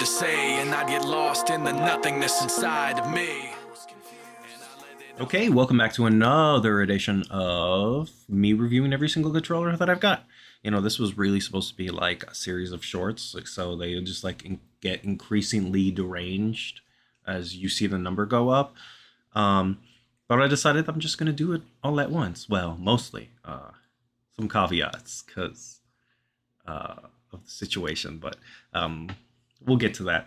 to say, and I'd get lost in the nothingness inside of me. Okay, welcome back to another edition of me reviewing every single controller that I've got. You know, this was really supposed to be like a series of shorts, like, so they just like get increasingly deranged as you see the number go up. But I decided I'm just gonna do it all at once. Well, mostly. Some caveats because of the situation, but we'll get to that.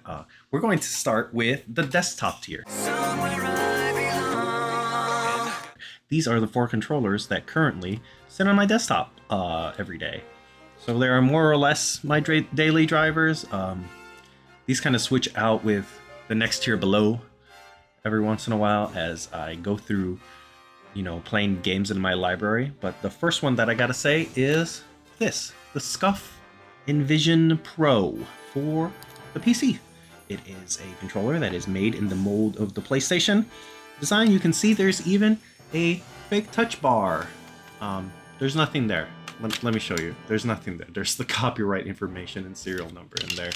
We're going to start with the desktop tier. These are the 4 controllers that currently sit on my desktop every day. So they are more or less my daily drivers. These kind of switch out with the next tier below every once in a while as I go through, you know, playing games in my library. But the first one that I gotta say is this, the Scuff Envision Pro for the PC. It is a controller that is made in the mold of the PlayStation design. You can see there's even a fake touch bar. There's nothing there. Let me show you. There's nothing there. There's the copyright information and serial number in there.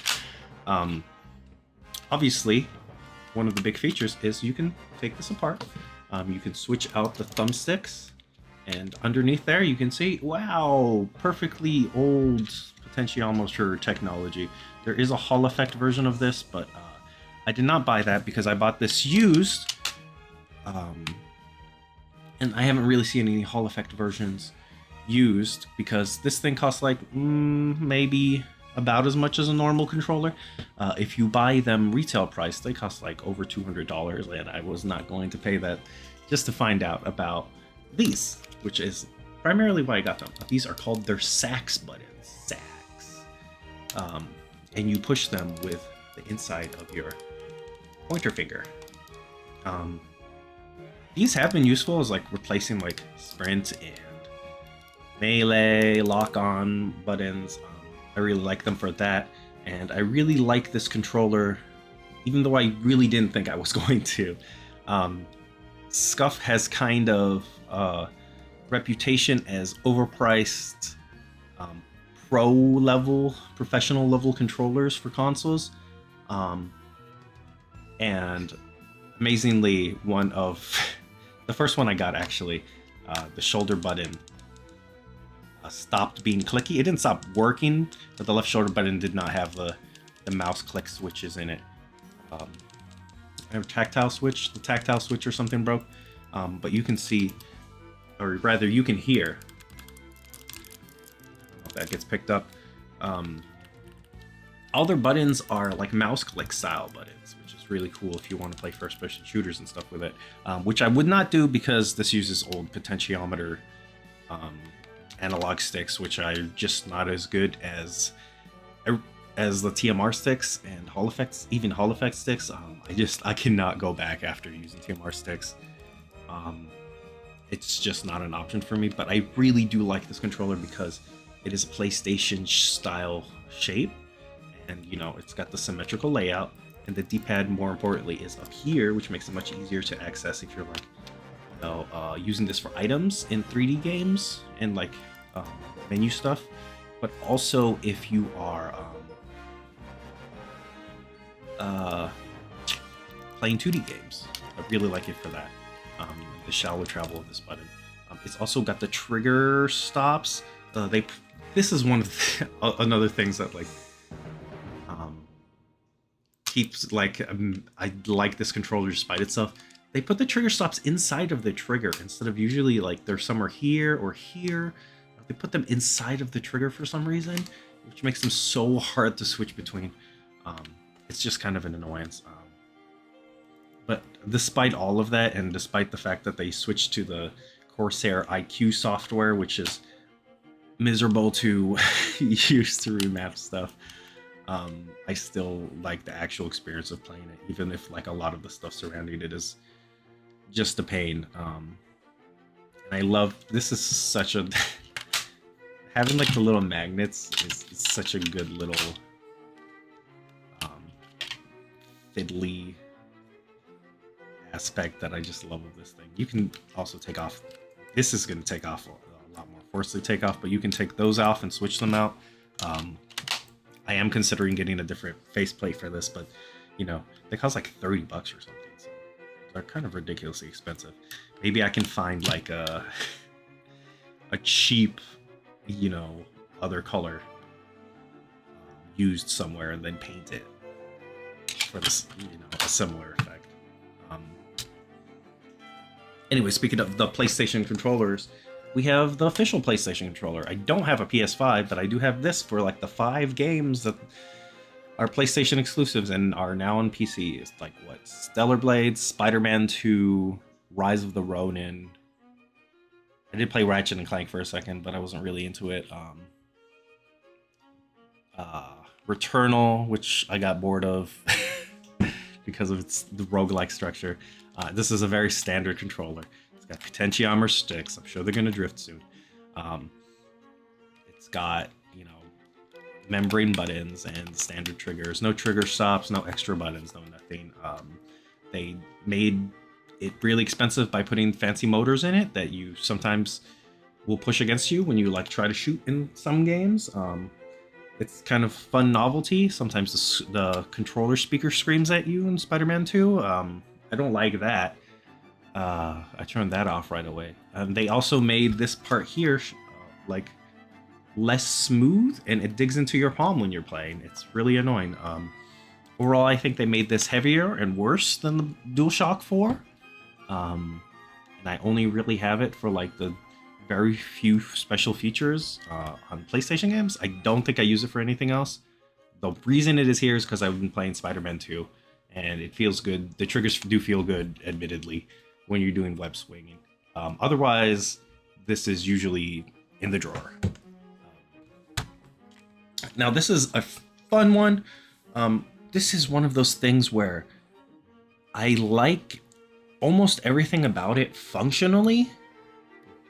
Obviously, one of the big features is you can take this apart. You can switch out the thumbsticks, and underneath there you can see, wow, perfectly old potentiometer technology. There is a Hall effect version of this, but I did not buy that because I bought this used. And I haven't really seen any Hall effect versions used because this thing costs like maybe about as much as a normal controller. If you buy them retail price, they cost like over $200, and I was not going to pay that just to find out about these, which is primarily why I got them. These are called their sax buttons. Sax. And you push them with the inside of your pointer finger. These have been useful as like replacing like sprint and melee lock-on buttons. I really like them for that, and I really like this controller, even though I really didn't think I was going to. Scuff has kind of reputation as overpriced pro level, professional level controllers for consoles, and amazingly, one of the first one I got actually, the shoulder button stopped being clicky. It didn't stop working, but the left shoulder button did not have the mouse click switches in it. I have a tactile switch. The tactile switch or something broke, but you can see, or rather you can hear, I don't know if that gets picked up. All their buttons are like mouse click style buttons, which is really cool if you want to play first person shooters and stuff with it, which I would not do because this uses old potentiometer analog sticks, which are just not as good as the TMR sticks and Hall effects, even Hall effect sticks. I cannot go back after using TMR sticks. It's just not an option for me, but I really do like this controller because it is a PlayStation style shape, and you know, it's got the symmetrical layout, and the D-pad, more importantly, is up here, which makes it much easier to access if you're like, you know, using this for items in 3D games and like menu stuff, but also if you are playing 2D games. I really like it for that. The shallow travel of this button. It's also got the trigger stops. This is one of the another things that like keeps like I like this controller despite itself. They put the trigger stops inside of the trigger instead of usually like they're somewhere here or here. They put them inside of the trigger for some reason, which makes them so hard to switch between. It's just kind of an annoyance. But despite all of that, and despite the fact that they switched to the Corsair IQ software, which is miserable to use to remap stuff, I still like the actual experience of playing it, even if like a lot of the stuff surrounding it is just a pain. And I love, this is such a having like the little magnets is such a good little fiddly aspect that I just love of this thing. You can also take off, this is going to take off a lot more forcefully take off, but you can take those off and switch them out. I am considering getting a different faceplate for this, but you know, they cost like $30 or something, so they're kind of ridiculously expensive. Maybe I can find like a cheap, you know, other color used somewhere and then paint it for this, you know, a similar effect. Anyway, speaking of the PlayStation controllers, we have the official PlayStation controller. I don't have a PS5, but I do have this for like the 5 games that are PlayStation exclusives and are now on PC. It's like what? Stellar Blades, Spider-Man 2, Rise of the Ronin. I did play Ratchet and Clank for a second, but I wasn't really into it. Returnal, which I got bored of because of the roguelike structure. This is a very standard controller. It's got potentiometer sticks. I'm sure they're going to drift soon. It's got, you know, membrane buttons and standard triggers. No trigger stops, no extra buttons, no nothing. They made it really expensive by putting fancy motors in it that you sometimes will push against you when you like try to shoot in some games. It's kind of fun novelty. Sometimes the controller speaker screams at you in Spider-Man 2. I don't like that. I turned that off right away. They also made this part here like less smooth, and it digs into your palm when you're playing. It's really annoying. Overall, I think they made this heavier and worse than the DualShock 4. And I only really have it for like the very few special features on PlayStation games. I don't think I use it for anything else. The reason it is here is because I've been playing Spider-Man 2, and it feels good. The triggers do feel good, admittedly, when you're doing web swinging. Otherwise, this is usually in the drawer. Now, this is a fun one. This is one of those things where I like almost everything about it functionally,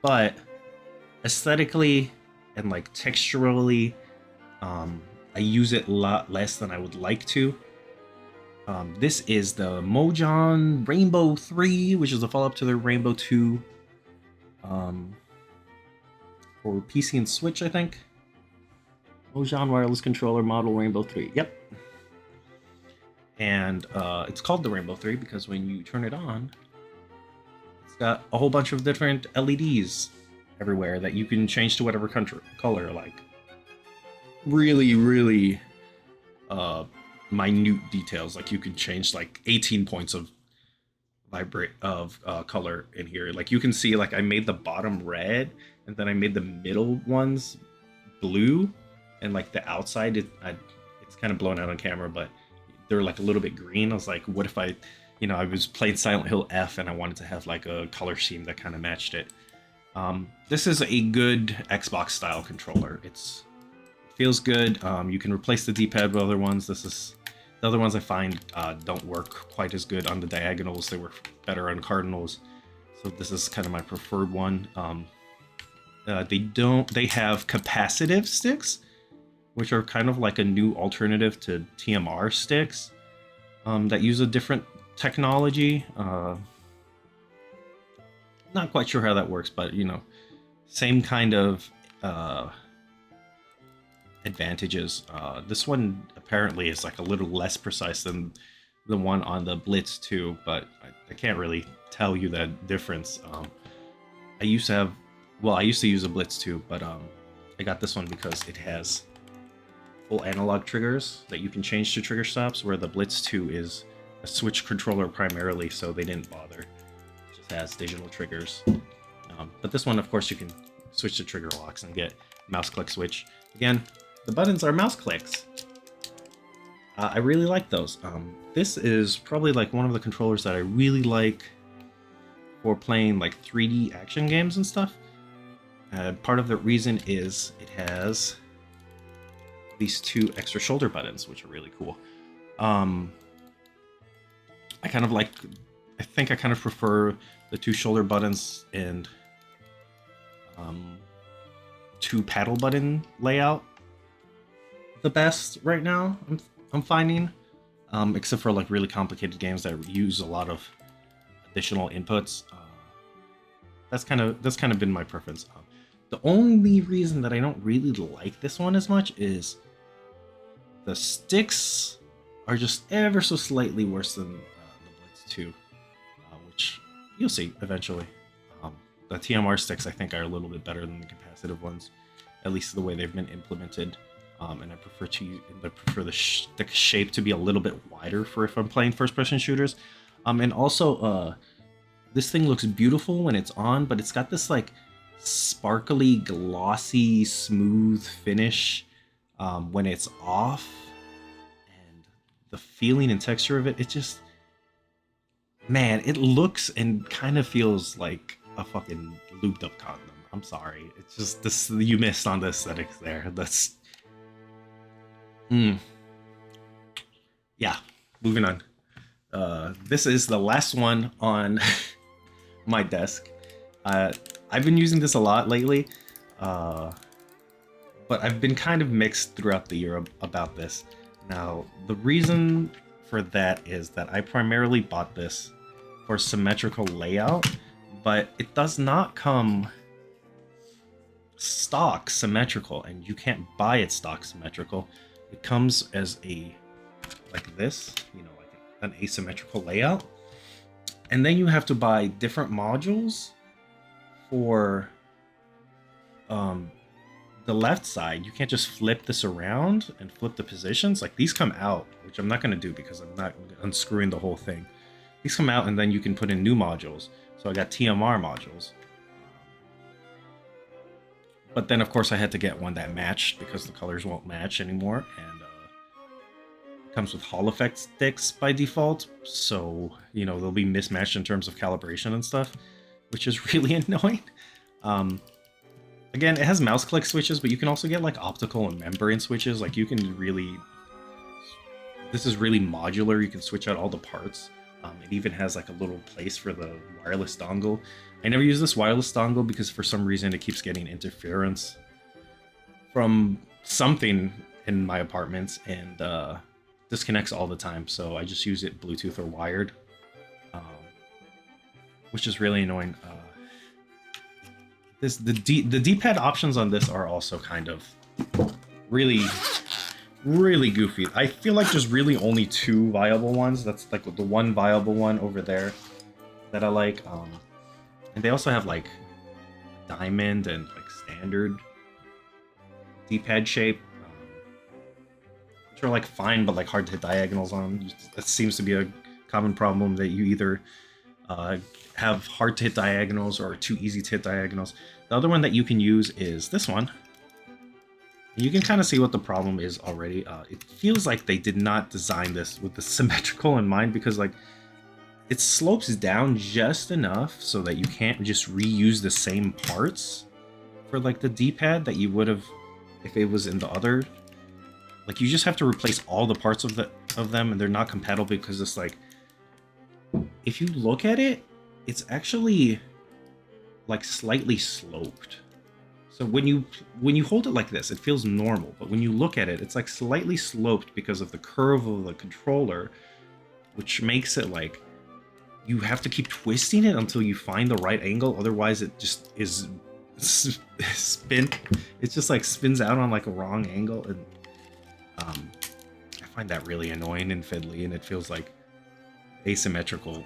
but aesthetically and like texturally, I use it a lot less than I would like to. This is the Mojang Rainbow 3, which is a follow-up to the Rainbow 2 for PC and Switch, I think. Mojang wireless controller model Rainbow 3. Yep. And it's called the Rainbow 3 because when you turn it on, it's got a whole bunch of different LEDs everywhere that you can change to whatever color, like really, really minute details. Like you can change like 18 points of color in here. Like you can see, like I made the bottom red, and then I made the middle ones blue, and like the outside, it's kind of blown out on camera, but they're like a little bit green. I was like, what if I was playing Silent Hill F and I wanted to have like a color scheme that kind of matched it. This is a good Xbox style controller. It feels good. You can replace the D-pad with other ones. The other ones I find don't work quite as good on the diagonals. They work better on cardinals. So this is kind of my preferred one. They have capacitive sticks, which are kind of like a new alternative to TMR sticks that use a different technology. Not quite sure how that works, but same kind of advantages. This one apparently is like a little less precise than the one on the Blitz 2, but I can't really tell you that difference. I used to use a Blitz 2, but I got this one because it has full analog triggers that you can change to trigger stops, where the Blitz 2 is a Switch controller primarily, so they didn't bother. It just has digital triggers. But this one, of course, you can switch to trigger locks and get mouse click switch. Again, the buttons are mouse clicks. I really like those. This is probably like one of the controllers that I really like for playing like 3D action games and stuff. Part of the reason is it has these 2 extra shoulder buttons, which are really cool. I think I kind of prefer the 2 shoulder buttons and 2 paddle button layout the best right now. I'm finding, except for like really complicated games that use a lot of additional inputs. That's kind of been my preference. The only reason that I don't really like this one as much is The sticks are just ever so slightly worse than the Blitz 2, which you'll see eventually. The TMR sticks, I think, are a little bit better than the capacitive ones, at least the way they've been implemented. And I prefer the stick shape to be a little bit wider for if I'm playing first-person shooters. And also, this thing looks beautiful when it's on, but it's got this like sparkly, glossy, smooth finish when it's off. And the feeling and texture of it, it just, man, it looks and kind of feels like a fucking looped up condom. I'm sorry. It's just this, you missed on the aesthetics there. That's yeah, moving on. This is the last one on my desk. I've been using this a lot lately, but I've been kind of mixed throughout the year about this. Now, the reason for that is that I primarily bought this for symmetrical layout, but it does not come stock symmetrical, and you can't buy it stock symmetrical. It comes as a, like this, you know, like an asymmetrical layout. And then you have to buy different modules for the left side. You can't just flip this around and flip the positions. Like these come out, which I'm not going to do because I'm not unscrewing the whole thing. These come out and then you can put in new modules. So I got TMR modules. But then, of course, I had to get one that matched because the colors won't match anymore. And it comes with Hall effect sticks by default. So, you know, they'll be mismatched in terms of calibration and stuff, which is really annoying. Again, it has mouse click switches, but you can also get like optical and membrane switches. Like you can really... This is really modular. You can switch out all the parts. It even has like a little place for the wireless dongle. I never use this wireless dongle because for some reason it keeps getting interference from something in my apartments and disconnects all the time. So I just use it Bluetooth or wired, which is really annoying. The D-pad options on this are also kind of really goofy. I feel like there's really only two viable ones. That's like the one viable one over there that I like. And they also have like diamond and like standard D-pad shape, which are like fine, but like hard to hit diagonals on. That seems to be a common problem, that you either have hard to hit diagonals or too easy to hit diagonals. The other one that you can use is this one. You can kind of see what the problem is already. It feels like they did not design this with the symmetrical in mind, because like it slopes down just enough so that you can't just reuse the same parts for like the D-pad that you would have if it was in the other. Like you just have to replace all the parts of them, and they're not compatible because it's like, if you look at it, it's actually like slightly sloped. So when you hold it like this, it feels normal, but when you look at it, it's like slightly sloped because of the curve of the controller, which makes it like you have to keep twisting it until you find the right angle. Otherwise, it just is it just like spins out on like a wrong angle, and I find that really annoying and fiddly, and it feels like asymmetrical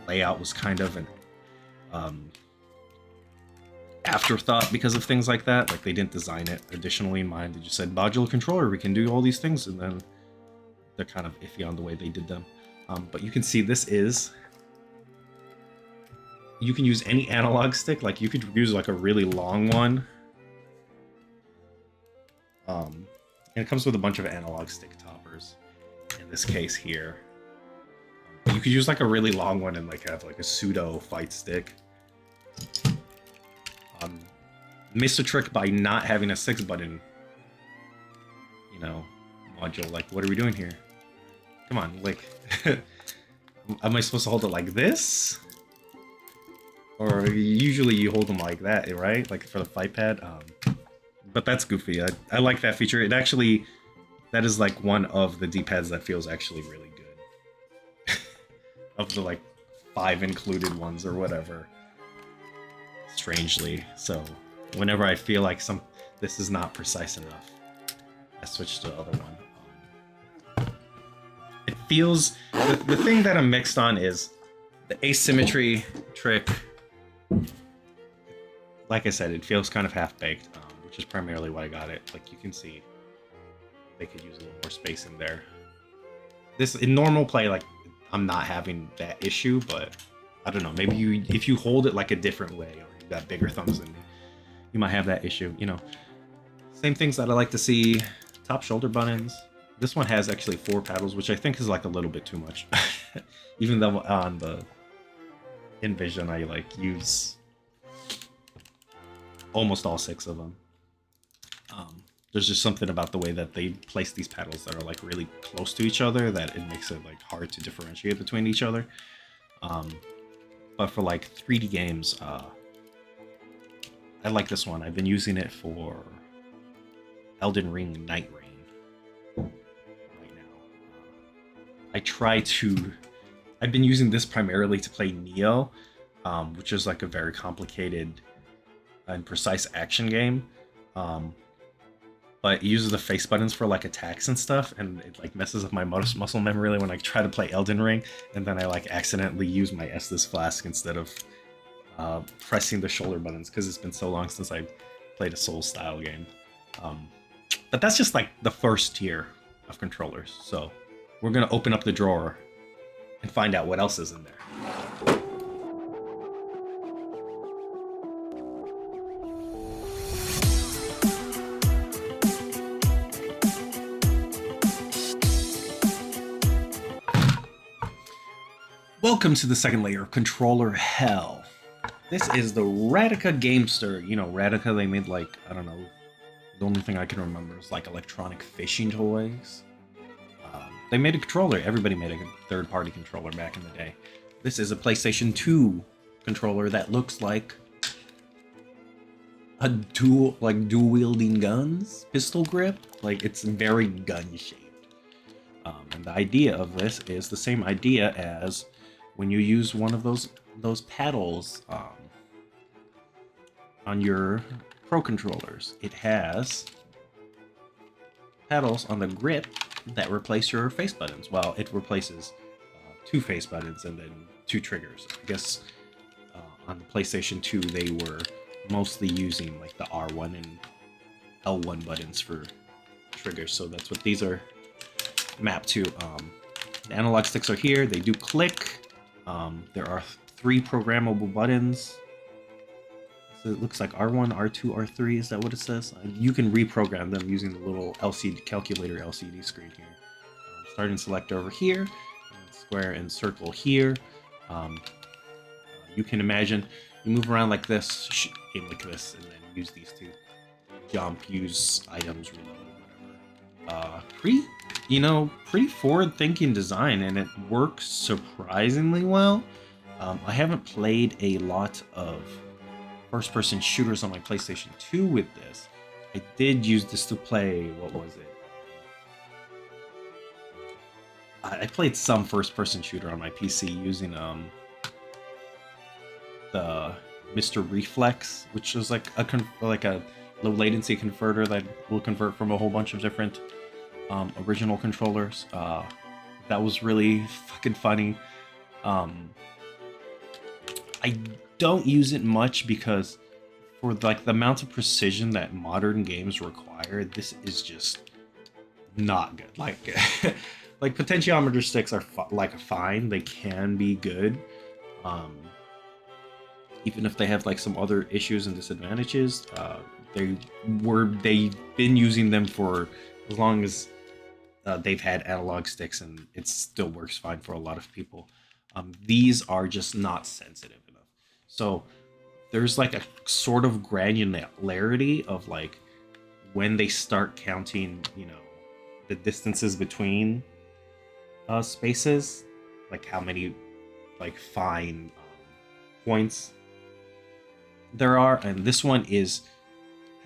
layout was kind of an afterthought because of things like that. Like they didn't design it additionally in mind. They just said modular controller, we can do all these things, and then they're kind of iffy on the way they did them. But you can see this is, you can use any analog stick. Like you could use like a really long one, and it comes with a bunch of analog stick toppers in this case here. You could use like a really long one and like have like a pseudo fight stick. Missed a trick by not having a 6-button, you know, module. Like, what are we doing here? Come on, like, am I supposed to hold it like this? Or usually you hold them like that, right? Like for the fight pad. But that's goofy. I like that feature. It actually, that is like one of the D-pads that feels actually really good. Of the like 5 included ones or whatever. Strangely. So whenever I feel like this is not precise enough, I switch to the other one. feels the thing that I'm mixed on is the asymmetry trick. Like I said, it feels kind of half-baked, which is primarily why I got it. Like you can see, they could use a little more space in there. This in normal play, like I'm not having that issue, but I don't know. Maybe if you hold it like a different way, or you got bigger thumbs than me, you might have that issue. You know, same things that I like to see. Top shoulder buttons. This one has actually 4 paddles, which I think is like a little bit too much. Even though on the Envision I like use almost all 6 of them. There's just something about the way that they place these paddles that are like really close to each other that it makes it like hard to differentiate between each other. But for like 3D games, I like this one. I've been using it for Elden Ring Night Rain right now. I've been using this primarily to play Neo, which is like a very complicated and precise action game. But it uses the face buttons for like attacks and stuff, and it like messes up my muscle memory when I try to play Elden Ring, and then I like accidentally use my Estus Flask instead of pressing the shoulder buttons because it's been so long since I played a Soul style game. But that's just like the first tier of controllers. So we're gonna open up the drawer and find out what else is in there. Welcome to the second layer of controller hell. This is the Radica Gamester. You know, Radica, they made like, I don't know, the only thing I can remember is like electronic fishing toys. They made a controller. Everybody made a third-party controller back in the day. This is a PlayStation 2 controller that looks like a dual-wielding guns, pistol grip. Like, it's very gun-shaped. And the idea of this is the same idea as when you use one of those paddles on your Pro controllers. It has paddles on the grip that replace your face buttons. Well, it replaces 2 face buttons and then 2 triggers. I guess on the PlayStation 2 they were mostly using like the R1 and L1 buttons for triggers, so that's what these are mapped to. The analog sticks are here. They do click. There are 3 programmable buttons. So it looks like R1, R2, R3. Is that what it says? You can reprogram them using the little LCD calculator LCD screen here. Start and select over here. And square and circle here. You can imagine you move around like this, aim like this, and then use these to jump, use items, reload, whatever. Pretty forward-thinking design, and it works surprisingly well. I haven't played a lot of first-person shooters on my PlayStation 2 with this. I did use this to play, what was it? I played some first-person shooter on my PC using the Mr. Reflex, which is like a low latency converter that will convert from a whole bunch of different original controllers. That was really fucking funny. I don't use it much because for like the amount of precision that modern games require, this is just not good. Like like potentiometer sticks are fine, they can be good, even if they have like some other issues and disadvantages. They've been using them for as long as they've had analog sticks, and it still works fine for a lot of people. These are just not sensitive enough. So there's like a sort of granularity of like when they start counting, the distances between spaces, like how many like fine points there are, and this one has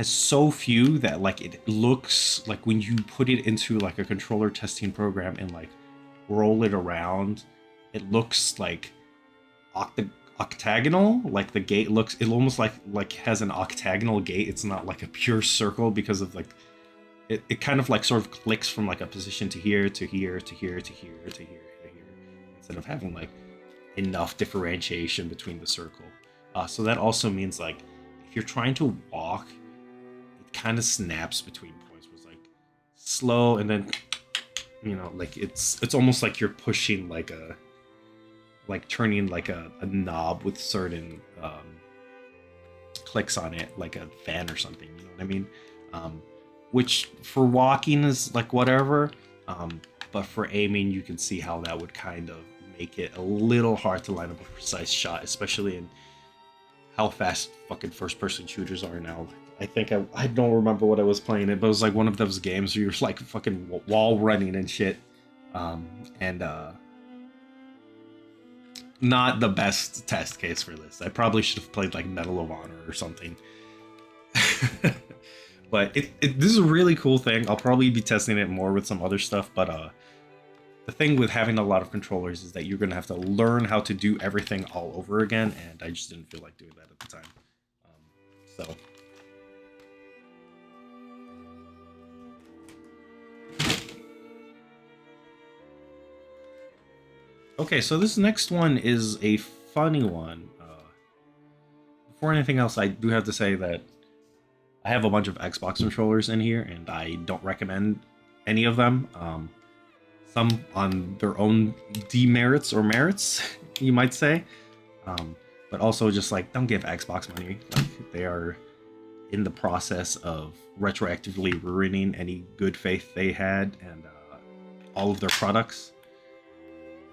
so few that like it looks like when you put it into like a controller testing program and like roll it around, it looks like octagonal. Like the gate looks, it almost like has an octagonal gate. It's not like a pure circle because of like it kind of like sort of clicks from like a position to here to here to here to here to here to here, instead of having like enough differentiation between the circle. So that also means like if you're trying to walk, it kind of snaps between points where it's like slow and then, you know, like it's almost like you're pushing like a, like turning like a knob with certain clicks on it, like a fan or something, you know what I mean? Which for walking is like whatever, but for aiming you can see how that would kind of make it a little hard to line up a precise shot, especially in how fast fucking first-person shooters are now. I think I don't remember what I was playing it, but it was like one of those games where you're like fucking wall running and shit, and not the best test case for this. I probably should have played like Medal of Honor or something. But this is a really cool thing. I'll probably be testing it more with some other stuff, but the thing with having a lot of controllers is that you're gonna have to learn how to do everything all over again, and I just didn't feel like doing that at the time. So okay, so this next one is a funny one. Before anything else, I do have to say that I have a bunch of Xbox controllers in here, and I don't recommend any of them. Some on their own demerits or merits, you might say. But also just like, don't give Xbox money. Like, they are in the process of retroactively ruining any good faith they had, and all of their products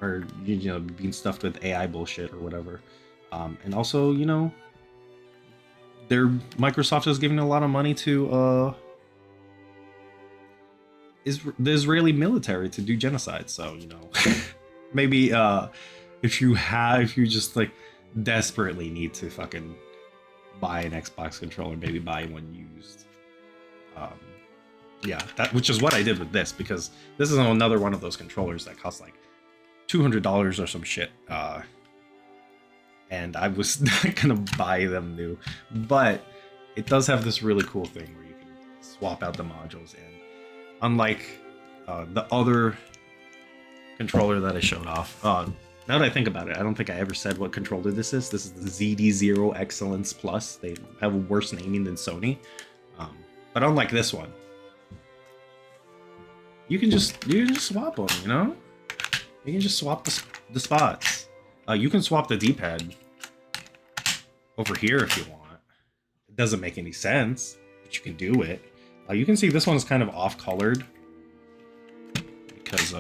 are, you know, being stuffed with AI bullshit or whatever. And also, you know, Microsoft is giving a lot of money to the Israeli military to do genocide. So, you know, maybe if you just like desperately need to fucking buy an Xbox controller, maybe buy one used. Yeah, which is what I did with this, because this is another one of those controllers that costs like $200 or some shit. And I was not gonna buy them new, but it does have this really cool thing where you can swap out the modules. And unlike the other controller that I showed off, now that I think about it, I don't think I ever said what controller this is. This is the ZD0 Excellence Plus. They have worse naming than Sony, but unlike this one, you can just swap them. You know, you can just swap the spots. You can swap the D-pad over here if you want. It doesn't make any sense, but you can do it. You can see this one's kind of off-colored because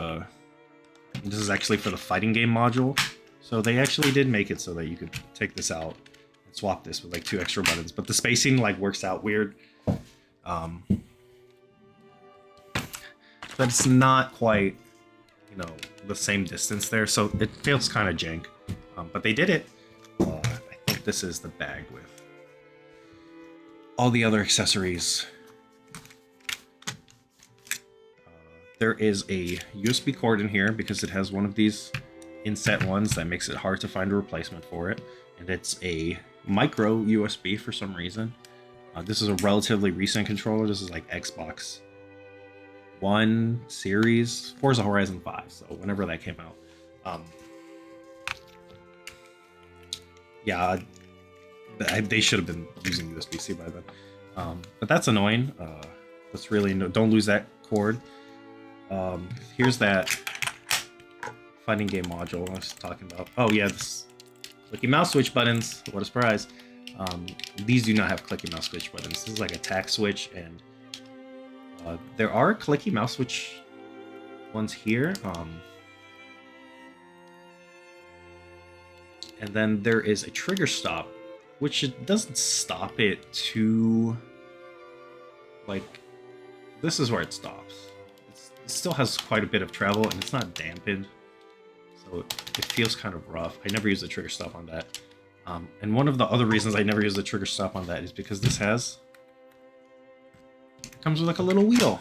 this is actually for the fighting game module. So they actually did make it so that you could take this out and swap this with like 2 extra buttons, but the spacing like works out weird. But it's not quite, you know, the same distance there, so it feels kind of jank. But they did it. I think this is the bag with all the other accessories. There is a USB cord in here because it has one of these inset ones that makes it hard to find a replacement for it. And it's a micro USB for some reason. This is a relatively recent controller. This is like Xbox One series, Forza Horizon 5, so whenever that came out. Yeah, they should have been using USB-C by then. But that's annoying. That's really don't lose that cord. Here's that fighting game module I was talking about. Oh yeah, this clicky mouse switch buttons. What a surprise! These do not have clicky mouse switch buttons. This is like a tack switch, and there are clicky mouse switch ones here. And then there is a trigger stop, which it doesn't stop it to, like, this is where it stops. It still has quite a bit of travel, and it's not dampened, so it feels kind of rough. I never use the trigger stop on that. And one of the other reasons I never use the trigger stop on that is because this comes with like a little wheel.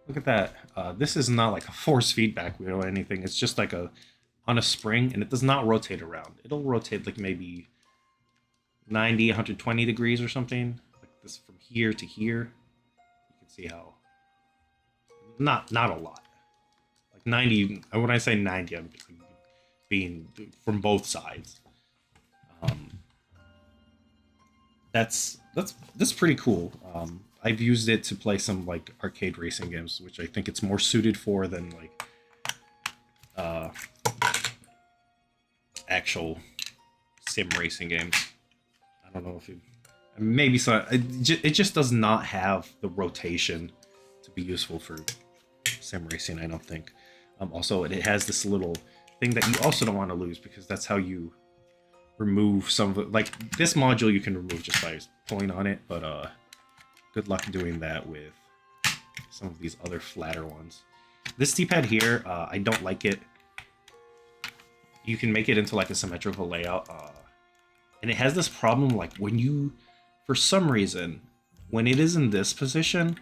Look at that. This is not like a force feedback wheel or anything. It's just like on a spring, and it does not rotate around. It'll rotate like maybe 90, 120 degrees or something, like this from here to here. You see how not a lot. Like 90. When I say 90, I'm being from both sides. That's pretty cool. I've used it to play some like arcade racing games, which I think it's more suited for than like actual sim racing games. I don't know if it maybe so. It just does not have the rotation to be useful for sim racing, I don't think. Also, it has this little thing that you also don't want to lose, because that's how you remove some of it. Like this module you can remove just by pulling on it, but good luck doing that with some of these other flatter ones. This D-pad here, I don't like it. You can make it into like a symmetrical layout, and it has this problem like when you, for some reason, when it is in this position,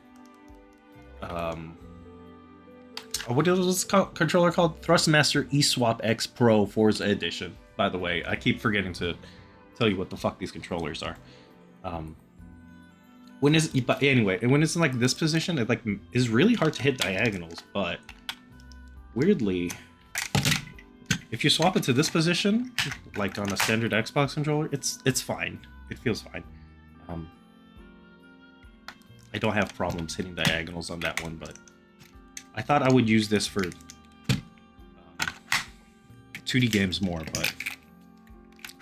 what is this controller called? Thrustmaster eSwap X Pro Forza Edition. By the way, I keep forgetting to tell you what the fuck these controllers are. But anyway, when it's in like this position, it like is really hard to hit diagonals. But weirdly, if you swap it to this position, like on a standard Xbox controller, it's fine. It feels fine. I don't have problems hitting diagonals on that one, but I thought I would use this for 2D games more, but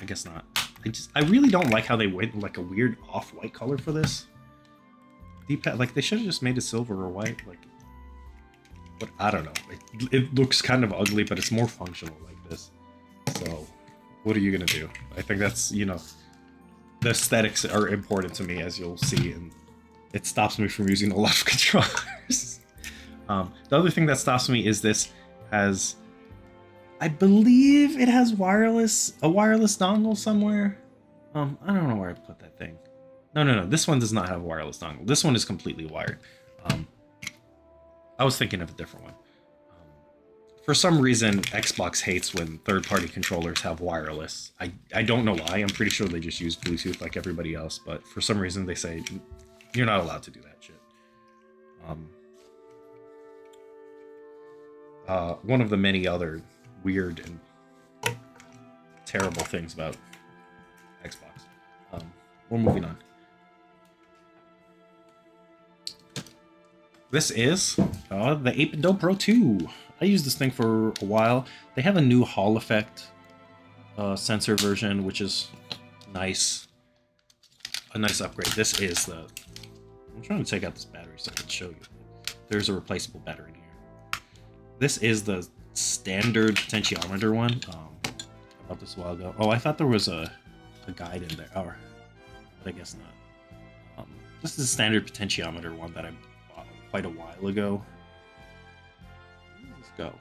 I guess not. I really don't like how they went like a weird off-white color for this D-pad. Like they should have just made it silver or white. Like, but I don't know. It looks kind of ugly, but it's more functional like this. So, what are you gonna do? I think that's, you know, the aesthetics are important to me, as you'll see, and it stops me from using a lot of controllers. The other thing that stops me is this has, I believe it has a wireless dongle somewhere. I don't know where I put that thing. No. This one does not have a wireless dongle. This one is completely wired. I was thinking of a different one. For some reason, Xbox hates when third-party controllers have wireless. I don't know why. I'm pretty sure they just use Bluetooth like everybody else, but for some reason they say you're not allowed to do that shit. One of the many other weird and terrible things about Xbox. We're moving on. This is the 8-bit Do Pro 2. I used this thing for a while. They have a new Hall effect sensor version, which is nice. A nice upgrade. This is the... I'm trying to take out this battery so I can show you. There's a replaceable battery in here. This is the standard potentiometer one. I bought this a while ago. Oh, I thought there was a guide in there. Oh, but I guess not. This is a standard potentiometer one that I bought quite a while ago. Let's go.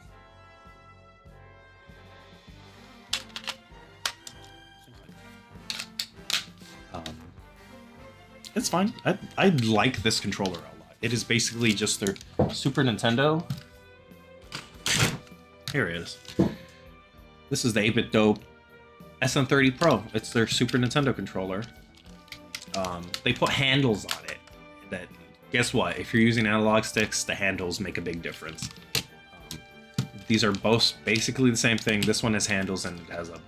It's fine. I like this controller a lot. It is basically just their Super Nintendo. Here it is. This is the 8-bit Do SN30 Pro. It's their Super Nintendo controller. They put handles on it. That, guess what? If you're using analog sticks, the handles make a big difference. These are both basically the same thing. This one has handles and it has a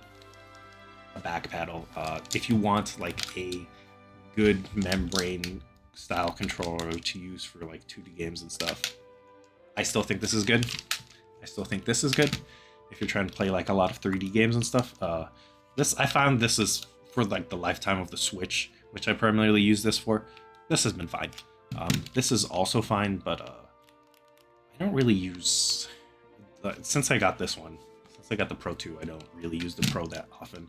back paddle. If you want like a good membrane style controller to use for like 2D games and stuff, I still think this is good. If you're trying to play like a lot of 3D games and stuff, I found this is for like the lifetime of the Switch, which I primarily use this for. This has been fine. This is also fine, but I don't really use, since I got this one, since I got the Pro 2, I don't really use the Pro that often.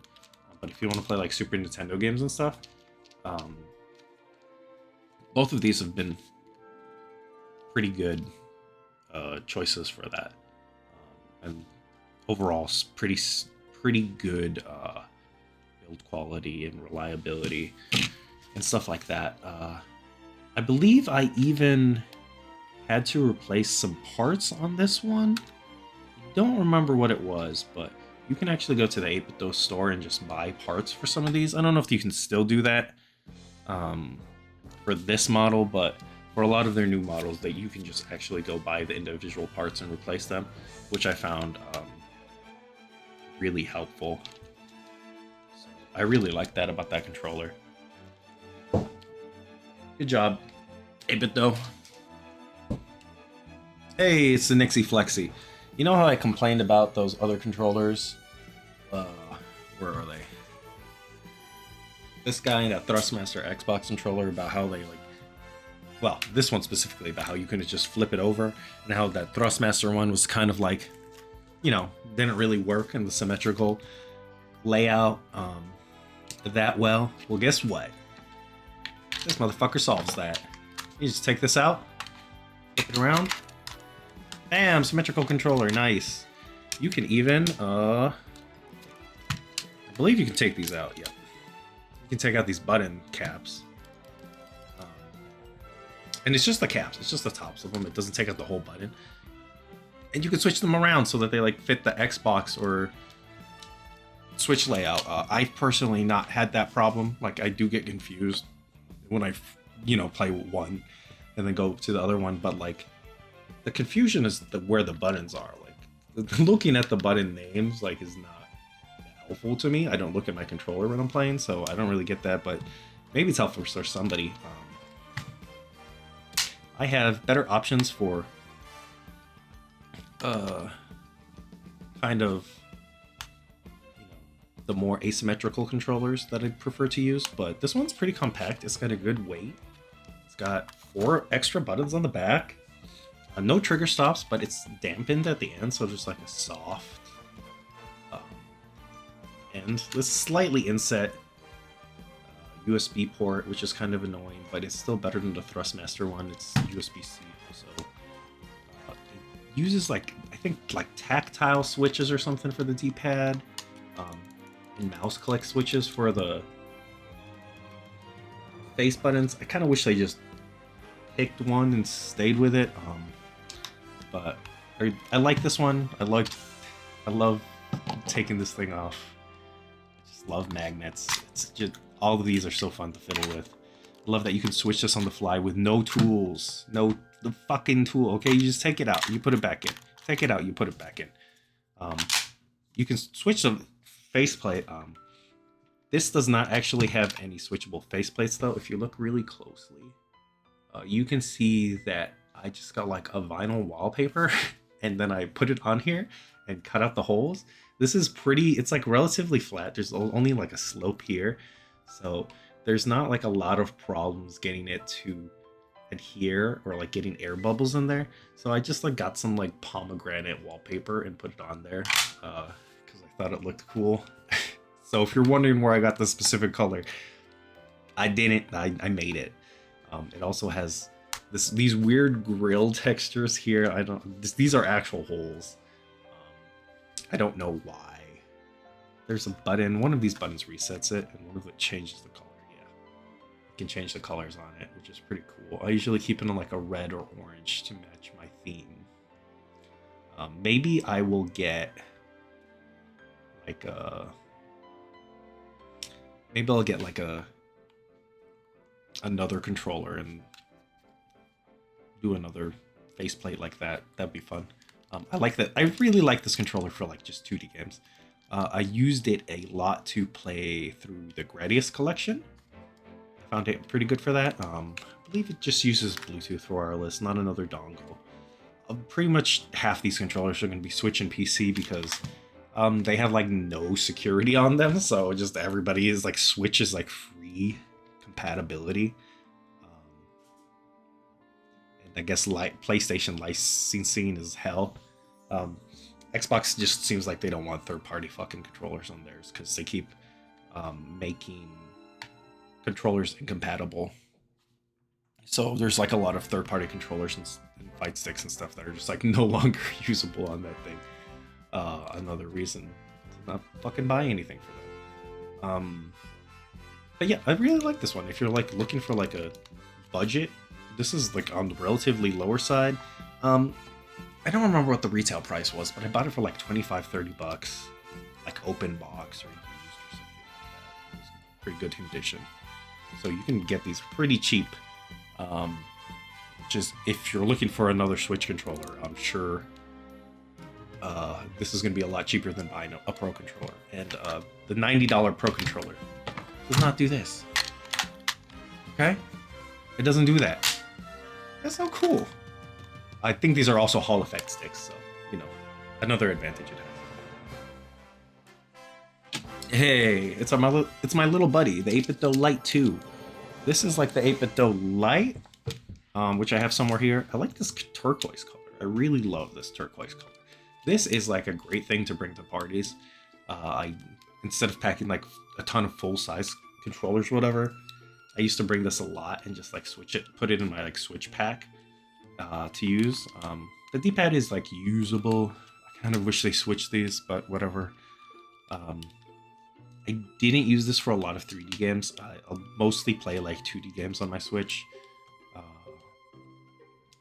But if you want to play like Super Nintendo games and stuff, both of these have been pretty good choices for that. And overall, pretty good build quality and reliability and stuff like that. I believe I even had to replace some parts on this one. Don't remember what it was, but you can actually go to the 8-bit Do store and just buy parts for some of these. I don't know if you can still do that for this model, but for a lot of their new models that you can just actually go buy the individual parts and replace them, which I found really helpful. So I really like that about that controller. Good job, 8-bit though. Hey, it's the Nixie Flexi. You know how I complained about those other controllers? Where are they? This guy and that Thrustmaster Xbox controller, about how they like, well, this one specifically, about how you couldn't just flip it over, and how that Thrustmaster one was kind of like, you know, didn't really work in the symmetrical layout that well. Well, guess what? This motherfucker solves that. You just take this out, flip it around, bam, symmetrical controller, nice. You can even, I believe you can take these out, yep. You can take out these button caps. And it's just the caps, it's just the tops of them, it doesn't take out the whole button. And you can switch them around so that they like fit the Xbox or Switch layout. I've personally not had that problem. Like, I do get confused when I, you know, play one and then go to the other one, but like, the confusion is where the buttons are. Like, looking at the button names like is not helpful to me. I don't look at my controller when I'm playing, so I don't really get that, but maybe it's helpful for somebody. I have better options for kind of, you know, the more asymmetrical controllers that I prefer to use, but this one's pretty compact. It's got a good weight. It's got 4 extra buttons on the back. No trigger stops, but it's dampened at the end, so just like a soft end. This slightly inset USB port, which is kind of annoying, but it's still better than the Thrustmaster one. It's USB-C, so it uses like, I think like tactile switches or something for the D-pad, and mouse click switches for the face buttons. I kind of wish they just picked one and stayed with it. But I like this one. I love taking this thing off. I just love magnets. It's just, all of these are so fun to fiddle with. I love that you can switch this on the fly with no tools. No the fucking tool. Okay, you just take it out, you put it back in. Take it out, you put it back in. You can switch the faceplate. This does not actually have any switchable faceplates though. If you look really closely, you can see that I just got like a vinyl wallpaper and then I put it on here and cut out the holes. This is pretty, it's like relatively flat. There's only like a slope here. So there's not like a lot of problems getting it to adhere or like getting air bubbles in there. So I just like got some like pomegranate wallpaper and put it on there because I thought it looked cool. So if you're wondering where I got the specific color, I didn't, I made it. It also has these weird grill textures here. These are actual holes. I don't know why. There's a button. One of these buttons resets it, and one of it changes the color. Yeah, you can change the colors on it, which is pretty cool. I usually keep it in like a red or orange to match my theme. Maybe I will get like maybe I'll get like another controller and do another faceplate like that. That'd be fun. I like that. I really like this controller for like just 2D games. I used it a lot to play through the Gradius collection. I found it pretty good for that. I believe it just uses Bluetooth wireless, not another dongle. Pretty much half these controllers are going to be Switch and PC because they have like no security on them. So just everybody is like, Switch is like free compatibility. I guess PlayStation licensing is hell. Xbox just seems like they don't want third-party fucking controllers on theirs because they keep making controllers incompatible. So there's like a lot of third-party controllers and fight sticks and stuff that are just like no longer usable on that thing. Another reason to not fucking buy anything for that. But yeah, I really like this one. If you're like looking for like a budget, this is like on the relatively lower side. I don't remember what the retail price was, but I bought it for like 25-30 bucks, like open box or used or something like that. It was pretty good condition, so you can get these pretty cheap. which is if you're looking for another Switch controller, I'm sure this is going to be a lot cheaper than buying a Pro controller. And the $90 Pro controller does not do this. Okay? It doesn't do that. That's so cool. I think these are also Hall effect sticks, so, you know, another advantage it has. Hey, it's my little buddy, the 8-Bit Dough Lite 2. This is like the 8-Bit Dough Lite, which I have somewhere here. I like this turquoise color. I really love this turquoise color. This is like a great thing to bring to parties. Instead of packing like a ton of full-size controllers or whatever, I used to bring this a lot and just like put it in my like Switch pack to use. The D-pad is like usable. I kind of wish they switched these, but whatever. I didn't use this for a lot of 3D games. I'll mostly play like 2D games on my Switch.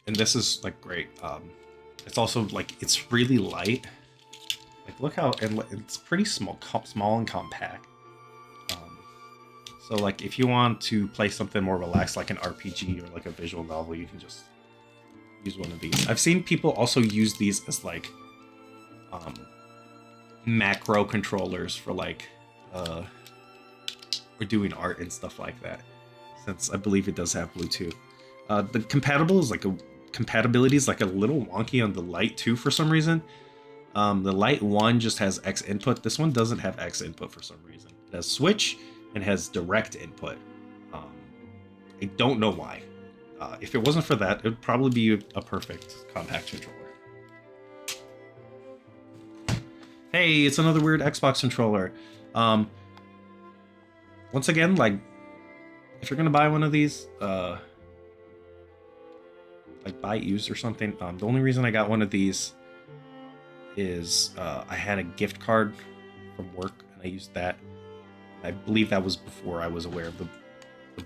And this is like great. It's also like, it's really light. Like look how, and it's pretty small and compact. So like if you want to play something more relaxed, like an RPG or like a visual novel, you can just use one of these. I've seen people also use these as like macro controllers for like or doing art and stuff like that, since I believe it does have Bluetooth. The compatibility is like a little wonky on the Lite 2 for some reason. The Lite 1 just has X input. This one doesn't have X input for some reason. It has Switch and has direct input. I don't know why. If it wasn't for that, it would probably be a perfect compact controller. Hey, it's another weird Xbox controller. Once again, like, if you're gonna buy one of these, like buy it used or something. The only reason I got one of these is I had a gift card from work and I used that. I believe that was before I was aware of the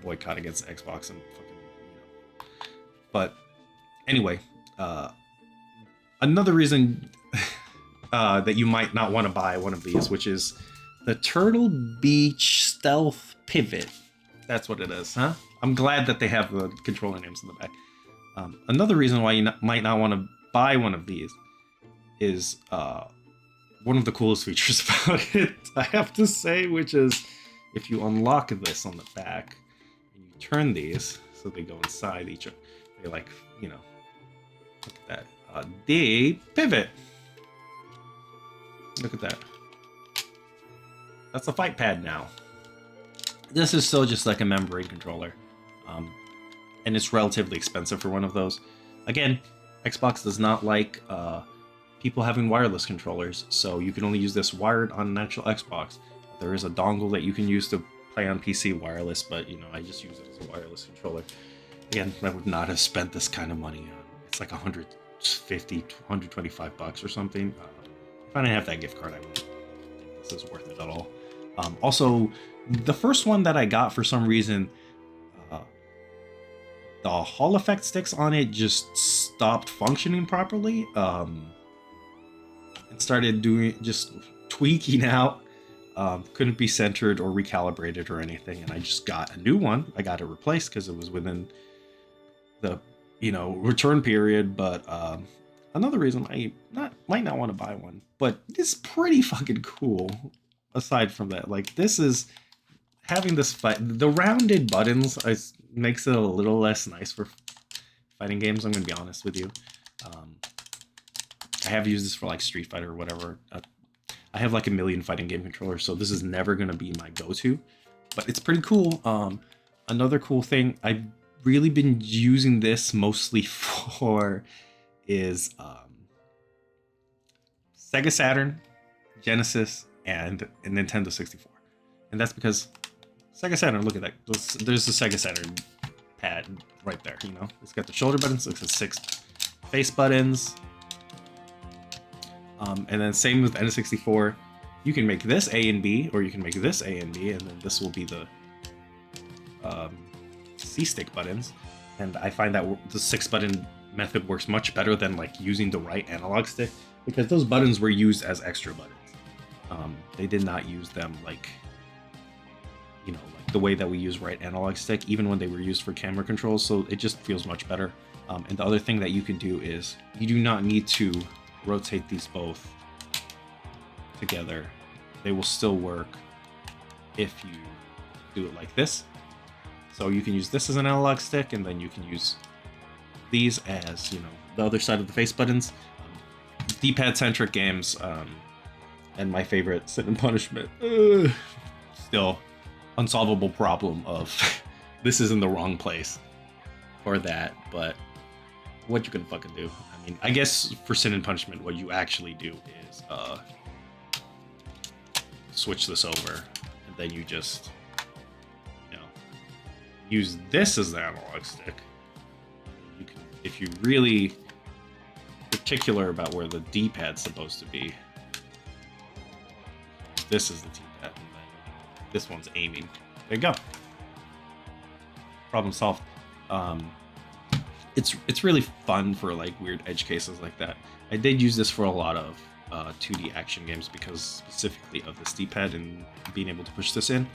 boycott against Xbox and fucking, you know. But anyway, another reason that you might not want to buy one of these, which is the Turtle Beach Stealth Pivot. That's what it is, huh? I'm glad that they have the controller names in the back. Another reason why you might not want to buy one of these is one of the coolest features about it, I have to say, which is if you unlock this on the back and you turn these so they go inside each other, they like, you know, look at that. They pivot. Look at that. That's a fight pad now. This is still just like a membrane controller. And it's relatively expensive for one of those. Again, Xbox does not like people having wireless controllers, so you can only use this wired on an actual Xbox. There is a dongle that you can use to play on PC wireless, but you know, I just use it as a wireless controller. Again, I would not have spent this kind of money. It's like 150, 125 bucks or something. If I didn't have that gift card, I wouldn't think this is worth it at all. Also, the first one that I got, for some reason, the Hall effect sticks on it just stopped functioning properly, and started just tweaking out. Couldn't be centered or recalibrated or anything, and I just got a new one. I got it replaced because it was within the, you know, return period. But another reason I might not want to buy one, but it's pretty fucking cool. Aside from that, like, this is having this fight, the rounded buttons makes it a little less nice for fighting games. I'm gonna be honest with you. I have used this for like Street Fighter or whatever. I have like a million fighting game controllers, so this is never gonna be my go-to, but it's pretty cool. Another cool thing I've really been using this mostly for is Sega Saturn, Genesis, and Nintendo 64. And that's because Sega Saturn, look at that. There's the Sega Saturn pad right there, you know? It's got the shoulder buttons, it's got 6 face buttons. And then same with N64. You can make this A and B, or you can make this A and B, and then this will be the C-stick buttons. And I find that the 6-button method works much better than like using the right analog stick, because those buttons were used as extra buttons. They did not use them like, you know, like the way that we use right analog stick, even when they were used for camera controls. So it just feels much better. And the other thing that you can do is you do not need to rotate these both together. They will still work if you do it like this. So you can use this as an analog stick, and then you can use these as, you know, the other side of the face buttons. D-pad centric games, and my favorite, Sin and Punishment. Still, unsolvable problem of this is in the wrong place for that, but what you can fucking do. I mean, I guess for Sin and Punishment, what you actually do is switch this over, and then you just, you know, use this as the analog stick. You can, if you really particular about where the D-pad's supposed to be, this is the D-pad, and then this one's aiming. There you go. Problem solved. It's really fun for like weird edge cases like that. I did use this for a lot of 2D action games because specifically of this D-pad and being able to push this in.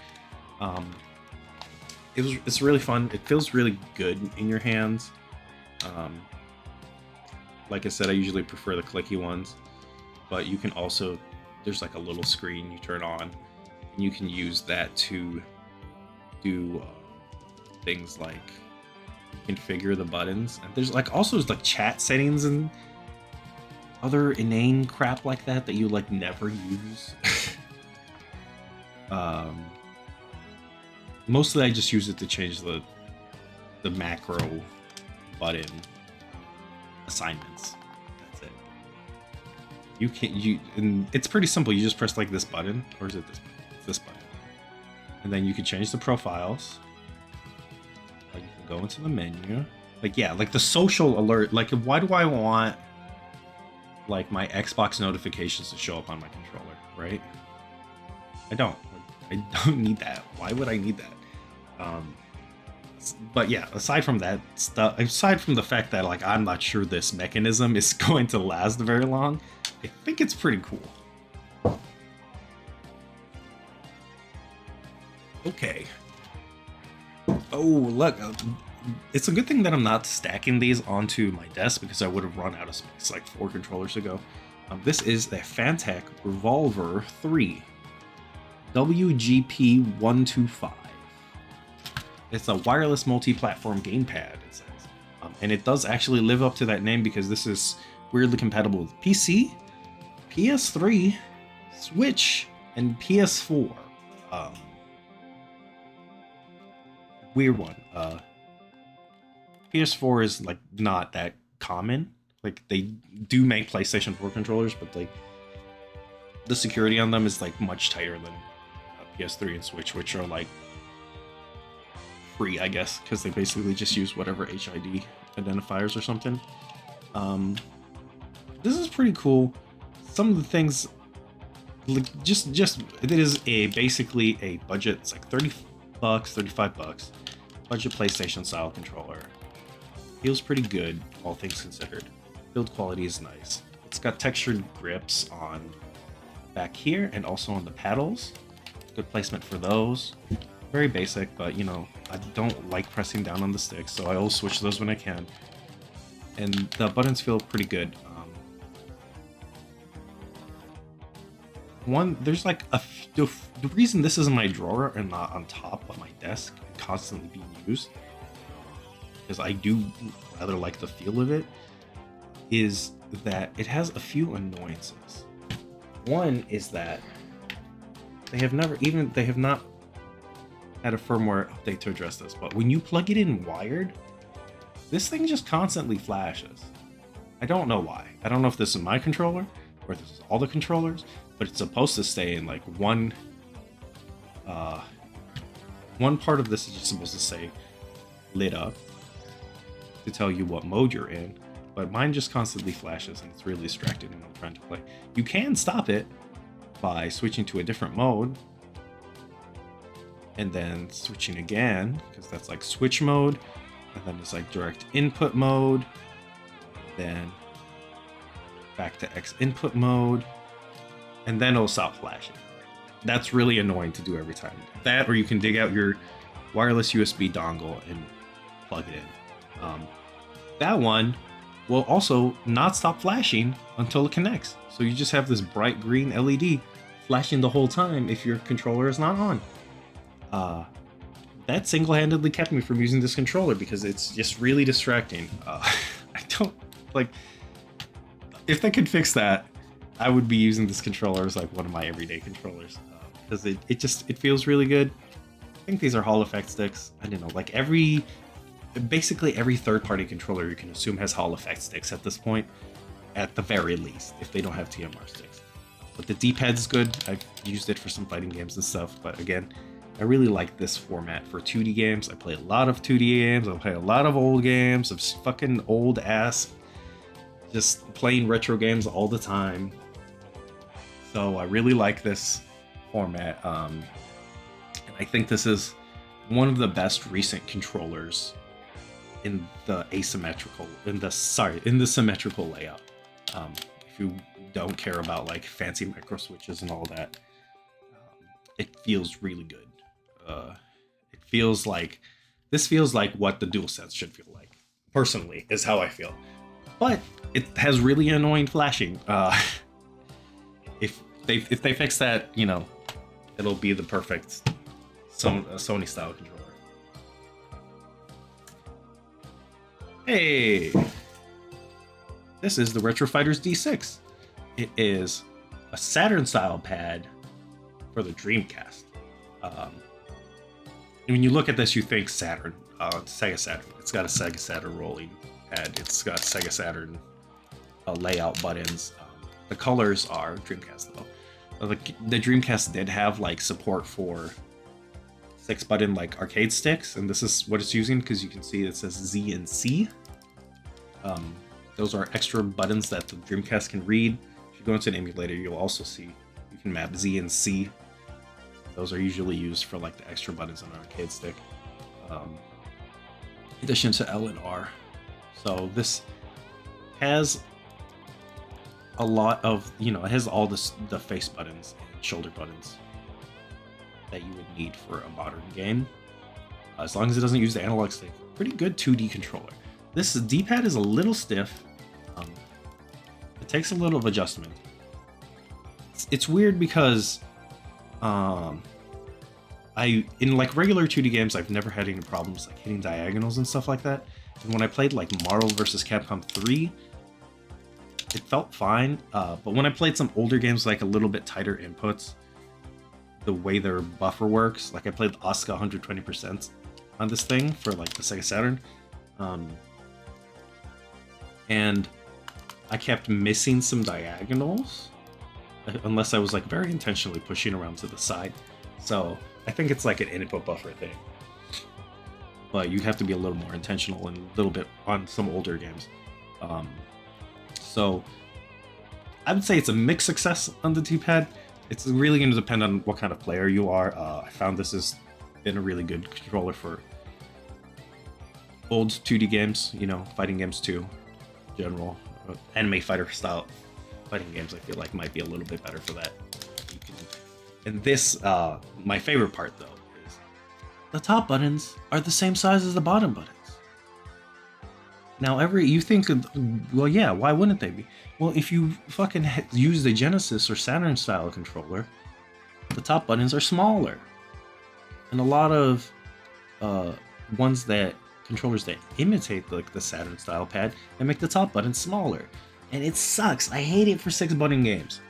It's really fun. It feels really good in your hands. Like I said, I usually prefer the clicky ones, but you can also, there's like a little screen you turn on, and you can use that to do things like configure the buttons. And there's like also like chat settings and other inane crap like that that you like never use. Mostly I just use it to change the macro button assignments. That's it. And it's pretty simple. You just press like this button, or is it this button? It's this button. And then you can change the profiles. Like you can go into the menu. Like, yeah, like the social alert. Like, why do I want like my Xbox notifications to show up on my controller, right? I don't need that. Why would I need that? But yeah, aside from that stuff, aside from the fact that like I'm not sure this mechanism is going to last very long, I think it's pretty cool. Okay. Oh, look, it's a good thing that I'm not stacking these onto my desk because I would have run out of space like 4 controllers ago. This is the Fantech Revolver 3 WGP125. It's a wireless multi-platform gamepad, it says. And it does actually live up to that name because this is weirdly compatible with PC, PS3, Switch, and PS4. Weird one. PS4 is like not that common. Like they do make PlayStation 4 controllers, but like the security on them is like much tighter than PS3 and Switch, which are like free, I guess, because they basically just use whatever HID identifiers or something. This is pretty cool. Some of the things, like just it is basically a budget. It's like $30, $35 budget PlayStation style controller. Feels pretty good, all things considered. Build quality is nice. It's got textured grips on back here and also on the paddles. Good placement for those. Very basic, but you know, I don't like pressing down on the sticks, so I always switch those when I can. And the buttons feel pretty good. There's like the reason this is in my drawer and not on top of my desk and constantly being used, because I do rather like the feel of it, is that it has a few annoyances. One is that they have not had a firmware update to address this, but when you plug it in wired, this thing just constantly flashes. I don't know why. I don't know if this is my controller or if this is all the controllers, but it's supposed to stay in like one part of this is just supposed to say lit up to tell you what mode you're in, but mine just constantly flashes and it's really distracting when I'm trying to play. You can stop it by switching to a different mode and then switching again, because that's like switch mode, and then it's like direct input mode, then back to X input mode, and then it'll stop flashing. That's really annoying to do every time. That, or you can dig out your wireless USB dongle and plug it in. that one will also not stop flashing until it connects. So you just have this bright green LED flashing the whole time if your controller is not on. That single-handedly kept me from using this controller because it's just really distracting. I don't like. If they could fix that, I would be using this controller as like one of my everyday controllers because it feels really good. I think these are Hall effect sticks. I don't know, like basically every third-party controller you can assume has Hall effect sticks at this point, at the very least, if they don't have TMR sticks. But the D-pad's good. I've used it for some fighting games and stuff, but again, I really like this format for 2D games. I play a lot of 2D games. I play a lot of old games, of fucking old ass, just playing retro games all the time. So I really like this format. And I think this is one of the best recent controllers in the symmetrical layout. If you don't care about like fancy micro switches and all that, it feels really good. This feels like what the DualSense should feel like. Personally, is how I feel. But it has really annoying flashing. If they fix that, you know, it'll be the perfect Sony style controller. Hey, this is the Retro Fighters D6. It is a Saturn style pad for the Dreamcast. When you look at this, you think Saturn, Sega Saturn. It's got a Sega Saturn rolling pad. It's got Sega Saturn layout buttons. The colors are Dreamcast though. The Dreamcast did have like support for 6-button like arcade sticks, and this is what it's using because you can see it says Z and C. Those are extra buttons that the Dreamcast can read. If you go into an emulator, you'll also see you can map Z and C. Those are usually used for like the extra buttons on an arcade stick. In addition to L and R. So this has a lot of, you know, it has all the face buttons and shoulder buttons that you would need for a modern game. As long as it doesn't use the analog stick. Pretty good 2D controller. This D-pad is a little stiff. It takes a little of adjustment. It's weird because in like regular 2D games, I've never had any problems like hitting diagonals and stuff like that. And when I played like Marvel vs. Capcom 3, it felt fine. But when I played some older games, like a little bit tighter inputs, the way their buffer works, like I played Asuka 120% on this thing for like the Sega Saturn, and I kept missing some diagonals unless I was like very intentionally pushing around to the side. So I think it's like an input buffer thing, but you have to be a little more intentional and a little bit on some older games. So I would say it's a mixed success on the D-pad. It's really going to depend on what kind of player you are. I found this has been a really good controller for old 2D games, you know, fighting games too, in general. Anime fighter style fighting games, I feel like might be a little bit better for that. And this, my favorite part though, is the top buttons are the same size as the bottom buttons. Now, you think, well, yeah, why wouldn't they be? Well, if you fucking use the Genesis or Saturn style controller, the top buttons are smaller. And a lot of controllers that imitate like the Saturn style pad, they make the top button smaller. And it sucks. I hate it for 6-button games.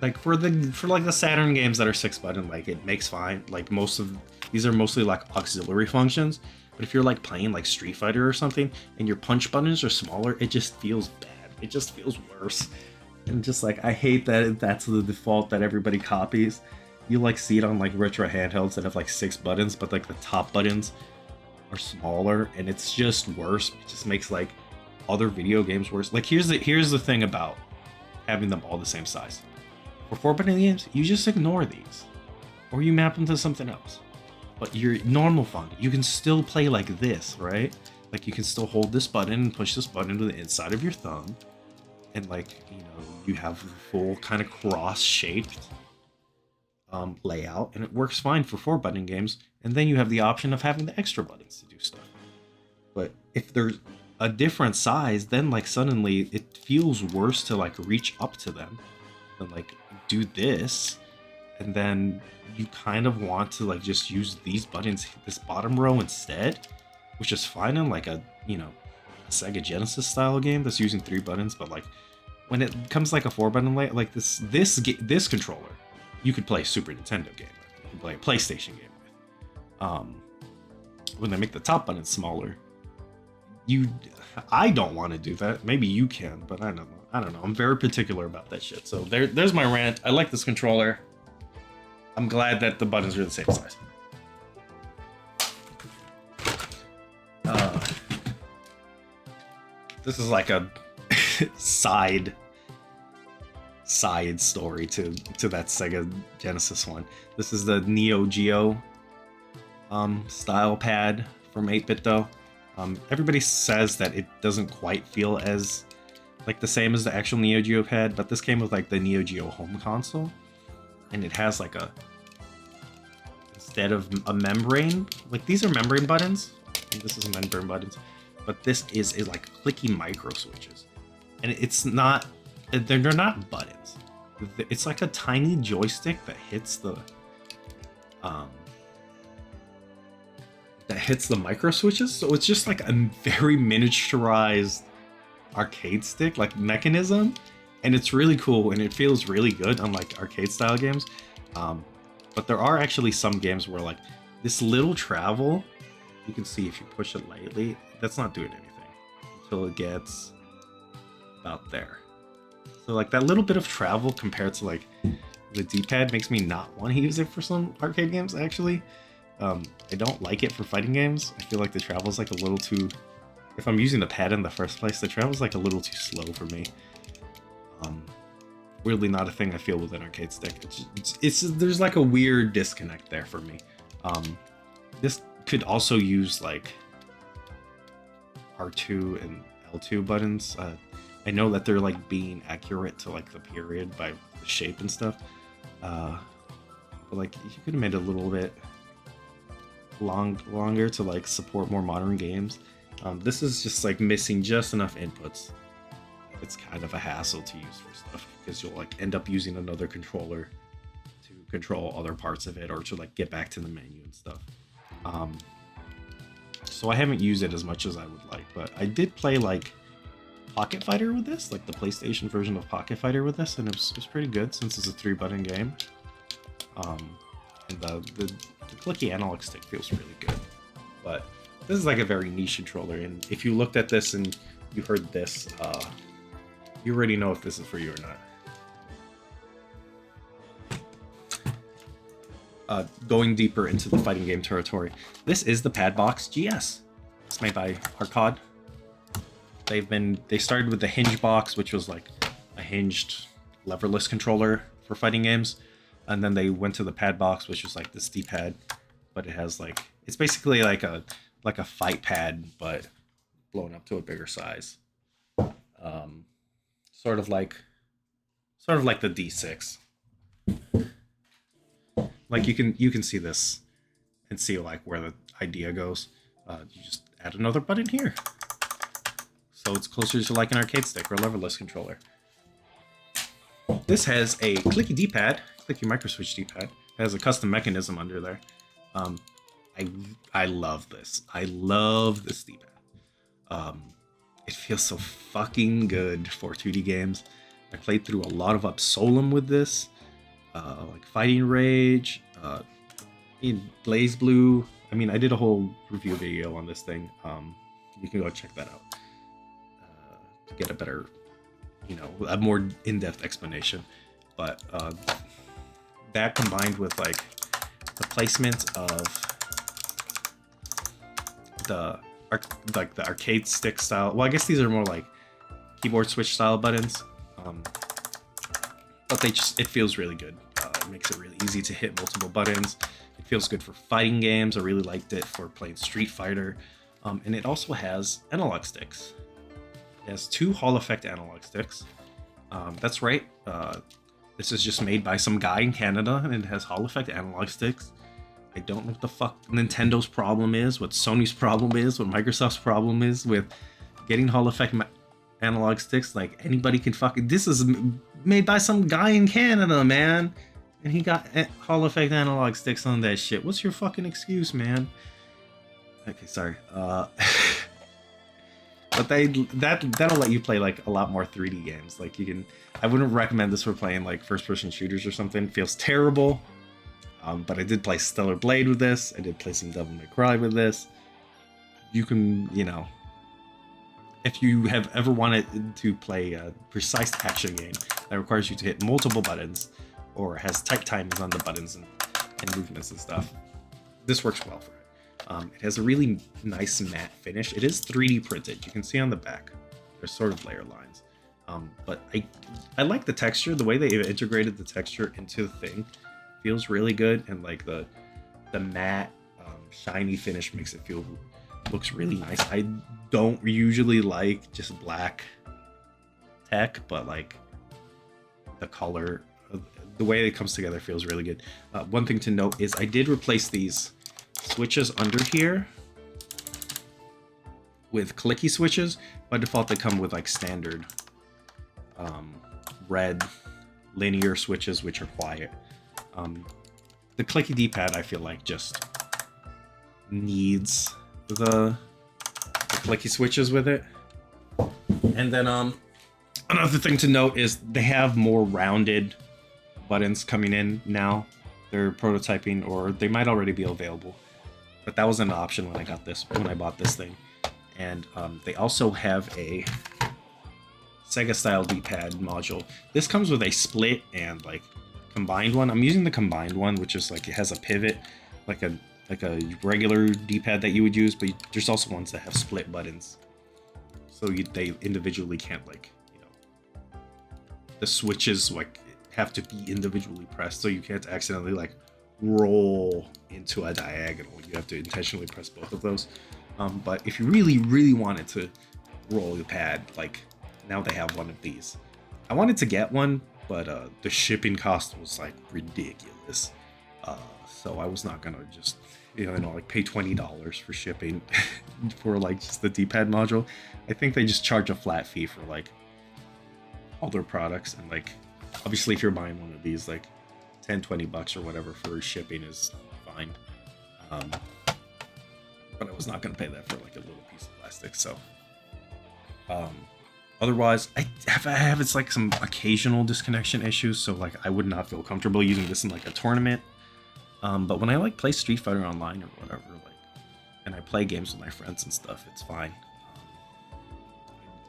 Like for like the Saturn games that are 6-button, like it makes fine. Like these are mostly like auxiliary functions. But if you're like playing like Street Fighter or something and your punch buttons are smaller, it just feels bad. It just feels worse. And just like, I hate that that's the default that everybody copies. You like see it on like retro handhelds that have like 6 buttons, but like the top buttons are smaller, and it's just worse. It just makes like other video games worse. Like here's the thing about having them all the same size. For 4-button games, you just ignore these, or you map them to something else. But your normal font, you can still play like this, right? Like you can still hold this button and push this button to the inside of your thumb, and like, you know, you have the full kind of cross-shaped layout, and it works fine for 4-button games. And then you have the option of having the extra buttons to do stuff. But if a different size, then like suddenly it feels worse to like reach up to them and like do this, and then you kind of want to like just use these buttons, this bottom row instead, which is fine in like a, you know, a Sega Genesis style game that's using 3 buttons, but like when it comes like a 4-button layout, like this controller, you could play a Super Nintendo game with, you could play a PlayStation game with. When they make the top button smaller, I don't want to do that. Maybe you can, but I don't know. I'm very particular about that shit. So there's my rant. I like this controller. I'm glad that the buttons are the same size. This is like a side story to that Sega Genesis one. This is the Neo Geo style pad from 8-bit though. Everybody says that it doesn't quite feel as like the same as the actual Neo Geo pad, but this came with like the Neo Geo home console, and it has like instead of a membrane, like these are membrane buttons, and this is membrane buttons, but this is like clicky micro switches, and it's not, they're not buttons. It's like a tiny joystick that hits the micro switches, so it's just like a very miniaturized arcade stick like mechanism, and it's really cool and it feels really good on like arcade style games. But there are actually some games where like this little travel, you can see if you push it lightly, that's not doing anything until it gets about there. So like that little bit of travel compared to like the D-pad makes me not want to use it for some arcade games actually. I don't like it for fighting games. I feel like the travel's like a little too, if I'm using the pad in the first place, the travel's like a little too slow for me. Weirdly not a thing I feel with an arcade stick. It's there's like a weird disconnect there for me. This could also use like R2 and L2 buttons. I know that they're like being accurate to like the period by the shape and stuff. But like you could have made it a little bit longer to like support more modern games. This is just like missing just enough inputs. It's kind of a hassle to use for stuff because you'll like end up using another controller to control other parts of it or to like get back to the menu and stuff. So I haven't used it as much as I would like, but I did play like Pocket Fighter with this, like the PlayStation version of Pocket Fighter with this, and it was pretty good since it's a 3-button game. And the clicky analog stick feels really good, but this is like a very niche controller, and if you looked at this and you heard this, you already know if this is for you or not. Going deeper into the fighting game territory, this is the Padbox GS. It's made by Arcade. They started with the Hinge Box, which was like a hinged leverless controller for fighting games, and then they went to the Padbox, which was like this D-pad, but it has like, it's basically like a fight pad, but blown up to a bigger size. Sort of like the D6. Like you can see this and see like where the idea goes. You just add another button here, so it's closer to like an arcade stick or a leverless controller. This has a clicky D-pad, clicky microswitch D-pad. It has a custom mechanism under there. I love this. I love this D-pad. It feels so fucking good for 2D games. I played through a lot of Absolem with this, like Fighting Rage, Blaze Blue. I mean, I did a whole review video on this thing. You can go check that out to get a better, a more in-depth explanation. But that combined with like the placement of the arcade stick style. Well, I guess these are more like keyboard switch style buttons, but it feels really good. It makes it really easy to hit multiple buttons. It feels good for fighting games. I really liked it for playing Street Fighter, and it also has analog sticks. It has 2 Hall Effect analog sticks. That's right. This is just made by some guy in Canada, and it has Hall Effect analog sticks. I don't know what the fuck Nintendo's problem is, what Sony's problem is, what Microsoft's problem is with getting Hall effect analog sticks, like anybody can fucking. This is made by some guy in Canada, man, and he got Hall effect analog sticks on that shit. What's your fucking excuse, man? Okay, sorry. But that'll let you play like a lot more 3D games. Like you can. I wouldn't recommend this for playing like first-person shooters or something. It feels terrible. But I did play Stellar Blade with this. I did play some Devil May Cry with this. You can, you know, if you have ever wanted to play a precise action game that requires you to hit multiple buttons or has tight timings on the buttons and movements and stuff, this works well for it. It has a really nice matte finish. It is 3D printed. You can see on the back, there's sort of layer lines. But I like the texture. The way they integrated the texture into the thing feels really good, and like the matte shiny finish makes it looks really nice. I don't usually like just black tech, but like the color, the way it comes together feels really good. One thing to note is I did replace these switches under here with clicky switches. By default, they come with like standard red linear switches, which are quiet. The clicky D-pad, I feel like, just needs the clicky switches with it. And then another thing to note is they have more rounded buttons coming in now. They're prototyping, or they might already be available, but that was an option when I bought this thing. And they also have a Sega style D-pad module. This comes with a split and like combined one. I'm using the combined one, which is like, it has a pivot like a regular D-pad that you would use, but there's also ones that have split buttons, so they individually can't, like, you know, the switches like have to be individually pressed, so you can't accidentally like roll into a diagonal. You have to intentionally press both of those. But if you really wanted to roll the pad, like, now they have one of these. I wanted to get one, but the shipping cost was like ridiculous. So I was not gonna just, you know, like pay $20 for shipping for like just the D-pad module. I think they just charge a flat fee for like all their products, and like obviously if you're buying one of these, like $10-20 or whatever for shipping is fine. But I was not gonna pay that for like a little piece of plastic. So otherwise, I have it's like some occasional disconnection issues, so like I would not feel comfortable using this in like a tournament. But when I like play Street Fighter online or whatever, like, and I play games with my friends and stuff, it's fine.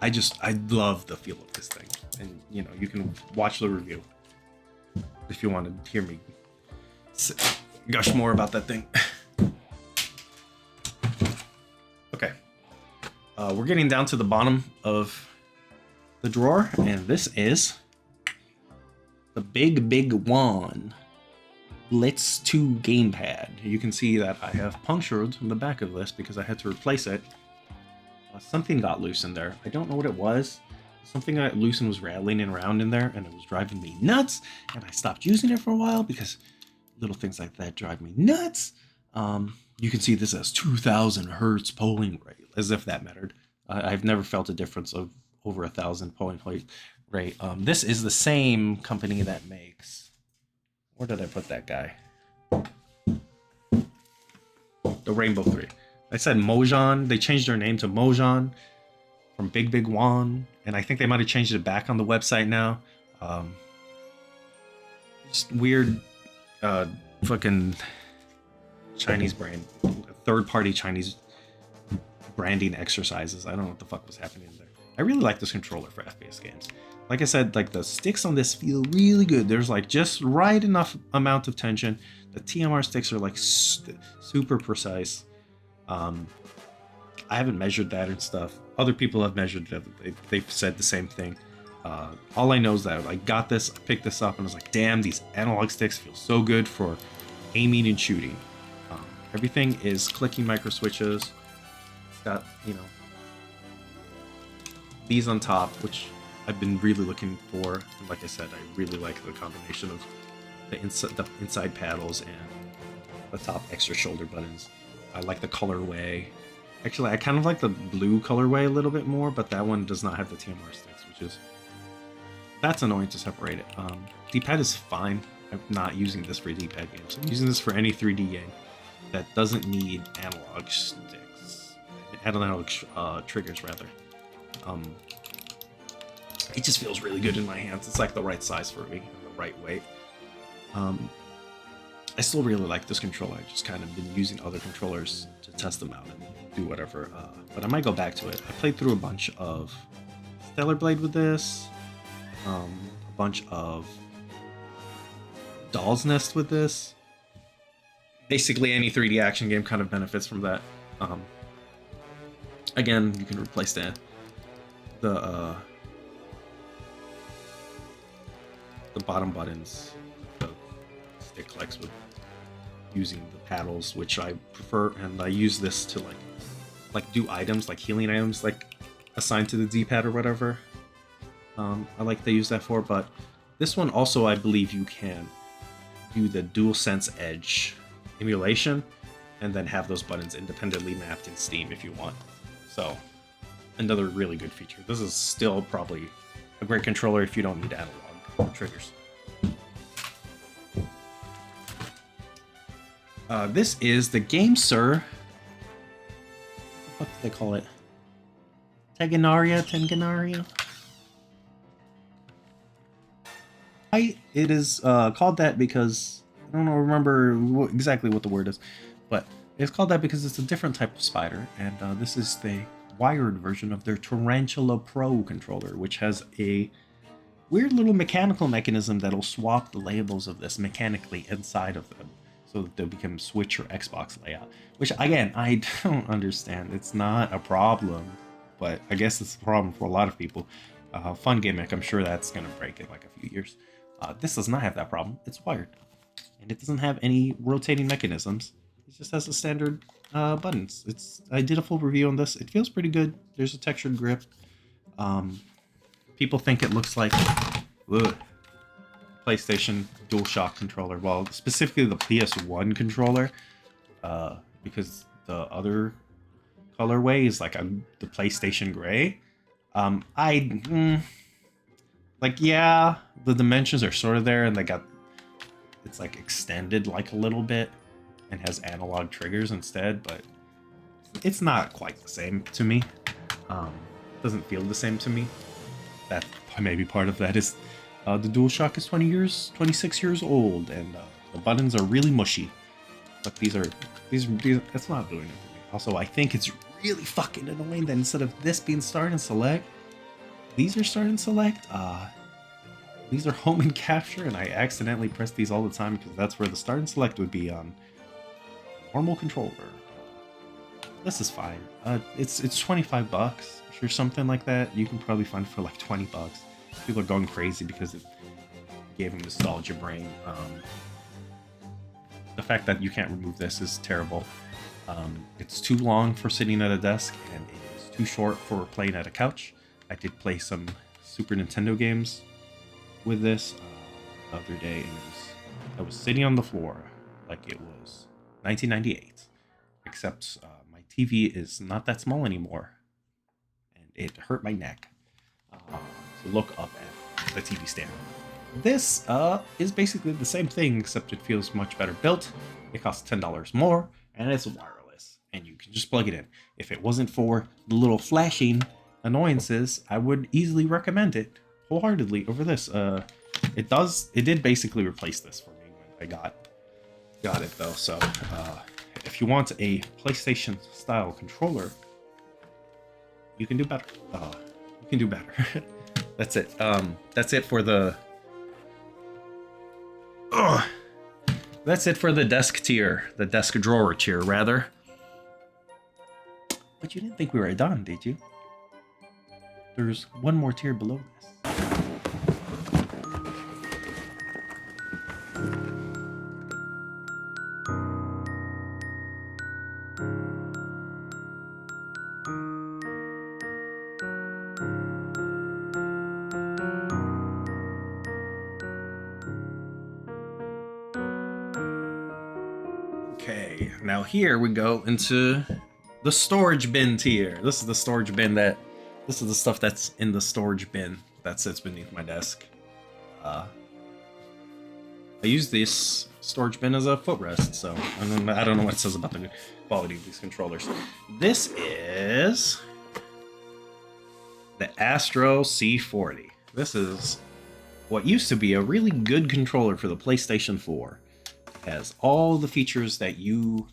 I love the feel of this thing, and you know, you can watch the review if you want to hear me gush more about that thing. Okay, we're getting down to the bottom of the drawer, and this is the big one. Blitz 2 gamepad. You can see that I have punctured the back of this because I had to replace it. Something got loose in there. I don't know what it was. Something got loose and was rattling around in there, and it was driving me nuts. And I stopped using it for a while because little things like that drive me nuts. You can see this has 2,000 hertz polling rate, as if that mattered. I've never felt a difference of over 1,000 polling rate. This is the same company that makes. Where did I put that guy? The Rainbow 3. I said Mojang. They changed their name to Mojang from Big Wan, and I think they might have changed it back on the website now. Just weird, fucking Chinese brand, third-party Chinese branding exercises. I don't know what the fuck was happening there. I really like this controller for FPS games. Like I said, like the sticks on this feel really good. There's like just right enough amount of tension. The TMR sticks are like super precise. I haven't measured that and stuff. Other people have measured it. They've said the same thing. All I know is that I got this, I picked this up, and I was like, damn, these analog sticks feel so good for aiming and shooting. Everything is clicky micro switches. It's got, you know, these on top, which I've been really looking for, and like I said, I really like the combination of the inside paddles and the top extra shoulder buttons. I like the colorway. Actually, I kind of like the blue colorway a little bit more, but that one does not have the TMR sticks, which is... That's annoying to separate it. D-pad is fine. I'm not using this for D-pad games. I'm using this for any 3D game that doesn't need analog sticks. Analog triggers, rather. It just feels really good in my hands. It's like the right size for me and the right weight. I still really like this controller. I've just kind of been using other controllers to test them out and do whatever. But I might go back to it. I played through a bunch of Stellar Blade with this. A bunch of Doll's Nest with this. Basically, any 3D action game kind of benefits from that. Again, you can replace the bottom buttons, the stick clicks, with using the paddles, which I prefer, and I use this to like do items, like healing items, like assigned to the D-pad or whatever. I like to use that for, but this one also, I believe you can do the DualSense Edge emulation and then have those buttons independently mapped in Steam if you want. So, another really good feature. This is still probably a great controller if you don't need analog triggers. This is the GameSir. What do they call it? Tengenaria? It is called that because I don't remember exactly what the word is, but it's called that because it's a different type of spider, and this is the wired version of their Tarantula Pro controller, which has a weird little mechanical mechanism that'll swap the labels of this mechanically inside of them, so that they'll become Switch or Xbox layout. Which, again, I don't understand. It's not a problem, but I guess it's a problem for a lot of people. Fun gimmick. I'm sure that's gonna break in like a few years. This does not have that problem. It's wired, and it doesn't have any rotating mechanisms. It just has the standard buttons. I did a full review on this. It feels pretty good. There's a textured grip. People think it looks like PlayStation DualShock controller. Well, specifically the PS1 controller, because the other colorway is like the PlayStation Gray. Yeah, the dimensions are sort of there, and it's like extended like a little bit and has analog triggers instead, but it's not quite the same to me. Doesn't feel the same to me. That maybe part of that is the DualShock is 26 years old, and the buttons are really mushy. But these that's not doing it for me. Also, I think it's really fucking annoying that instead of this being start and select, these are start and select. These are home and capture, and I accidentally press these all the time because that's where the start and select would be on normal controller. This is fine. It's $25 or something like that. You can probably find it for like $20. People are going crazy because it gave them nostalgia brain. The fact that you can't remove this is terrible. It's too long for sitting at a desk, and it is too short for playing at a couch. I did play some Super Nintendo games with this the other day, and I was sitting on the floor like it was 1998, except my TV is not that small anymore, and it hurt my neck to look up at the TV stand. This is basically the same thing, except it feels much better built. It costs $10 more, and it's wireless, and you can just plug it in. If it wasn't for the little flashing annoyances, I would easily recommend it wholeheartedly over this. It did basically replace this for me when I got it though. So if you want a PlayStation style controller, you can do better. That's it. That's it for the that's it for the desk tier, the desk drawer tier rather. But you didn't think we were done, did you? There's one more tier below this. Okay, now here we go into the storage bin tier. This is the storage bin this is the stuff that's in the storage bin that sits beneath my desk. I use this storage bin as a footrest, so I don't know what it says about the quality of these controllers. This is the Astro C40. This is what used to be a really good controller for the PlayStation 4. It has all the features that you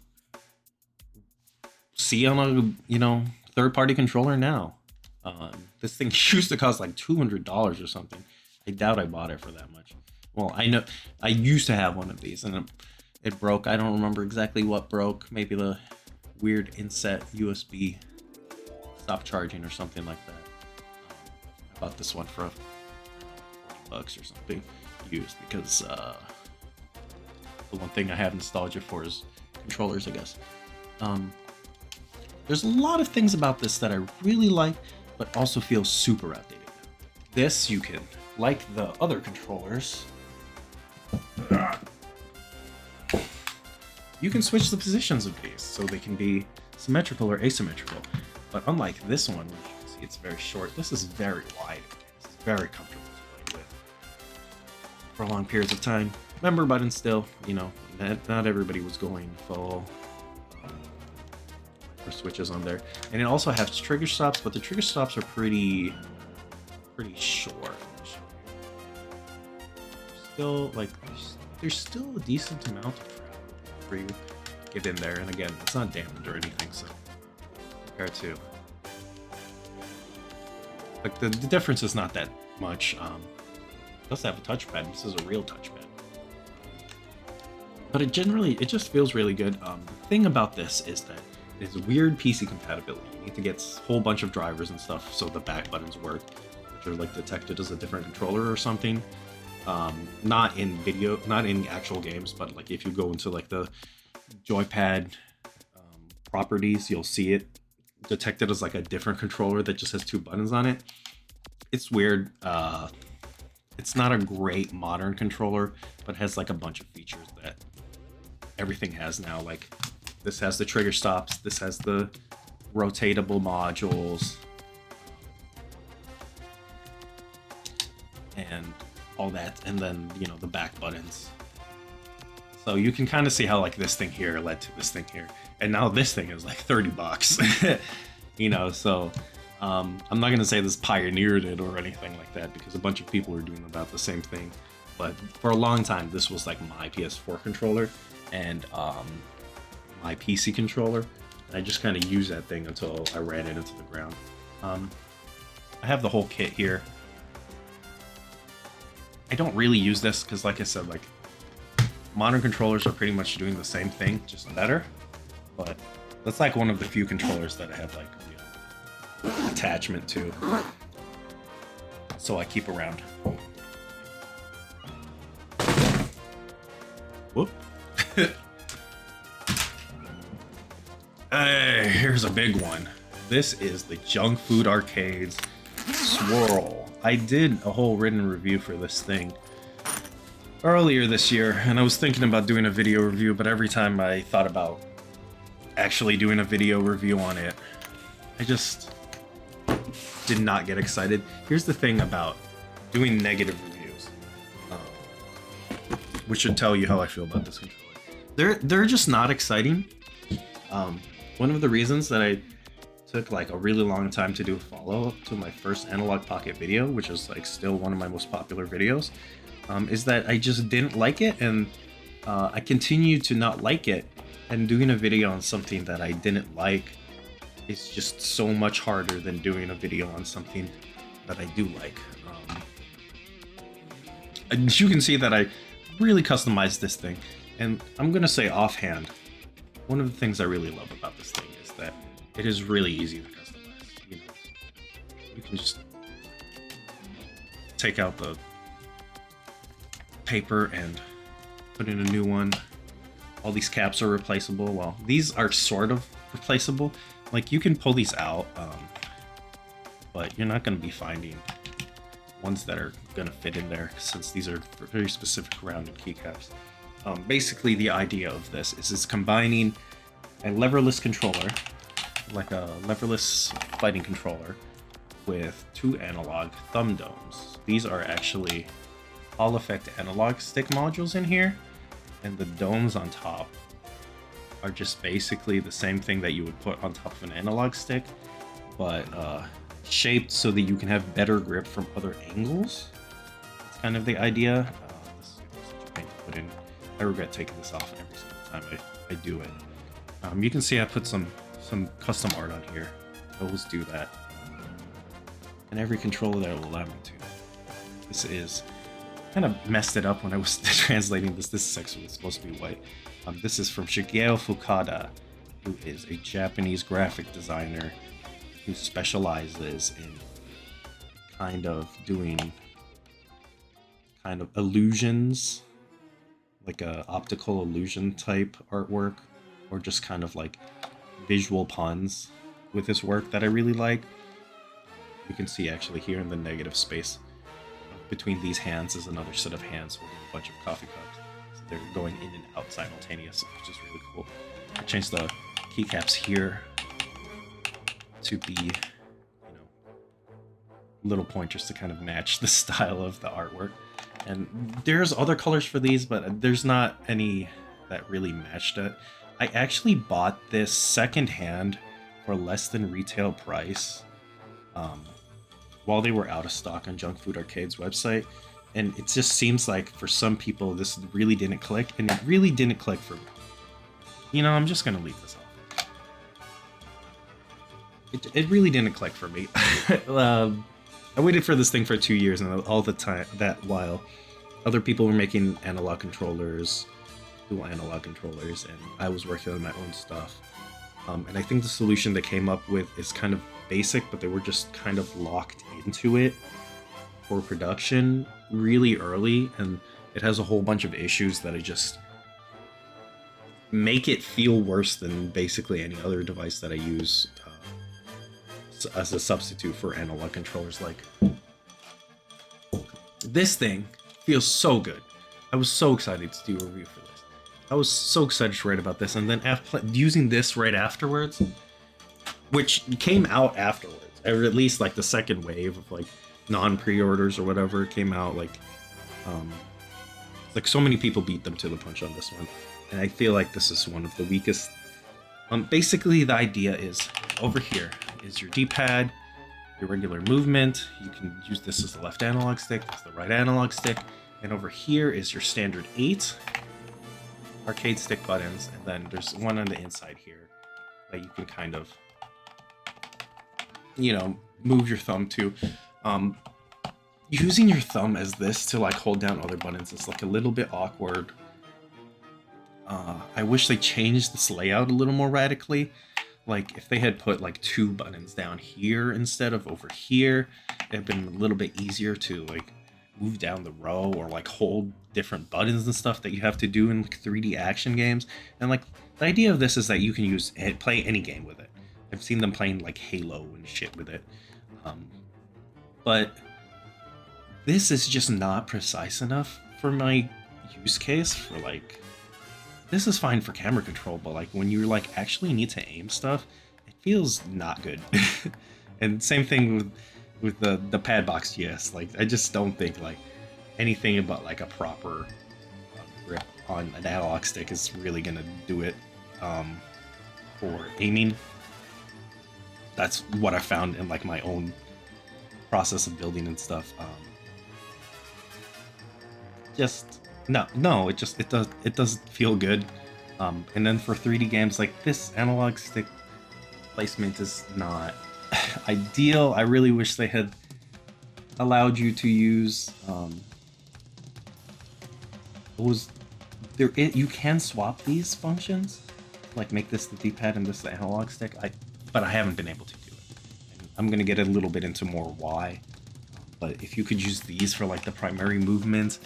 see on a, third-party controller now. This thing used to cost like $200 or something. I doubt I bought it for that much. Well, I know I used to have one of these and it broke. I don't remember exactly what broke. Maybe the weird inset USB stopped charging or something like that. I bought this one for $40 or something used because the one thing I have nostalgia for is controllers, I guess. There's a lot of things about this that I really like, but also feel super outdated now. This you can, like the other controllers, you can switch the positions of these so they can be symmetrical or asymmetrical. But unlike this one, which you can see it's very short, this is very wide. It's very comfortable to play with for long periods of time. Remember button still, not everybody was going full switches on there. And it also has trigger stops, but the trigger stops are pretty short. Still, there's still a decent amount of travel for you to get in there. And again, it's not damaged or anything, so compared to the difference is not that much. It does have a touchpad. This is a real touchpad. But it just feels really good. The thing about this is that it's weird PC compatibility. You need to get a whole bunch of drivers and stuff so the back buttons work, which are like detected as a different controller or something. Not in actual games, but like if you go into like the joypad properties, you'll see it detected as like a different controller that just has 2 buttons on it. It's weird. It's not a great modern controller, but has like a bunch of features that everything has now. Like this has the trigger stops, this has the rotatable modules, and all that, and then the back buttons. So you can kind of see how like this thing here led to this thing here, and now this thing is like $30. So I'm not gonna say this pioneered it or anything like that, because a bunch of people are doing about the same thing. But for a long time, this was like my PS4 controller and my PC controller. I just kind of used that thing until I ran it into the ground. I have the whole kit here. I don't really use this because, like I said, like modern controllers are pretty much doing the same thing, just better. But that's like one of the few controllers that I have like attachment to, so I keep around. Whoop. Hey, here's a big one. This is the Junk Food Arcades Swirl. I did a whole written review for this thing earlier this year, and I was thinking about doing a video review, but every time I thought about actually doing a video review on it, I just did not get excited. Here's the thing about doing negative reviews, which should tell you how I feel about this controller. They're just not exciting. One of the reasons that I took like a really long time to do a follow-up to my first Analog Pocket video, which is like still one of my most popular videos, is that I just didn't like it, and I continued to not like it, and doing a video on something that I didn't like is just so much harder than doing a video on something that I do like. And you can see that I really customized this thing, and I'm gonna say offhand, one of the things I really love about this thing is that it is really easy to customize. You can just take out the paper and put in a new one. All these caps are replaceable. Well, these are sort of replaceable. Like you can pull these out, but you're not going to be finding ones that are going to fit in there, since these are very specific rounded keycaps. Basically, the idea of this is it's combining a leverless controller like a leverless fighting controller with 2 analog thumb domes. These are actually Hall Effect analog stick modules in here, and the domes on top are just basically the same thing that you would put on top of an analog stick, but shaped so that you can have better grip from other angles. That's kind of the idea. This is such a pain to put in. I regret taking this off every single time I do it. You can see I put some custom art on here. I always do that. And every controller that will allow me to. This is kind of messed it up when I was translating this. This is actually supposed to be white. This is from Shigeo Fukada, who is a Japanese graphic designer who specializes in kind of doing kind of illusions, like a optical illusion type artwork, or just kind of like visual puns with his work that I really like. You can see actually here in the negative space between these hands is another set of hands holding a bunch of coffee cups. So they're going in and out simultaneous, which is really cool. I changed the keycaps here to be, you know, little pointers to kind of match the style of the artwork. And there's other colors for these, but there's not any that really matched it. I actually bought this secondhand for less than retail price while they were out of stock on Junk Food Arcade's website. And it just seems like for some people this really didn't click, and it really didn't click for me. You know, I'm just gonna leave this off. It really didn't click for me. I waited for this thing for 2 years, and all the time that while other people were making analog controllers, dual analog controllers, and I was working on my own stuff. And I think the solution they came up with is kind of basic, but they were just kind of locked into it for production really early, and it has a whole bunch of issues that I just make it feel worse than basically any other device that I use as a substitute for analog controllers. Like, this thing feels so good. I was so excited to do a review for this. I was so excited to write about this, and then after using this right afterwards, which came out afterwards, or at least like the second wave of like non-pre-orders or whatever came out, like so many people beat them to the punch on this one, and I feel like this is one of the weakest. Basically the idea is over here is your D-pad, your regular movement. You can use this as the left analog stick, that's the right analog stick, and over here is your standard 8 arcade stick buttons, and then there's one on the inside here that you can kind of, you know, move your thumb to. Using your thumb as this to like hold down other buttons is like a little bit awkward. I wish they changed this layout a little more radically. Like if they had put like 2 buttons down here instead of over here, it'd been a little bit easier to like move down the row or like hold different buttons and stuff that you have to do in like 3D action games. And like the idea of this is that you can play any game with it. I've seen them playing like Halo and shit with it. But this is just not precise enough for my use case. For like, this is fine for camera control, but like when you like actually need to aim stuff, it feels not good. And same thing with the Padbox GS. Like I just don't think like anything about like a proper grip on an analog stick is really gonna do it for aiming. That's what I found in like my own process of building and stuff. It doesn't feel good. And then for 3D games, like this analog stick placement is not ideal. I really wish they had allowed you to use you can swap these functions, like make this the D-pad and this the analog stick. But I haven't been able to do it. And I'm gonna get a little bit into more why. But if you could use these for like the primary movement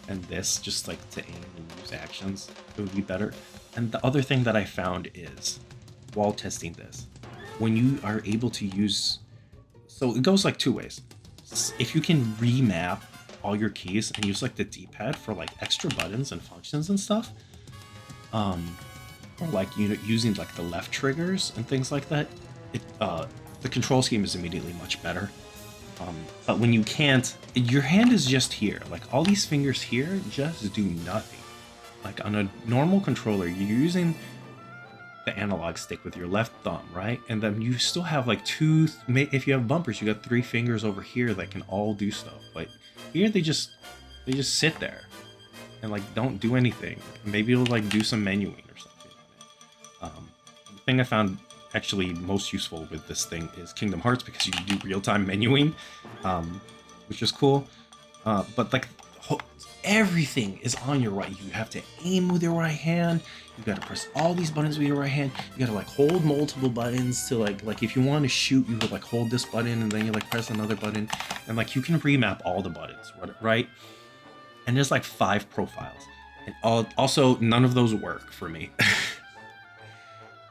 and this just like to aim and use actions, it would be better. And the other thing that I found is, while testing this, when you are able to use, so it goes like 2 ways. If you can remap all your keys and use like the D-pad for like extra buttons and functions and stuff, or like, you know, using like the left triggers and things like that, the control scheme is immediately much better. But when you can't, your hand is just here. Like all these fingers here just do nothing. Like on a normal controller, you're using the analog stick with your left thumb, right? And then you still have like two, if you have bumpers, you got 3 fingers over here that can all do stuff. But here they just sit there and like don't do anything. Maybe it'll like do some menuing or something. The thing I found actually most useful with this thing is Kingdom Hearts, because you do real-time menuing, which is cool. But like everything is on your right. You have to aim with your right hand. You gotta press all these buttons with your right hand. You gotta like hold multiple buttons to like if you want to shoot, you would like hold this button and then you like press another button, and like you can remap all the buttons, right? And there's like 5 profiles, and also none of those work for me.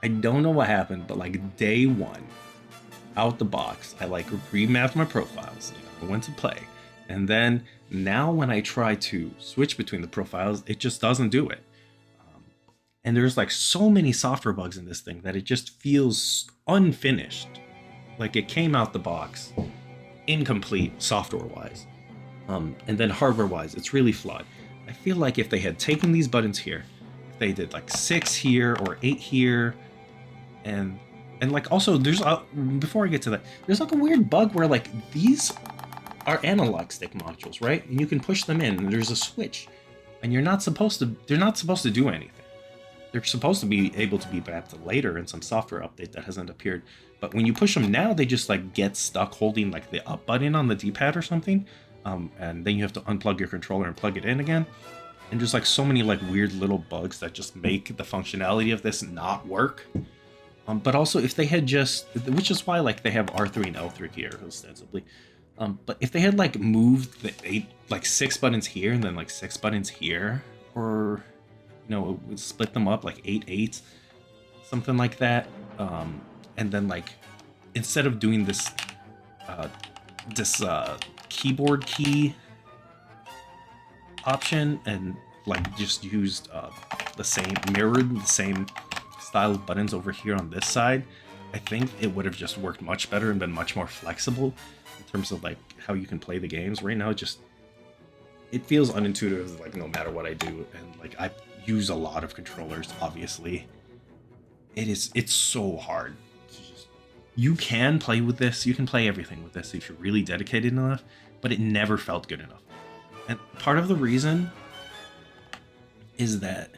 I don't know what happened, but like day 1, out the box, I like remapped my profiles. I went to play, and then now when I try to switch between the profiles, it just doesn't do it. And there's like so many software bugs in this thing that it just feels unfinished. Like it came out the box incomplete software-wise. And then hardware-wise, it's really flawed. I feel like if they had taken these buttons here, if they did like 6 here or 8 here, and like also there's before I get to that, there's like a weird bug where like these are analog stick modules, right? And you can push them in and there's a switch, and they're not supposed to do anything. They're supposed to be able to be mapped later in some software update that hasn't appeared. But when you push them now, they just like get stuck holding like the up button on the D-pad or something. And then you have to unplug your controller and plug it in again. And there's like so many like weird little bugs that just make the functionality of this not work. But also if they had just, which is why like they have R3 and L3 here ostensibly. But if they had like moved the 6 buttons here and then like 6 buttons here, or it would split them up like 8/8, something like that. And then like instead of doing this keyboard key option and like just used the same style of buttons over here on this side, I think it would have just worked much better and been much more flexible in terms of like how you can play the games. Right now it feels unintuitive, like no matter what I do, and like I use a lot of controllers, obviously. It's so hard. You can play with this, you can play everything with this if you're really dedicated enough, but it never felt good enough. And part of the reason is that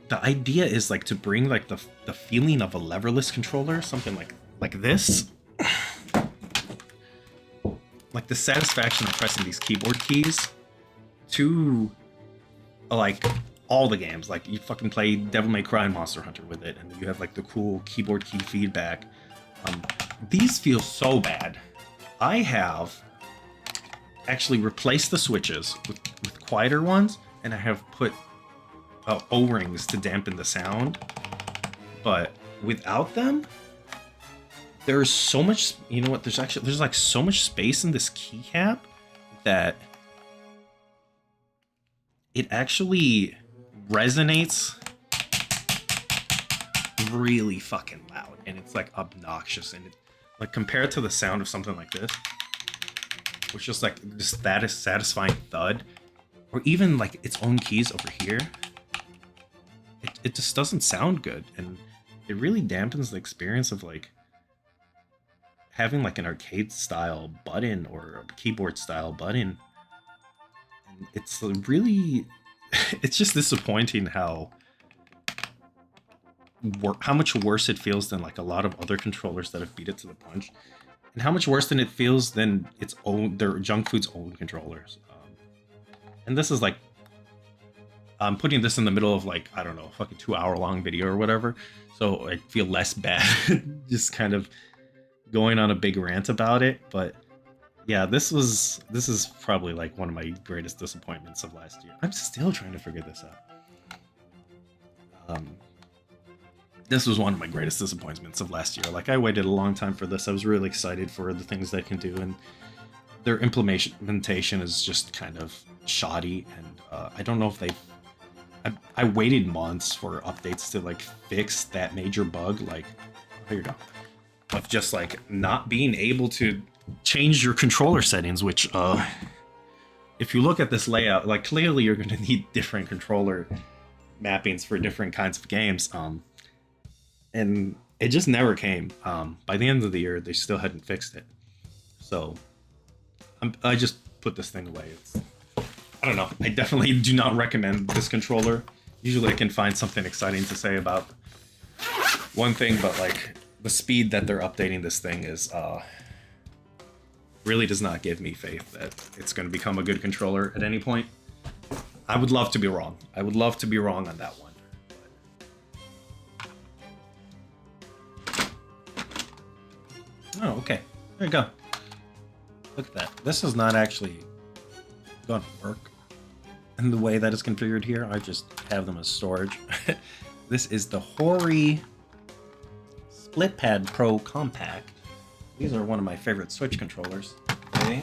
the idea is like to bring like the feeling of a leverless controller, something like this. Like the satisfaction of pressing these keyboard keys to like all the games. Like you fucking play Devil May Cry and Monster Hunter with it, and you have like the cool keyboard key feedback. These feel so bad. I have actually replaced the switches with quieter ones, and I have put O-rings to dampen the sound. But without them, there's so much, there's like so much space in this keycap that it actually resonates really fucking loud, and it's like obnoxious, and it, like compared to the sound of something like this, which is like just that is satisfying thud, or even like its own keys over here, it just doesn't sound good, and it really dampens the experience of like having like an arcade style button or a keyboard style button. And it's really it's just disappointing how much worse it feels than like a lot of other controllers that have beat it to the punch, and how much worse than it feels than their junk food's own controllers. And this is like, I'm putting this in the middle of like, I don't know, a fucking 2-hour long video or whatever, so I feel less bad just kind of going on a big rant about it. But yeah, this is probably like one of my greatest disappointments of last year. I'm still trying to figure this out. This was one of my greatest disappointments of last year. Like, I waited a long time for this. I was really excited for the things they can do, and their implementation is just kind of shoddy. And I don't know if they've... I waited months for updates to like fix that major bug. Like, There you go. Of just like not being able to change your controller settings, which if you look at this layout, like clearly you're going to need different controller mappings for different kinds of games. And it just never came. By the end of the year, they still hadn't fixed it. So I just put this thing away. I don't know. I definitely do not recommend this controller. Usually I can find something exciting to say about one thing, but like the speed that they're updating this thing is really does not give me faith that it's going to become a good controller at any point. I would love to be wrong. I would love to be wrong on that one. Oh, okay. There you go. Look at that. This is not actually going to work in the way that it's configured here. I just have them as storage. This is the Hori Split Pad Pro Compact. These are one of my favorite Switch controllers. They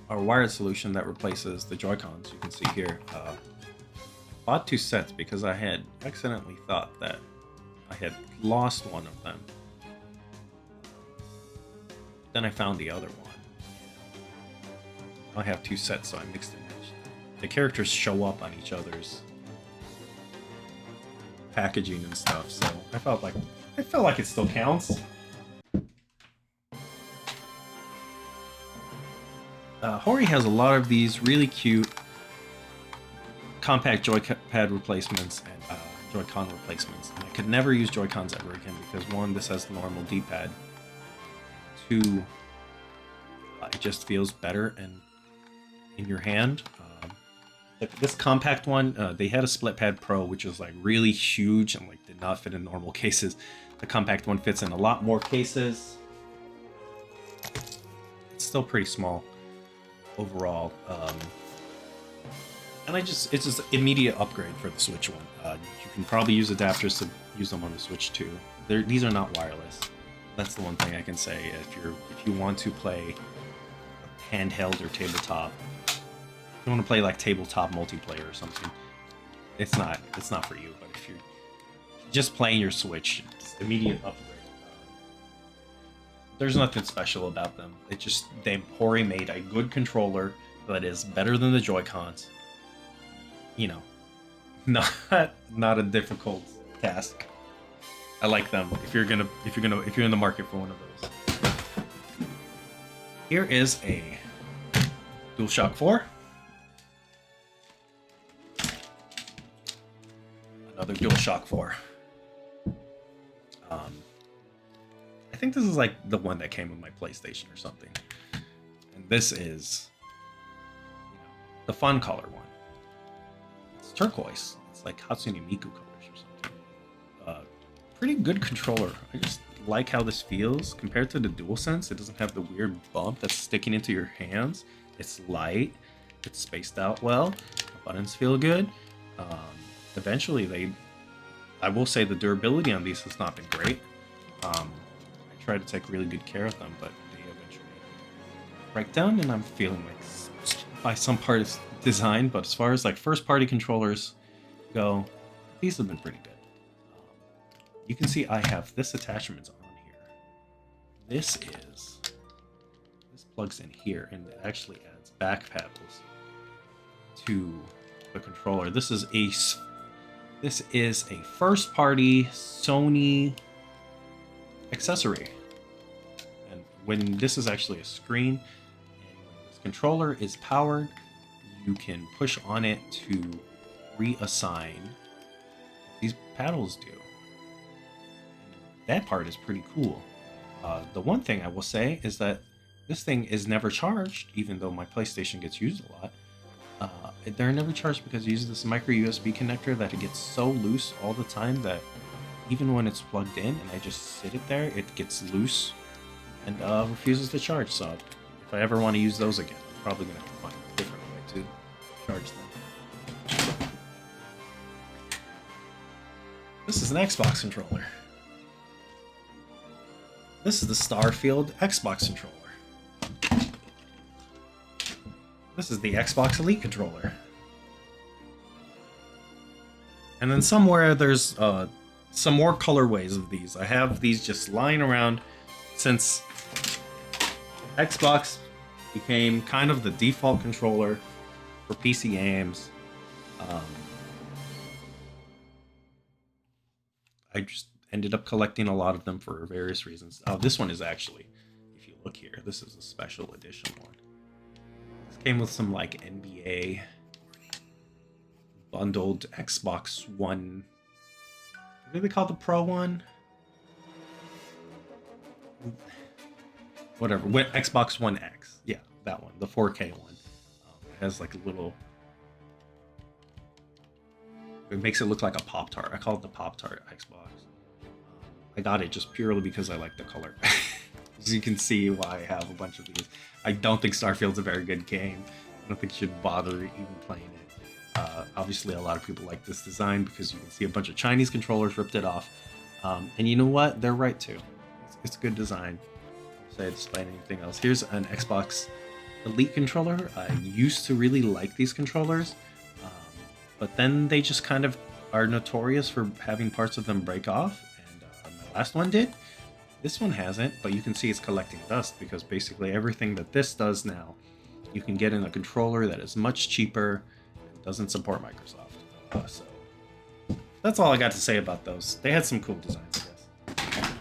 are a wired solution that replaces the Joy-Cons. You can see here. I bought 2 sets because I had accidentally thought that I had lost one of them. Then I found the other one. I have 2 sets, so I mixed and matched them. The characters show up on each other's packaging and stuff, so I felt like it still counts. Hori has a lot of these really cute compact Joy-Pad replacements and Joy-Con replacements. And I could never use Joy-Cons ever again because 1, this has the normal D-pad. 2, it just feels better and in your hand. This compact one, they had a Split Pad Pro, which was like really huge and like did not fit in normal cases. The compact one fits in a lot more cases. It's still pretty small overall. And it's just immediate upgrade for the Switch one. You can probably use adapters to use them on the Switch too. These are not wireless. That's the one thing I can say. If you want to play handheld or tabletop, if you want to play like tabletop multiplayer or something, it's not for you. But if you're just playing your Switch, it's immediate upgrade. There's nothing special about them. Hori made a good controller that is better than the Joy-Cons. You know, not a difficult task. I like them. If you're in the market for one of those. Here is a DualShock 4. Another DualShock 4. I think this is like the one that came with my PlayStation or something. And this is, the fun color one. It's turquoise. It's like Hatsune Miku colors or something. Pretty good controller. I just like how this feels compared to the DualSense. It doesn't have the weird bump that's sticking into your hands. It's light. It's spaced out well. The buttons feel good. Eventually, I will say the durability on these has not been great. I try to take really good care of them, but they eventually break down, and I'm feeling like by some part it's designed, but as far as like first-party controllers go, these have been pretty good. You can see I have this attachment on here. This plugs in here, and it actually adds back paddles to the controller. This is a first-party Sony accessory, and when this is actually a screen, and when this controller is powered, you can push on it to reassign what these paddles do. That part is pretty cool. The one thing I will say is that this thing is never charged, even though my PlayStation gets used a lot. They're never charged because it uses this micro USB connector that it gets so loose all the time that even when it's plugged in and I just sit it there, it gets loose and refuses to charge. So if I ever want to use those again, I'm probably going to have to find a different way to charge them. This is an Xbox controller. This is the Starfield Xbox controller. This is the Xbox Elite controller. And then somewhere there's some more colorways of these. I have these just lying around since Xbox became kind of the default controller for PC games. I just ended up collecting a lot of them for various reasons. Oh, this one is actually, if you look here, this is a special edition one. This came with some like NBA bundled Xbox One. What do they call the Pro one? Whatever. Xbox One X. Yeah, that one. The 4K one. It has like a little... It makes it look like a Pop-Tart. I call it the Pop-Tart Xbox. I got it just purely because I like the color. As you can see why I have a bunch of these. I don't think Starfield's a very good game. I don't think you should bother even playing it. Obviously, a lot of people like this design because you can see a bunch of Chinese controllers ripped it off. And you know what? They're right too. It's a good design. I'll say despite anything else. Here's an Xbox Elite controller. I used to really like these controllers, but then they just kind of are notorious for having parts of them break off. And my last one did. This one hasn't, but you can see it's collecting dust because basically everything that this does now, you can get in a controller that is much cheaper. Doesn't support Microsoft. So that's all I got to say about those. They had some cool designs, I guess.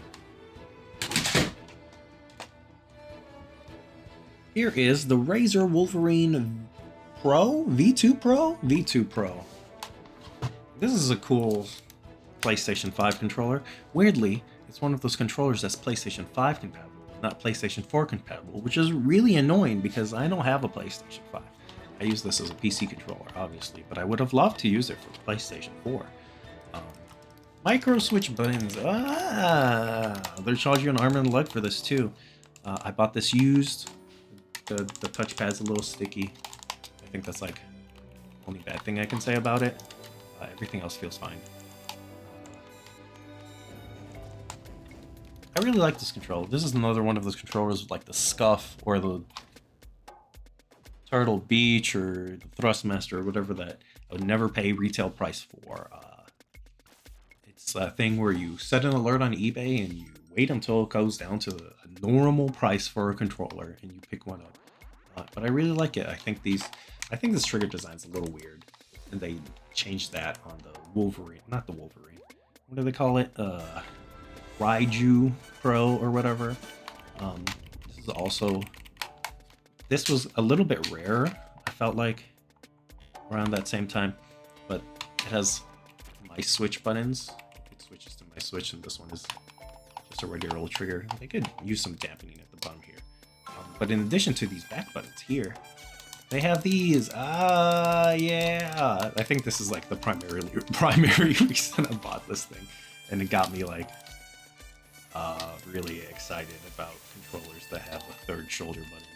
Here is the Razer Wolverine Pro? V2 Pro? V2 Pro. This is a cool PlayStation 5 controller. Weirdly, it's one of those controllers that's PlayStation 5 compatible, not PlayStation 4 compatible, which is really annoying because I don't have a PlayStation 5. I use this as a PC controller, obviously, but I would have loved to use it for PlayStation 4. Micro switch buttons. They're charging you an arm and a leg for this too. I bought this used. The touchpad's a little sticky. I think that's like the only bad thing I can say about it. Everything else feels fine. I really like this controller. This is another one of those controllers with like the Scuff or the Turtle Beach or the Thrustmaster or whatever that I would never pay retail price for. It's a thing where you set an alert on eBay and you wait until it goes down to a normal price for a controller and you pick one up. But I really like it. I think this trigger design's a little weird, and they changed that on the Wolverine, not the Wolverine. What do they call it? Raiju Pro or whatever. This is also. This was a little bit rare, I felt like, around that same time, but it has my switch buttons. It switches to my switch, and this one is just a regular old trigger. They could use some dampening at the bottom here. But in addition to these back buttons here, they have these. Yeah. I think this is like the primary reason I bought this thing, and it got me like really excited about controllers that have a third shoulder button.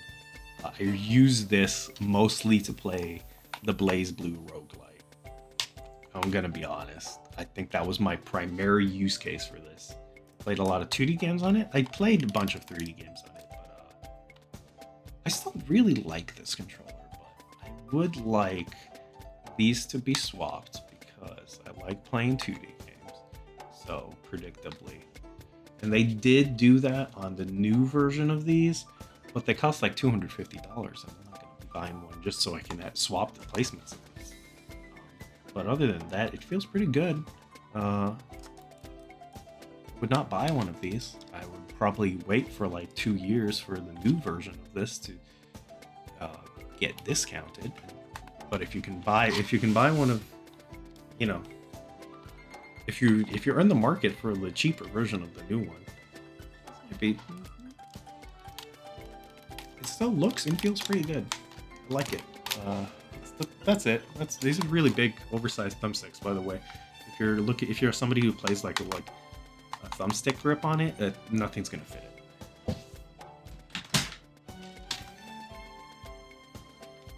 I use this mostly to play the Blaze Blue roguelite. I'm gonna be honest. I think that was my primary use case for this. Played a lot of 2D games on it. I played a bunch of 3D games on it, but I still really like this controller, but I would like these to be swapped because I like playing 2D games so predictably. And they did do that on the new version of these, but they cost like $250, and I'm not going to be buying one just so I can swap the placements of these. But other than that, it feels pretty good. Would not buy one of these. I would probably wait for like 2 years for the new version of this to get discounted. But if you can buy one of, you know, if you're in the market for the cheaper version of the new one, maybe. It still looks and feels pretty good. I like it. That's it. These are really big, oversized thumbsticks, by the way. If you're somebody who plays like a thumbstick grip on it, nothing's gonna fit it.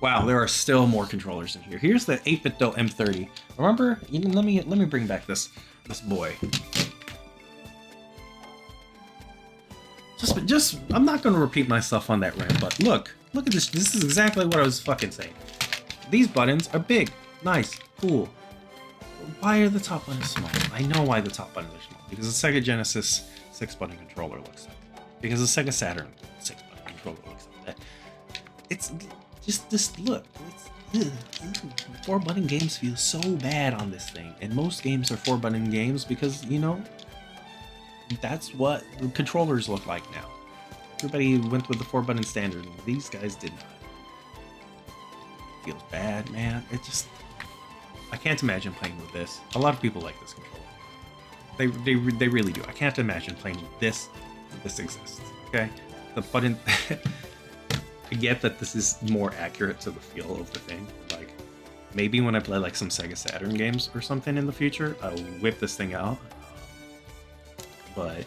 Wow, there are still more controllers in here. Here's the 8BitDo M30. Remember? Let me bring back this boy. I'm not gonna repeat myself on that rant, but look at this. This is exactly what I was fucking saying. These buttons are big, nice, cool. Why are the top buttons small? I know why the top buttons are small. Because the Sega Genesis 6-button controller looks like that. Because the Sega Saturn 6-button controller looks like that. It's just this look. It's, 4-button games feel so bad on this thing. And most games are 4-button games because, you know, that's what the controllers look like now. Everybody went with the 4-button standard, and these guys did not. It feels bad, man. It just... I can't imagine playing with this. A lot of people like this controller. They really do. I can't imagine playing with this. This exists, okay? The button... I get that this is more accurate to the feel of the thing. Like, maybe when I play like some Sega Saturn games or something in the future, I'll whip this thing out. But...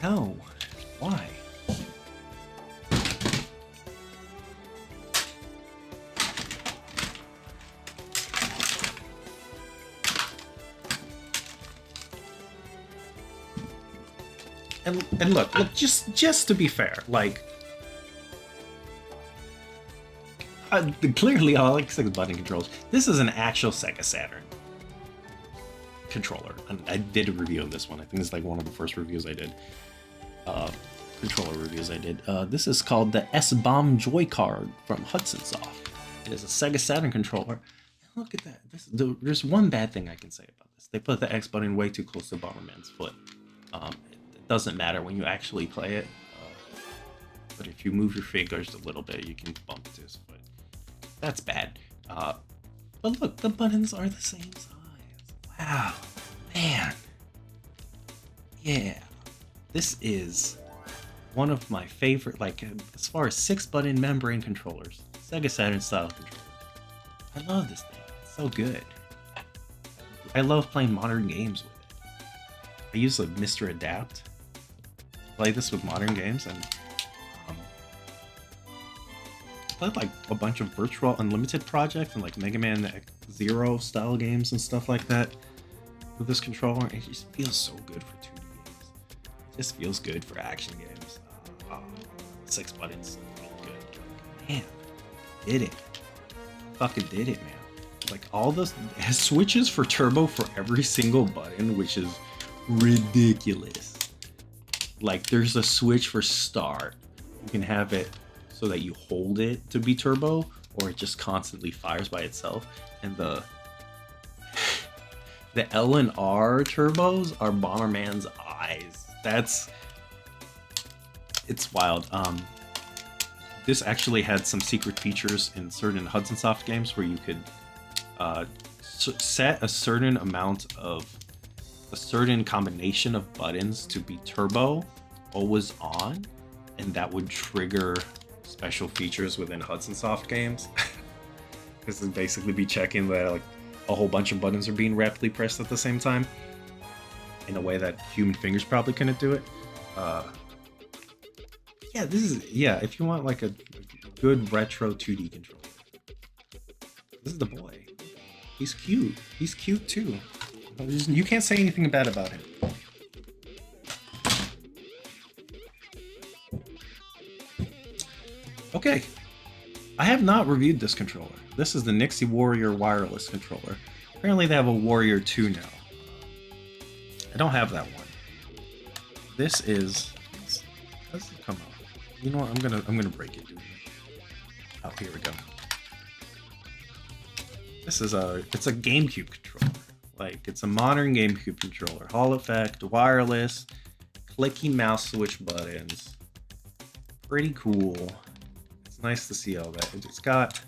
No. Why? And look, just to be fair, like, clearly I like 6-button controls. This is an actual Sega Saturn controller, and I did a review of this one. I think it's like one of the first reviews I did, controller reviews I did. This is called the S-Bomb Joy Card from Hudson Soft. It is a Sega Saturn controller. And look at that. There's one bad thing I can say about this. They put the X button way too close to Bomberman's foot. It doesn't matter when you actually play it, but if you move your fingers a little bit, you can bump to his foot. That's bad. But look, the buttons are the same size. Wow, man. Yeah, this is one of my favorite, like, as far as 6-button membrane controllers, Sega Saturn style controllers. I love this thing. It's so good. I love playing modern games with it. I use like Mr. Adapt. Play this with modern games, and played like a bunch of Virtual Unlimited projects and like Mega Man Zero style games and stuff like that with this controller. It just feels so good for 2D games. It just feels good for action games. 6 buttons, good. Man, did it? Fucking did it, man. Like all those switches for turbo for every single button, which is ridiculous. Like there's a switch for start. You can have it so that you hold it to be turbo, or it just constantly fires by itself. And the L and R turbos are Bomberman's eyes. It's wild. This actually had some secret features in certain Hudson Soft games where you could set a certain combination of buttons to be turbo, always on, and that would trigger special features within Hudson Soft games. This would basically be checking that like a whole bunch of buttons are being rapidly pressed at the same time in a way that human fingers probably couldn't do it. If you want like a good retro 2D controller, this is the boy. He's cute. He's cute too. You can't say anything bad about him. Okay, I have not reviewed this controller. This is the Nixie Warrior wireless controller. Apparently they have a Warrior 2 now. I don't have that one. This is... How does it come out? You know what? I'm gonna break it, dude. Oh, here we go. This is it's a GameCube controller. Like, it's a modern GameCube controller. Hall effect, wireless, clicky mouse switch buttons. Pretty cool. It's nice to see all that. It's got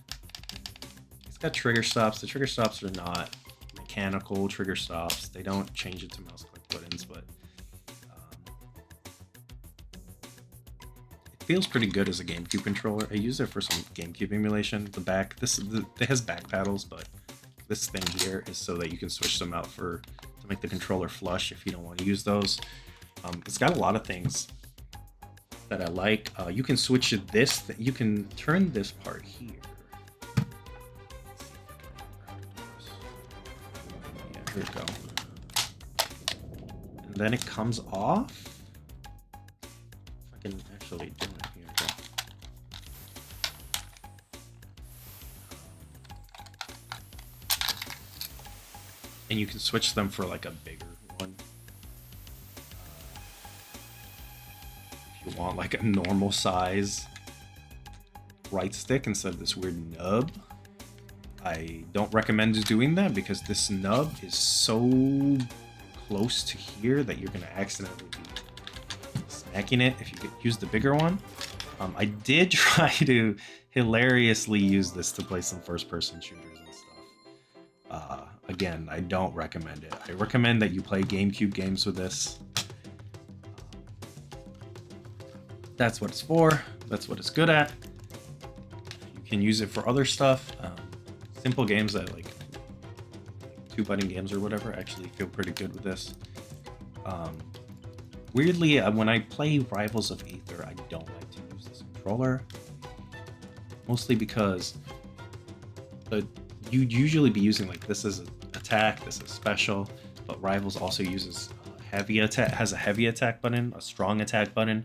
trigger stops. The trigger stops are not mechanical trigger stops. They don't change it to mouse click buttons, but it feels pretty good as a GameCube controller. I use it for some GameCube emulation. It has back paddles, but this thing here is so that you can switch them out to make the controller flush if you don't want to use those. It's got a lot of things that I like. You can switch this. You can turn this part here. Yeah, here we go. And then it comes off. If I can actually do it here. and you can switch them for like a bigger one. If you want like a normal size right stick instead of this weird nub. I don't recommend doing that because this nub is so close to here that you're gonna accidentally be smacking it if you could use the bigger one. I did try to hilariously use this to play some first-person shooters and stuff. Again, I don't recommend it. I recommend that you play GameCube games with this. That's what it's for. That's what it's good at. You can use it for other stuff. Simple games that like 2-button games or whatever actually feel pretty good with this. Weirdly, when I play Rivals of Aether, I don't like to use this controller. Mostly because you'd usually be using like this as an attack, this is special, but Rivals also uses heavy attack, has a heavy attack button, a strong attack button,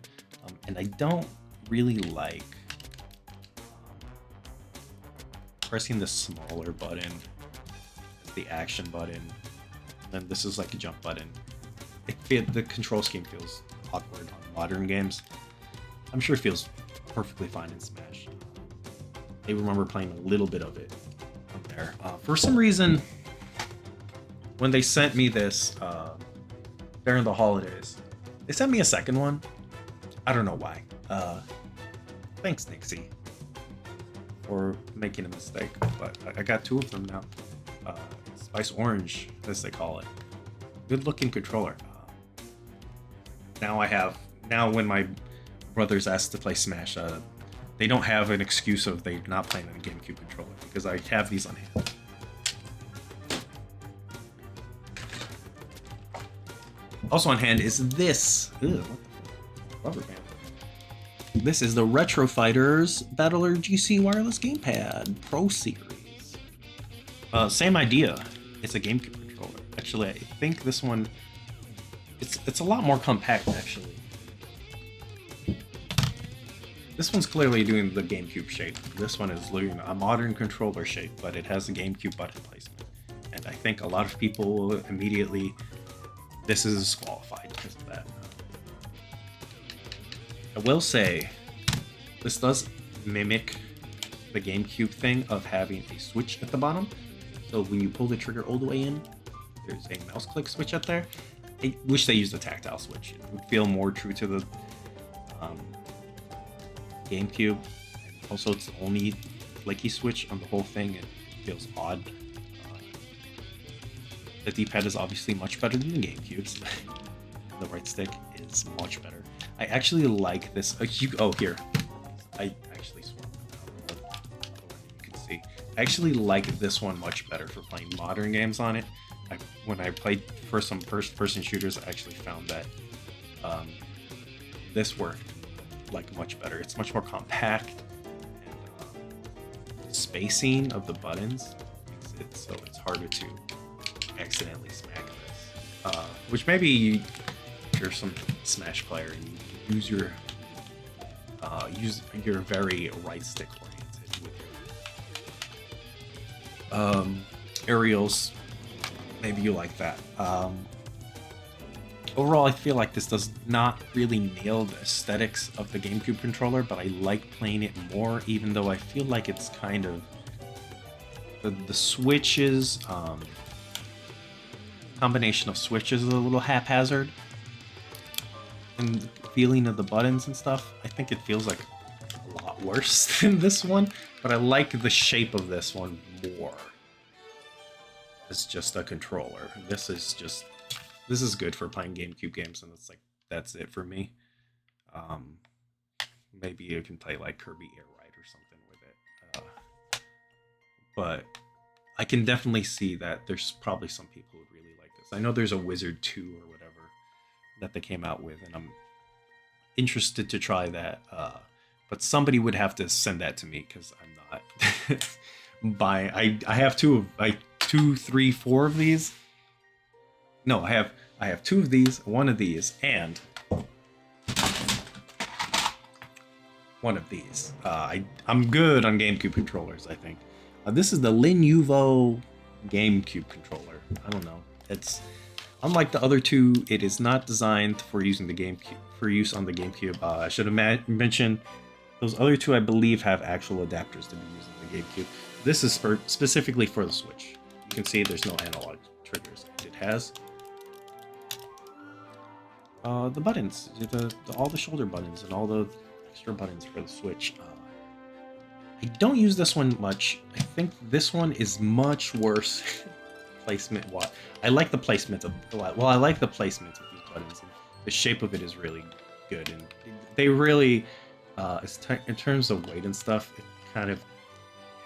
and I don't really like pressing the smaller button, the action button, and then this is like a jump button. The control scheme feels awkward on modern games. I'm sure it feels perfectly fine in Smash. I remember playing a little bit of it on there. For some reason, when they sent me this during the holidays, they sent me a second one. I don't know why. Thanks, Nixie, for making a mistake, but I got 2 of them now. Spice Orange, as they call it. Good looking controller. Now when my brothers ask to play Smash, they don't have an excuse of they not playing on a GameCube controller because I have these on hand. Also on hand is this. Ew, what the fuck? Rubber band. This is the Retro Fighters Battler GC Wireless Gamepad Pro Series. Same idea. It's a GameCube controller. Actually, I think this one, it's a lot more compact actually. This one's clearly doing the GameCube shape. This one is doing a modern controller shape, but it has a GameCube button placement. And I think a lot of people will immediately, this is disqualified because of that. I will say, this does mimic the GameCube thing of having a switch at the bottom. So when you pull the trigger all the way in, there's a mouse click switch up there. I wish they used a tactile switch. It would feel more true to the GameCube. And also, it's the only flaky switch on the whole thing. It feels odd. The D-pad is obviously much better than the GameCube's. The right stick is much better. I actually like this. Here. I actually swapped them out. You can see. I actually like this one much better for playing modern games on it. When I played for some first-person shooters, I actually found that this worked like much better. It's much more compact, and the spacing of the buttons makes it so it's harder to accidentally smack this. Which maybe if you're some Smash player and you use your very right stick oriented with your aerials, maybe you like that. Overall, I feel like this does not really nail the aesthetics of the GameCube controller, but I like playing it more, even though I feel like it's kind of the switches, combination of switches is a little haphazard, and the feeling of the buttons and stuff. I think it feels like a lot worse than this one, but I like the shape of this one more. It's just a controller. This is good for playing GameCube games, and that's it for me. Maybe you can play like Kirby Air Ride or something with it. But I can definitely see that there's probably some people who would really like this. I know there's a Wizard 2 or whatever that they came out with, and I'm interested to try that. But somebody would have to send that to me because I'm not buying. I have 2, 3, 4 of these. No, I have 2 of these, 1 of these, and 1 of these. I'm good on GameCube controllers, I think. This is the Lenovo GameCube controller. I don't know. It's unlike the other two. It is not designed for using the GameCube for use on the GameCube. I should have mentioned those other two. I believe have actual adapters to be used on the GameCube. This is specifically for the Switch. You can see there's no analog triggers. It has the buttons, all the shoulder buttons and all the extra buttons for the Switch. I don't use this one much. I think this one is much worse placement. What I like the placement of I like the placement of these buttons. The shape of it is really good, and they really, in terms of weight and stuff, it kind of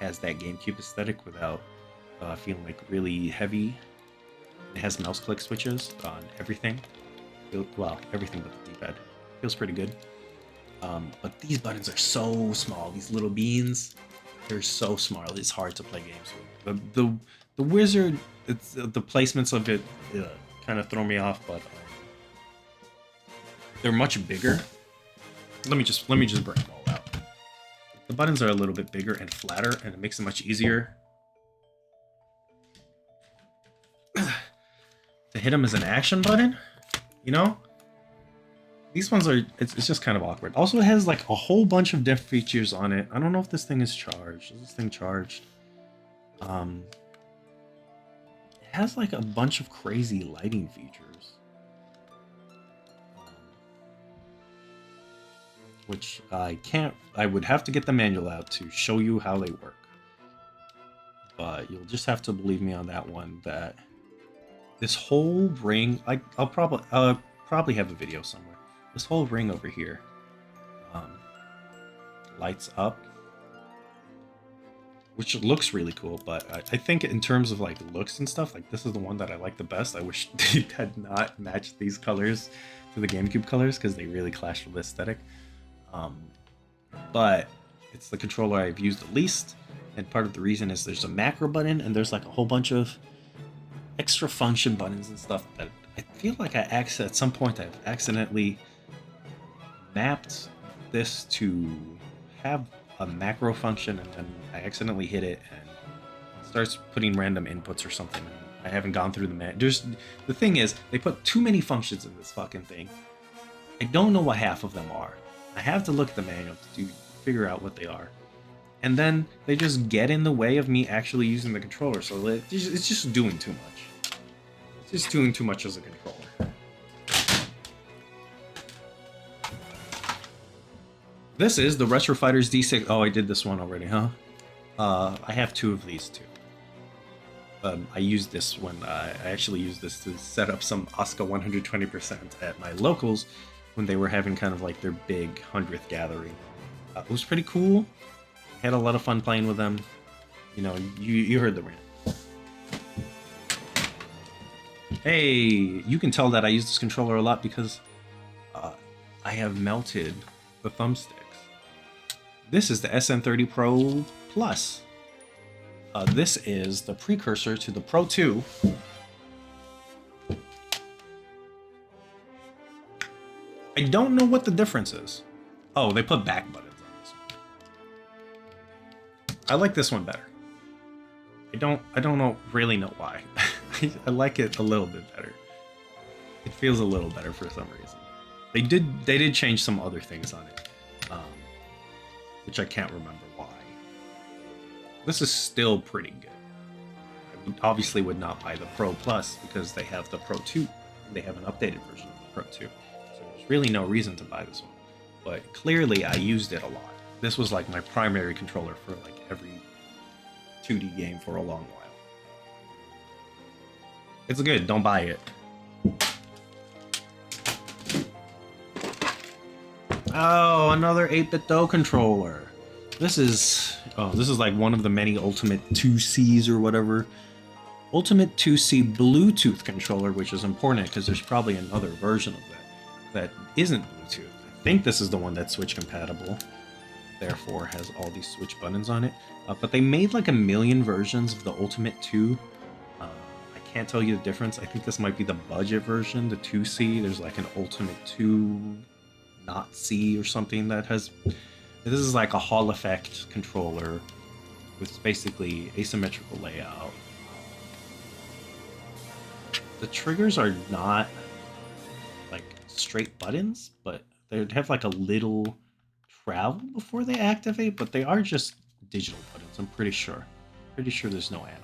has that GameCube aesthetic without feeling like really heavy. It has mouse click switches on everything. Well, everything but the D-pad. Feels pretty good. But these buttons are so small. These little beans, they're so small. It's hard to play games with. The wizard, the placements of it kind of throw me off, but they're much bigger. Let me just bring them all out. The buttons are a little bit bigger and flatter, and it makes it much easier to hit them as an action button. You know, these ones are, it's just kind of awkward. Also, it has like a whole bunch of different features on it. I don't know if this thing is charged. Is this thing charged? It has like a bunch of crazy lighting features. Which I would have to get the manual out to show you how they work. But you'll just have to believe me on that one, that this whole ring, I'll probably have a video somewhere. This whole ring over here lights up, which looks really cool. But I think in terms of like looks and stuff, like this is the one that I like the best. I wish they had not matched these colors to the GameCube colors because they really clash with the aesthetic. But it's the controller I've used the least, and part of the reason is there's a macro button and there's like a whole bunch of extra function buttons and stuff that I feel like at some point I've accidentally mapped this to have a macro function, and then I accidentally hit it and it starts putting random inputs or something. I haven't gone through the thing is, they put too many functions in this fucking thing. I don't know what half of them are. I have to look at the manual to figure out what they are. And then they just get in the way of me actually using the controller, so it's just doing too much. It's just doing too much as a controller. This is the Retro Fighters D6. Oh, I did this one already, huh? I have two of these too. I used this when I actually used this to set up some Oscar 120% at my locals when they were having kind of like their big 100th gathering. It was pretty cool. Had a lot of fun playing with them. You know, you heard the rant. Hey, you can tell that I use this controller a lot because I have melted the thumbsticks. This is the SN30 Pro Plus. This is the precursor to the Pro 2. I don't know what the difference is. Oh, they put back buttons on this one. I like this one better. I don't really know why. I like it a little bit better. It feels a little better for some reason. They did change some other things on it, which I can't remember why. This is still pretty good. I obviously would not buy the Pro Plus because they have the Pro 2. They have an updated version of the Pro 2. So there's really no reason to buy this one. But clearly I used it a lot. This was like my primary controller for like every 2D game for a long while. It's good, don't buy it. Oh, another 8-bit Do controller. This is like one of the many Ultimate 2Cs or whatever. Ultimate 2C Bluetooth controller, which is important because there's probably another version of that isn't Bluetooth. I think this is the one that's Switch compatible, therefore has all these Switch buttons on it. But they made like a million versions of the Ultimate 2. I can't tell you the difference. I think this might be the budget version, the 2C. There's like an Ultimate 2 not C or something that has... This is like a Hall effect controller with basically asymmetrical layout. the triggers are not like straight buttons, but they have like a little travel before they activate, but they are just digital buttons, I'm pretty sure. Pretty sure there's no analog.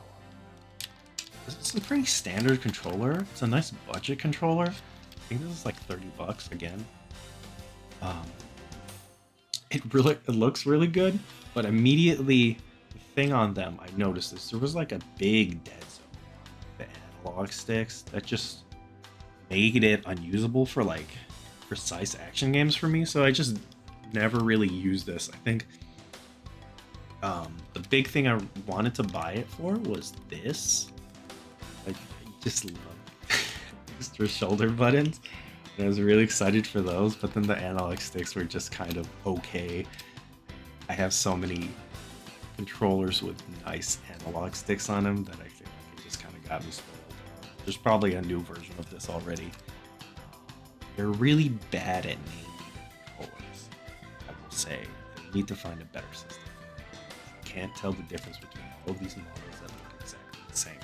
This is a pretty standard controller. It's a nice budget controller. I think this is like 30 bucks again. It looks really good, but immediately the thing on them I noticed is there was like a big dead zone. The analog sticks that just made it unusable for like precise action games for me. So I just never really used this. I think the big thing I wanted to buy it for was this. I just love extra shoulder buttons. And I was really excited for those, but then the analog sticks were just kind of okay. I have so many controllers with nice analog sticks on them that I feel like it just kind of got me spoiled. There's probably a new version of this already. They're really bad at naming controllers, I will say. They need to find a better system. I can't tell the difference between all of these models that look exactly the same.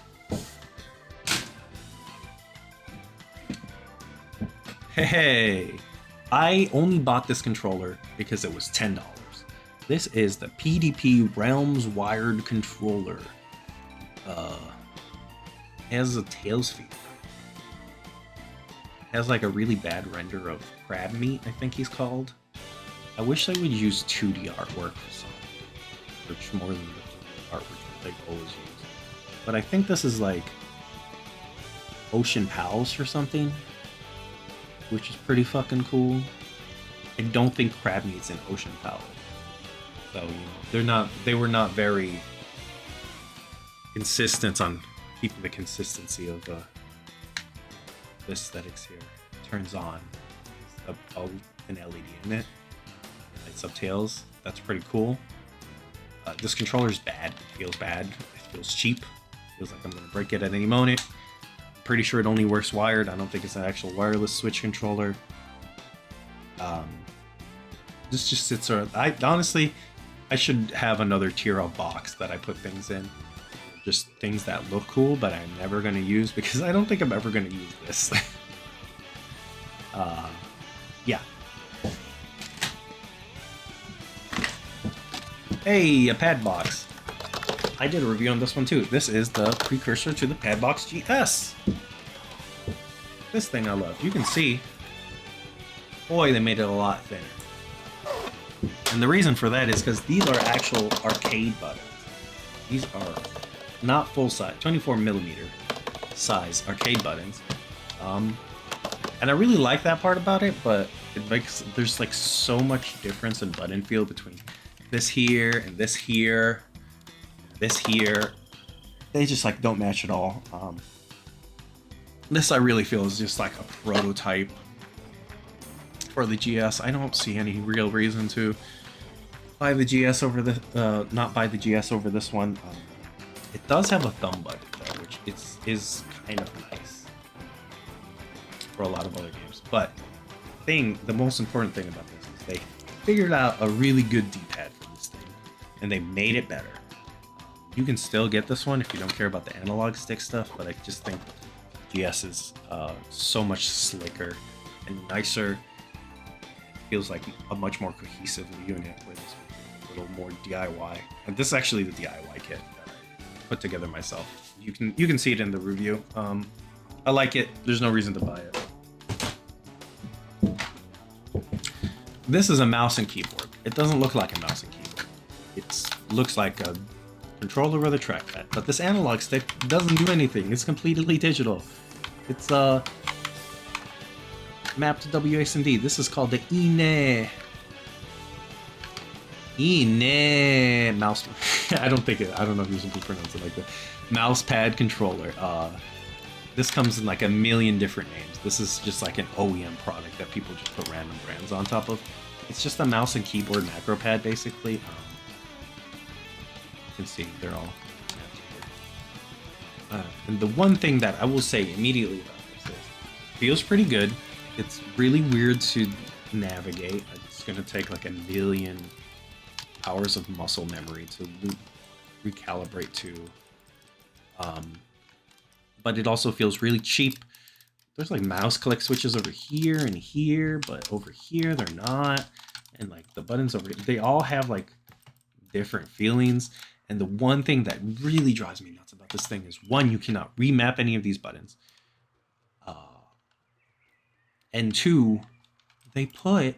Hey, I only bought this controller because it was $10. This is the PDP Realms wired controller. It has a tails feed. It has like a really bad render of crab meat, I think he's called. I wish they would use 2D artwork for some, which more than the artwork that they've always used. But I think this is like Ocean Pals or something, which is pretty fucking cool. I don't think crab meat's in Ocean Pals. So, you know, they were not very consistent on keeping the consistency of the aesthetics here. It turns on. An LED in it. Lights up tails. That's pretty cool. This controller's bad. It feels bad. It feels cheap. It feels like I'm gonna break it at any moment. I'm pretty sure it only works wired. I don't think it's an actual wireless Switch controller. This just sits around. Honestly, I should have another tier of box that I put things in. Just things that look cool, but I'm never gonna use because I don't think I'm ever gonna use this. Yeah. Hey, a pad box. I did a review on this one too. This is the precursor to the Padbox GS. This thing I love. You can see, boy, they made it a lot thinner. And the reason for that is because these are actual arcade buttons. These are not full size, 24mm size arcade buttons. And I really like that part about it, but it makes, there's like so much difference in button feel between this here and this here, this here. They just like don't match at all. This I really feel is just like a prototype for the GS. I don't see any real reason to buy the GS over the not buy the GS over this one. It does have a thumb button though, which is kind of nice for a lot of other games. But the most important thing about this is they figured out a really good D-pad for this thing, and they made it better. You can still get this one if you don't care about the analog stick stuff, but I just think GS is so much slicker and nicer. It feels like a much more cohesive unit, where this is a little more DIY. And this is actually the DIY kit that I put together myself. You can see it in the review. I like it. There's no reason to buy it. This is a mouse and keyboard. It doesn't look like a mouse and keyboard. It looks like a controller with a trackpad. But this analog stick doesn't do anything. It's completely digital. It's mapped to WASD. This is called the Ine mouse. I don't know if you should pronounce it like that. Mouse pad controller. This comes in like a million different names. This is just like an OEM product that people just put random brands on top of. It's just a mouse and keyboard macro pad, basically. You can see they're all. And the one thing that I will say immediately about this is, it feels pretty good. It's really weird to navigate. It's gonna take like a million hours of muscle memory to recalibrate to. but it also feels really cheap. There's like mouse click switches over here and here, but over here they're not. And like the buttons over here, they all have like different feelings. And the one thing that really drives me nuts about this thing is, one, you cannot remap any of these buttons. And two, they put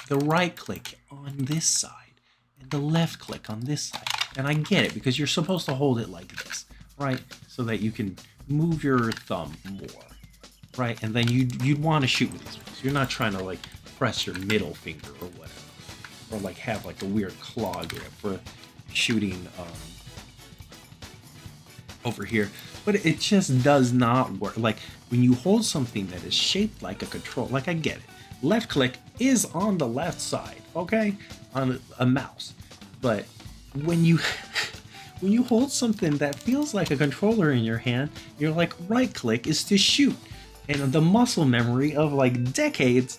the right click on this side and the left click on this side. And I get it, because you're supposed to hold it like this, right? So that you can move your thumb more, right? And then you'd want to shoot with these ones. You're not trying to like press your middle finger or whatever, or like have like a weird claw grip for shooting over here. But it just does not work. Like when you hold something that is shaped like a control, like I get it. Left click is on the left side, okay, on a mouse. But when you when you hold something that feels like a controller in your hand, you're like, right click is to shoot. And the muscle memory of like decades,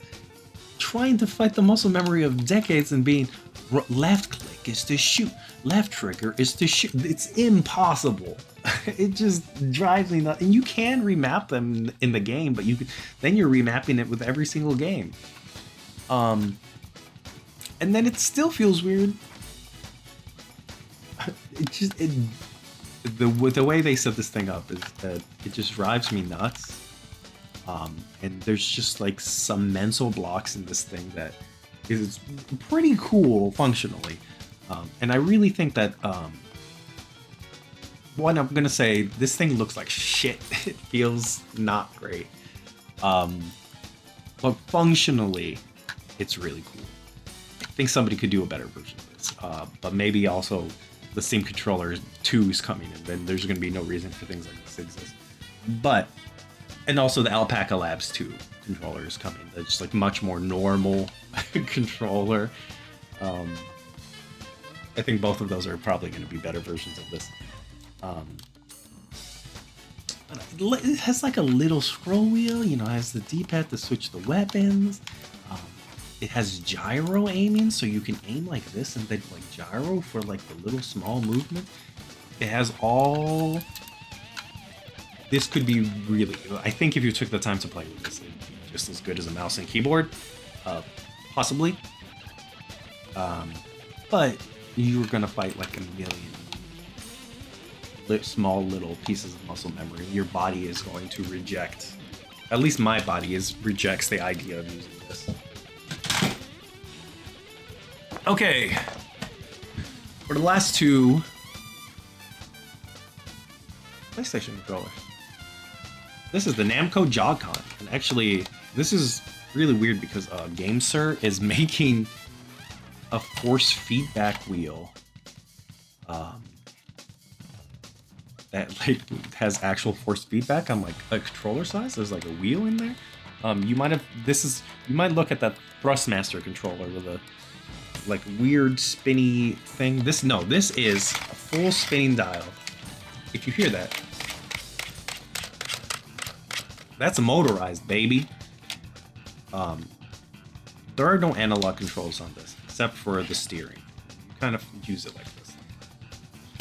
trying to fight the muscle memory of decades and being left click is to shoot, left trigger is to shoot. It's impossible. It just drives me nuts. And you can remap them in the game, but then you're remapping it with every single game. And then it still feels weird. The way they set this thing up is that it just drives me nuts. And there's just like some mental blocks in this thing that is pretty cool functionally. And I really think that one, I'm gonna say this thing looks like shit. It feels not great. But functionally, it's really cool. I think somebody could do a better version of this. But maybe also the Steam Controller 2 is coming, and then there's gonna be no reason for things like this to exist. And also the Alpaca Labs 2 controller is coming. That's just like much more normal controller. I think both of those are probably going to be better versions of this. It has like a little scroll wheel, you know, it has the D-pad to switch the weapons. It has gyro aiming, so you can aim like this and then like gyro for like the little small movement. It has all... This could be really... I think if you took the time to play with this, it'd be just as good as a mouse and keyboard. Possibly. But you're going to fight like a million small little pieces of muscle memory. Your body is going to reject... At least my body rejects the idea of using this. Okay. For the last two... PlayStation controllers. This is the Namco Joy-Con, and actually, this is really weird because GameSir is making a force feedback wheel that like has actual force feedback on like a controller size. There's like a wheel in there. You might look at that Thrustmaster controller with a like weird spinny thing. This is a full spinning dial. If you hear that, that's a motorized, baby. There are no analog controls on this, except for the steering. You kind of use it like this.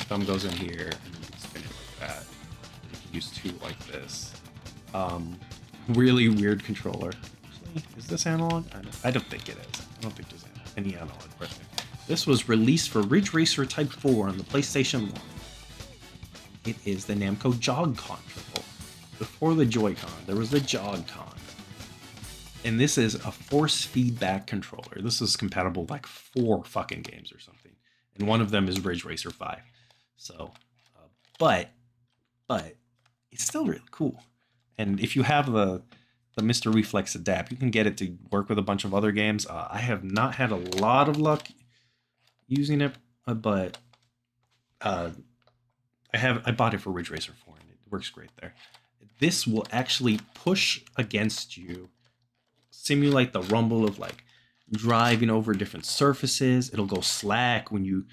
Thumb goes in here, and you can spin it like that. You can use two like this. Really weird controller. Actually, is this analog? I don't think it is. I don't think there's any analog right there. This was released for Ridge Racer Type 4 on the PlayStation 1. It is the Namco Joy-Con controller. Before the Joy-Con, there was the Joy-Con. And this is a force feedback controller. This is compatible with like 4 fucking games or something. And one of them is Ridge Racer 5. So, but it's still really cool. And if you have the Mr. Reflex Adapt, you can get it to work with a bunch of other games. I have not had a lot of luck using it, but I bought it for Ridge Racer 4 and it works great there. This will actually push against you, simulate the rumble of like driving over different surfaces. It'll go slack when you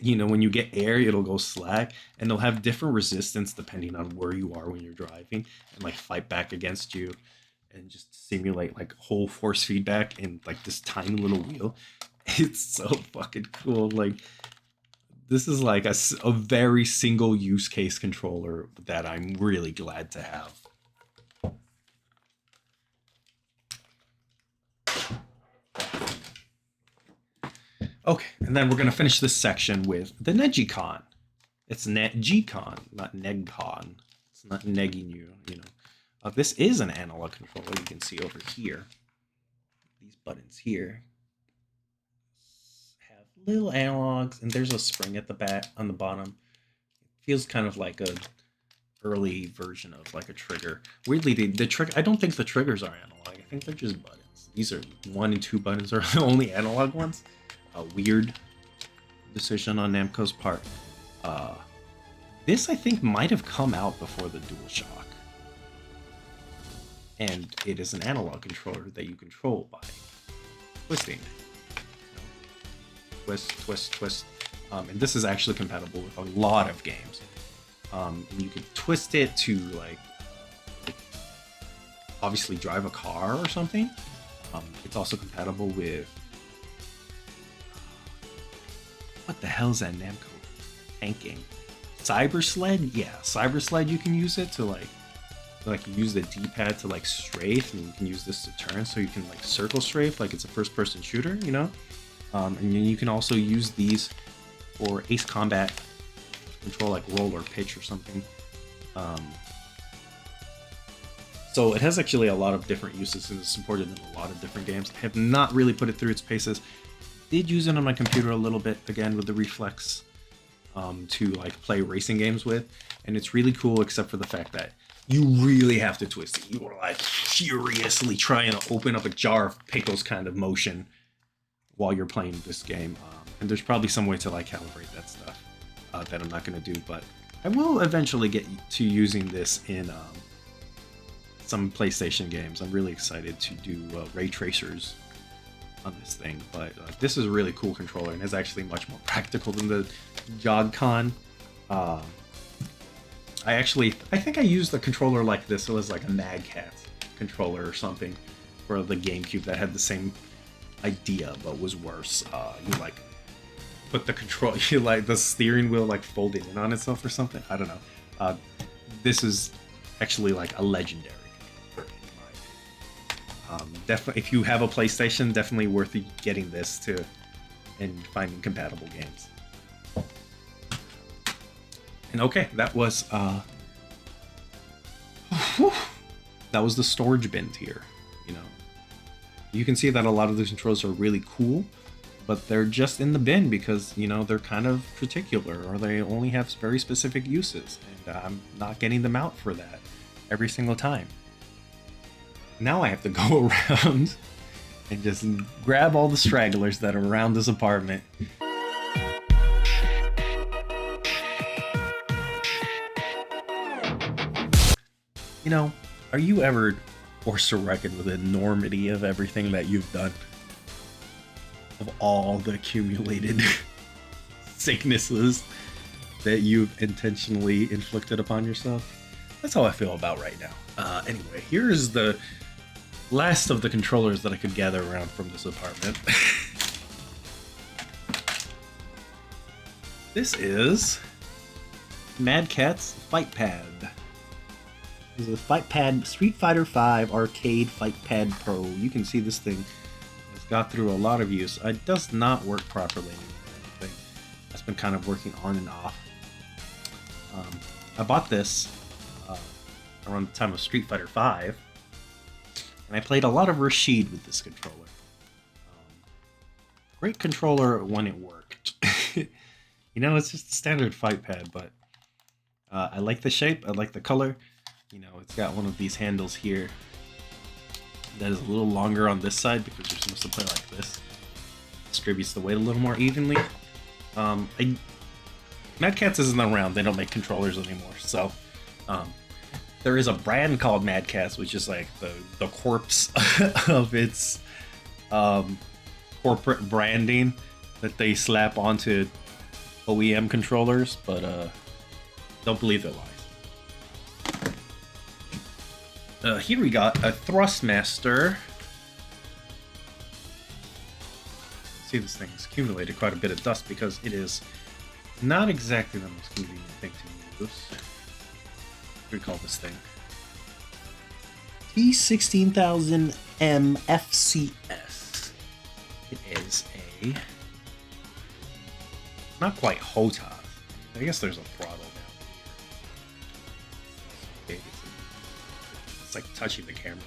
when you get air, it'll go slack, and they'll have different resistance depending on where you are when you're driving, and like fight back against you and just simulate like whole force feedback in like this tiny little wheel. It's so fucking cool. Like This is like a very single use case controller that I'm really glad to have. Okay, and then we're gonna finish this section with the Negicon. It's Negicon, not Negcon. It's not negging you, you know. This is an analog controller. You can see over here. These buttons here have little analogs, and there's a spring at the back on the bottom. It feels kind of like a early version of like a trigger. Weirdly, the trigger. I don't think the triggers are analog. I think they're just buttons. These are 1 and 2 buttons are the only analog ones. A weird decision on Namco's part. This I think might have come out before the DualShock, and it is an analog controller that you control by twisting. Twist, twist, twist. And this is actually compatible with a lot of games. And you can twist it to like obviously drive a car or something. It's also compatible with what the hell is that Namco tanking? Cyber Sled? Yeah, Cyber Sled. You can use it to like use the D-pad to like strafe, and you can use this to turn, so you can like circle strafe like it's a first-person shooter, you know. And then you can also use these for Ace Combat control, like roll or pitch or something. So it has actually a lot of different uses and is supported in a lot of different games. I have not really put it through its paces. Did use it on my computer a little bit, again with the Reflex, to like play racing games with, and it's really cool except for the fact that you really have to twist it. You are like furiously trying to open up a jar of pickles kind of motion while you're playing this game, and there's probably some way to like calibrate that stuff that I'm not going to do, but I will eventually get to using this in some PlayStation games. I'm really excited to do ray tracers on this thing, but this is a really cool controller and is actually much more practical than the Jog-Con. I think I used a controller like this. It was like a Mad Catz controller or something for the GameCube that had the same idea but was worse. You like put the control, you like the steering wheel like folded in on itself or something. I don't know. This is actually like a legendary. Definitely, if you have a PlayStation, definitely worth getting this to and finding compatible games. And okay, that was the storage bin tier. You know, you can see that a lot of the controls are really cool, but they're just in the bin because, you know, they're kind of particular or they only have very specific uses, and I'm not getting them out for that every single time. Now I have to go around and just grab all the stragglers that are around this apartment. You know, are you ever forced to reckon with the enormity of everything that you've done? Of all the accumulated sicknesses that you've intentionally inflicted upon yourself? That's how I feel about right now. Anyway, here's the last of the controllers that I could gather around from this apartment. This is Mad Catz Fight Pad. This is a Fight Pad, Street Fighter V Arcade Fight Pad Pro. You can see this thing has got through a lot of use. It does not work properly anymore. It's been kind of working on and off. I bought this around the time of Street Fighter V, and I played a lot of Rashid with this controller. Great controller when it worked. You know, it's just a standard fight pad, but I like the shape, I like the color. You know, it's got one of these handles here that is a little longer on this side because you're supposed to play like this. Distributes the weight a little more evenly. Mad Catz isn't around, they don't make controllers anymore, so there is a brand called Mad Catz, which is like the corpse of its corporate branding that they slap onto OEM controllers, but don't believe their lies. Here we got a Thrustmaster. See, this thing has accumulated quite a bit of dust because it is Not exactly the most convenient thing to use. What do we call this thing? T16000M FCS. It is a... not quite HOTAS. I guess there's a throttle down here. It's like touching the camera.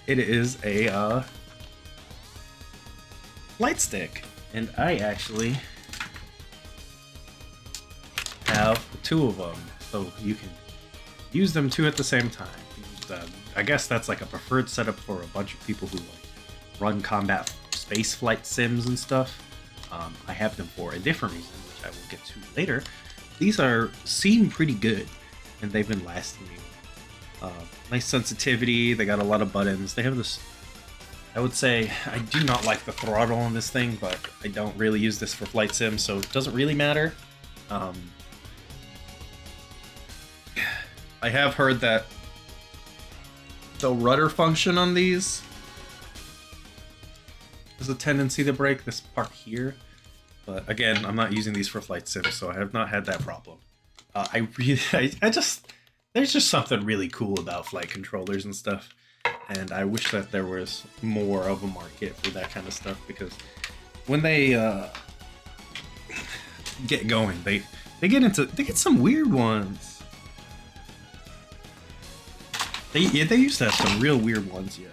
It is a light stick. And I actually have two of them. So you can use them two at the same time. I guess that's like a preferred setup for a bunch of people who like run combat space flight sims and stuff. I have them for a different reason, which I will get to later. These seem pretty good, and they've been lasting me. Nice sensitivity. They got a lot of buttons. They have this. I would say I do not like the throttle on this thing, but I don't really use this for flight sim, so it doesn't really matter. I have heard that the rudder function on these has a tendency to break this part here, but again, I'm not using these for flight sims, so I have not had that problem. There's just something really cool about flight controllers and stuff, and I wish that there was more of a market for that kind of stuff, because when they get going, they get some weird ones. They used to have some real weird ones, yeah.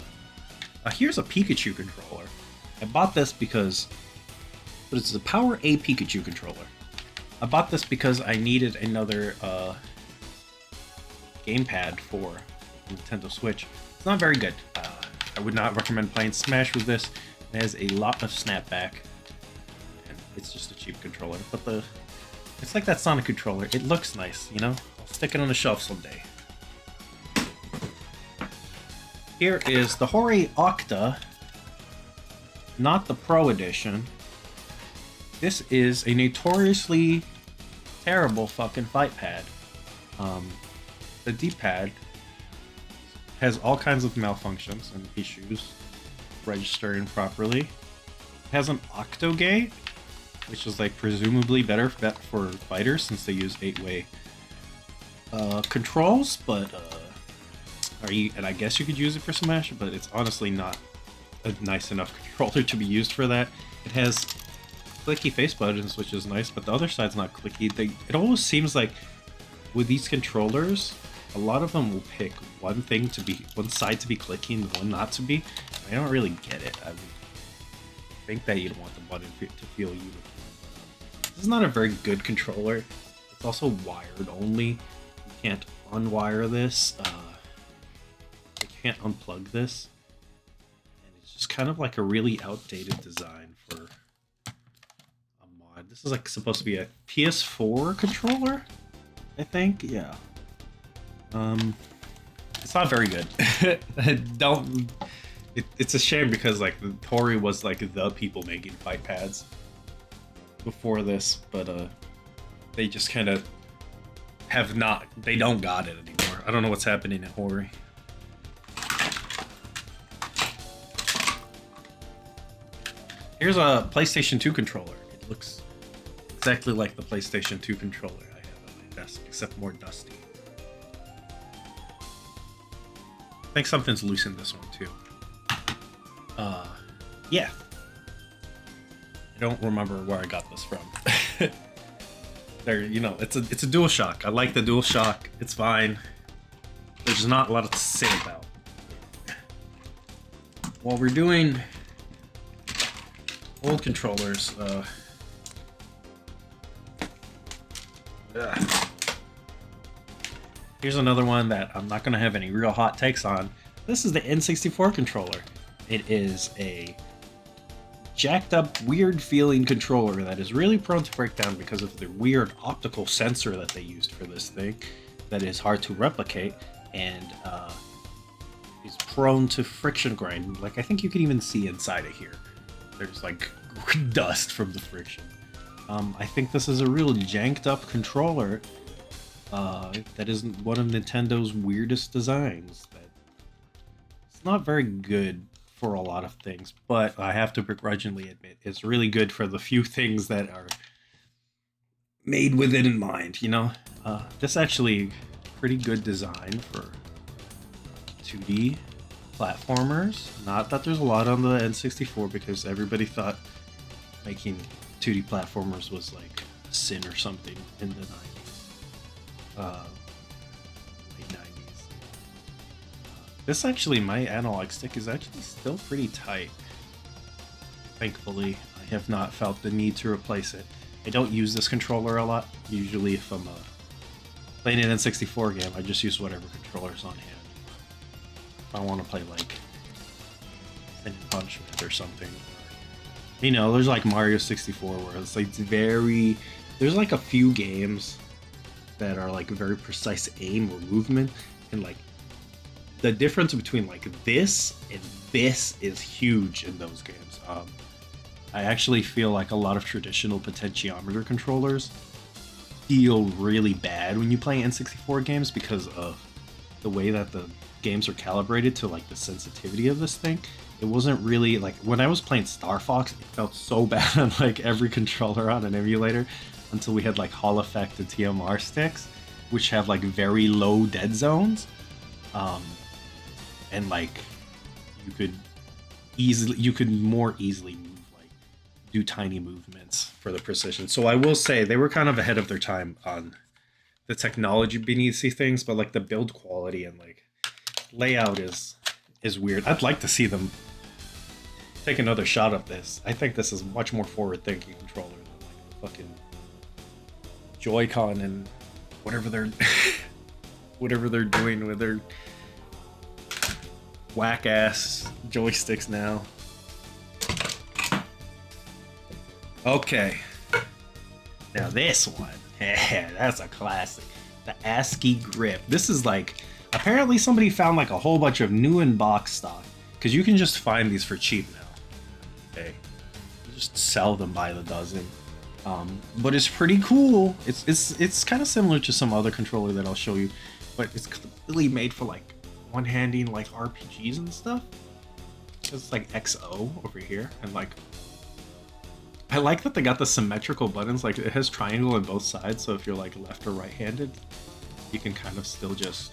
Here's a Pikachu controller. I bought this because... but it's a Power A Pikachu controller. I bought this because I needed another gamepad for Nintendo Switch. It's not very good. I would not recommend playing Smash with this. It has a lot of snapback. And it's just a cheap controller. But it's like that Sonic controller. It looks nice, you know? I'll stick it on the shelf someday. Here is the Hori Octa, not the Pro Edition. This is a notoriously terrible fucking fight pad. The D-pad has all kinds of malfunctions and issues registering properly. It has an octogate, which is like presumably better for fighters since they use 8-way controls, but and I guess you could use it for Smash, but it's honestly not a nice enough controller to be used for that. It has clicky face buttons, which is nice, but the other side's not clicky. It almost seems like with these controllers, a lot of them will pick one side to be clicky and one not to be. I don't really get it. I would think that you'd want the button to feel uniform. This is not a very good controller. It's also wired only. You can't unwire this. You can't unplug this. And it's just kind of like a really outdated design for a mod. This is like supposed to be a PS4 controller, I think. Yeah. It's not very good. It's a shame because like Tori was like the people making fight pads before this, but they just kind of they don't got it anymore. I don't know what's happening at Hori. Here's a PlayStation 2 controller. It looks exactly like the PlayStation 2 controller I have on my desk, except more dusty. I think something's loose in this one too. Yeah. I don't remember where I got this from. It's a DualShock. I like the DualShock. It's fine. There's not a lot to say about. While we're doing old controllers, here's another one that I'm not gonna have any real hot takes on. This is the N64 controller. It is a jacked up, weird feeling controller that is really prone to breakdown because of the weird optical sensor that they used for this thing that is hard to replicate and is prone to friction grind. Like, I think you can even see inside of here. There's like dust from the friction. I think this is a real janked up controller that is one of Nintendo's weirdest designs. That it's not very good for a lot of things, but I have to begrudgingly admit it's really good for the few things that are made with it in mind, you know. This actually pretty good design for 2D platformers. Not that there's a lot on the N64 because everybody thought making 2D platformers was like a sin or something in the 90s. Late 90s. This actually, my analog stick is actually still pretty tight. Thankfully, I have not felt the need to replace it. I don't use this controller a lot. Usually if I'm playing an N64 game, I just use whatever controller's on hand. If I want to play like Spin and Punishment or something. You know, there's like Mario 64 where it's like there's like a few games that are like very precise aim or movement, and like the difference between like this and this is huge in those games. I actually feel like a lot of traditional potentiometer controllers feel really bad when you play N64 games because of the way that the games are calibrated to like the sensitivity of this thing. It wasn't really like when I was playing Star Fox, it felt so bad on like every controller on an emulator until we had like Hall Effect and TMR sticks, which have like very low dead zones. And like you could more easily move, like do tiny movements for the precision. So I will say they were kind of ahead of their time on the technology beneath these things, but like the build quality and like layout is weird. I'd like to see them take another shot at this. I think this is much more forward-thinking controller than like the fucking Joy-Con and whatever they're doing with their whack-ass joysticks now. Okay. Now this one. That's a classic. The ASCII grip. This is like, apparently somebody found like a whole bunch of new in box stock, because you can just find these for cheap now. Okay. Just sell them by the dozen. But it's pretty cool. It's kind of similar to some other controller that I'll show you, but it's clearly made for like one-handing like RPGs and stuff. It's like XO over here, and like I like that they got the symmetrical buttons. Like it has triangle on both sides, so if you're like left or right-handed, you can kind of still just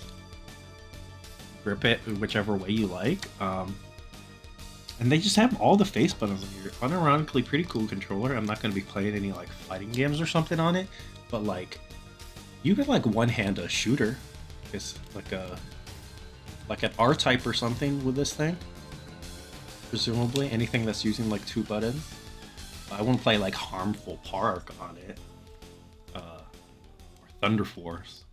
grip it whichever way you like. And they just have all the face buttons on here. Unironically, pretty cool controller. I'm not going to be playing any like fighting games or something on it, but like you could like one-hand a shooter. It's like an R-type or something with this thing. Presumably anything that's using like two buttons. I wouldn't play like Harmful Park on it, or Thunder Force,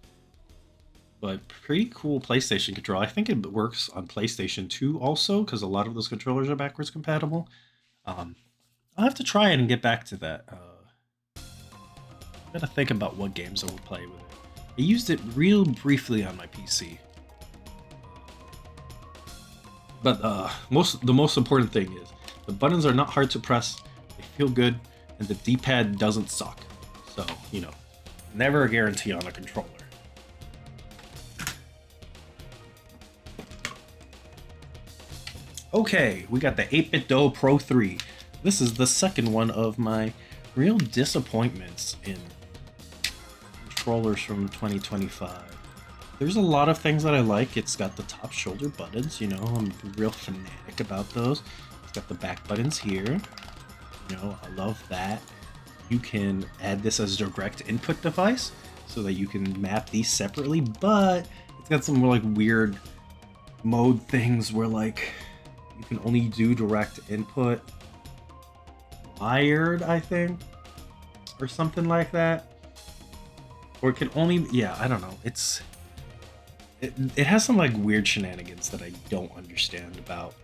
but pretty cool PlayStation controller. I think it works on PlayStation 2 also, because a lot of those controllers are backwards compatible. I'll have to try it and get back to that. I gotta think about what games I will play with it. I used it real briefly on my PC. But the most important thing is the buttons are not hard to press. They feel good, and the D-pad doesn't suck. So, you know, never a guarantee on a controller. Okay, we got the 8-Bit Do Pro 3. This is the second one of my real disappointments in controllers from 2025. There's a lot of things that I like. It's got the top shoulder buttons, you know, I'm a real fanatic about those. It's got the back buttons here. You know, I love that. You can add this as a direct input device so that you can map these separately, but it's got some like weird mode things where like you can only do direct input wired, I think, or something like that. Or it can only, yeah, I don't know. It has some like weird shenanigans that I don't understand about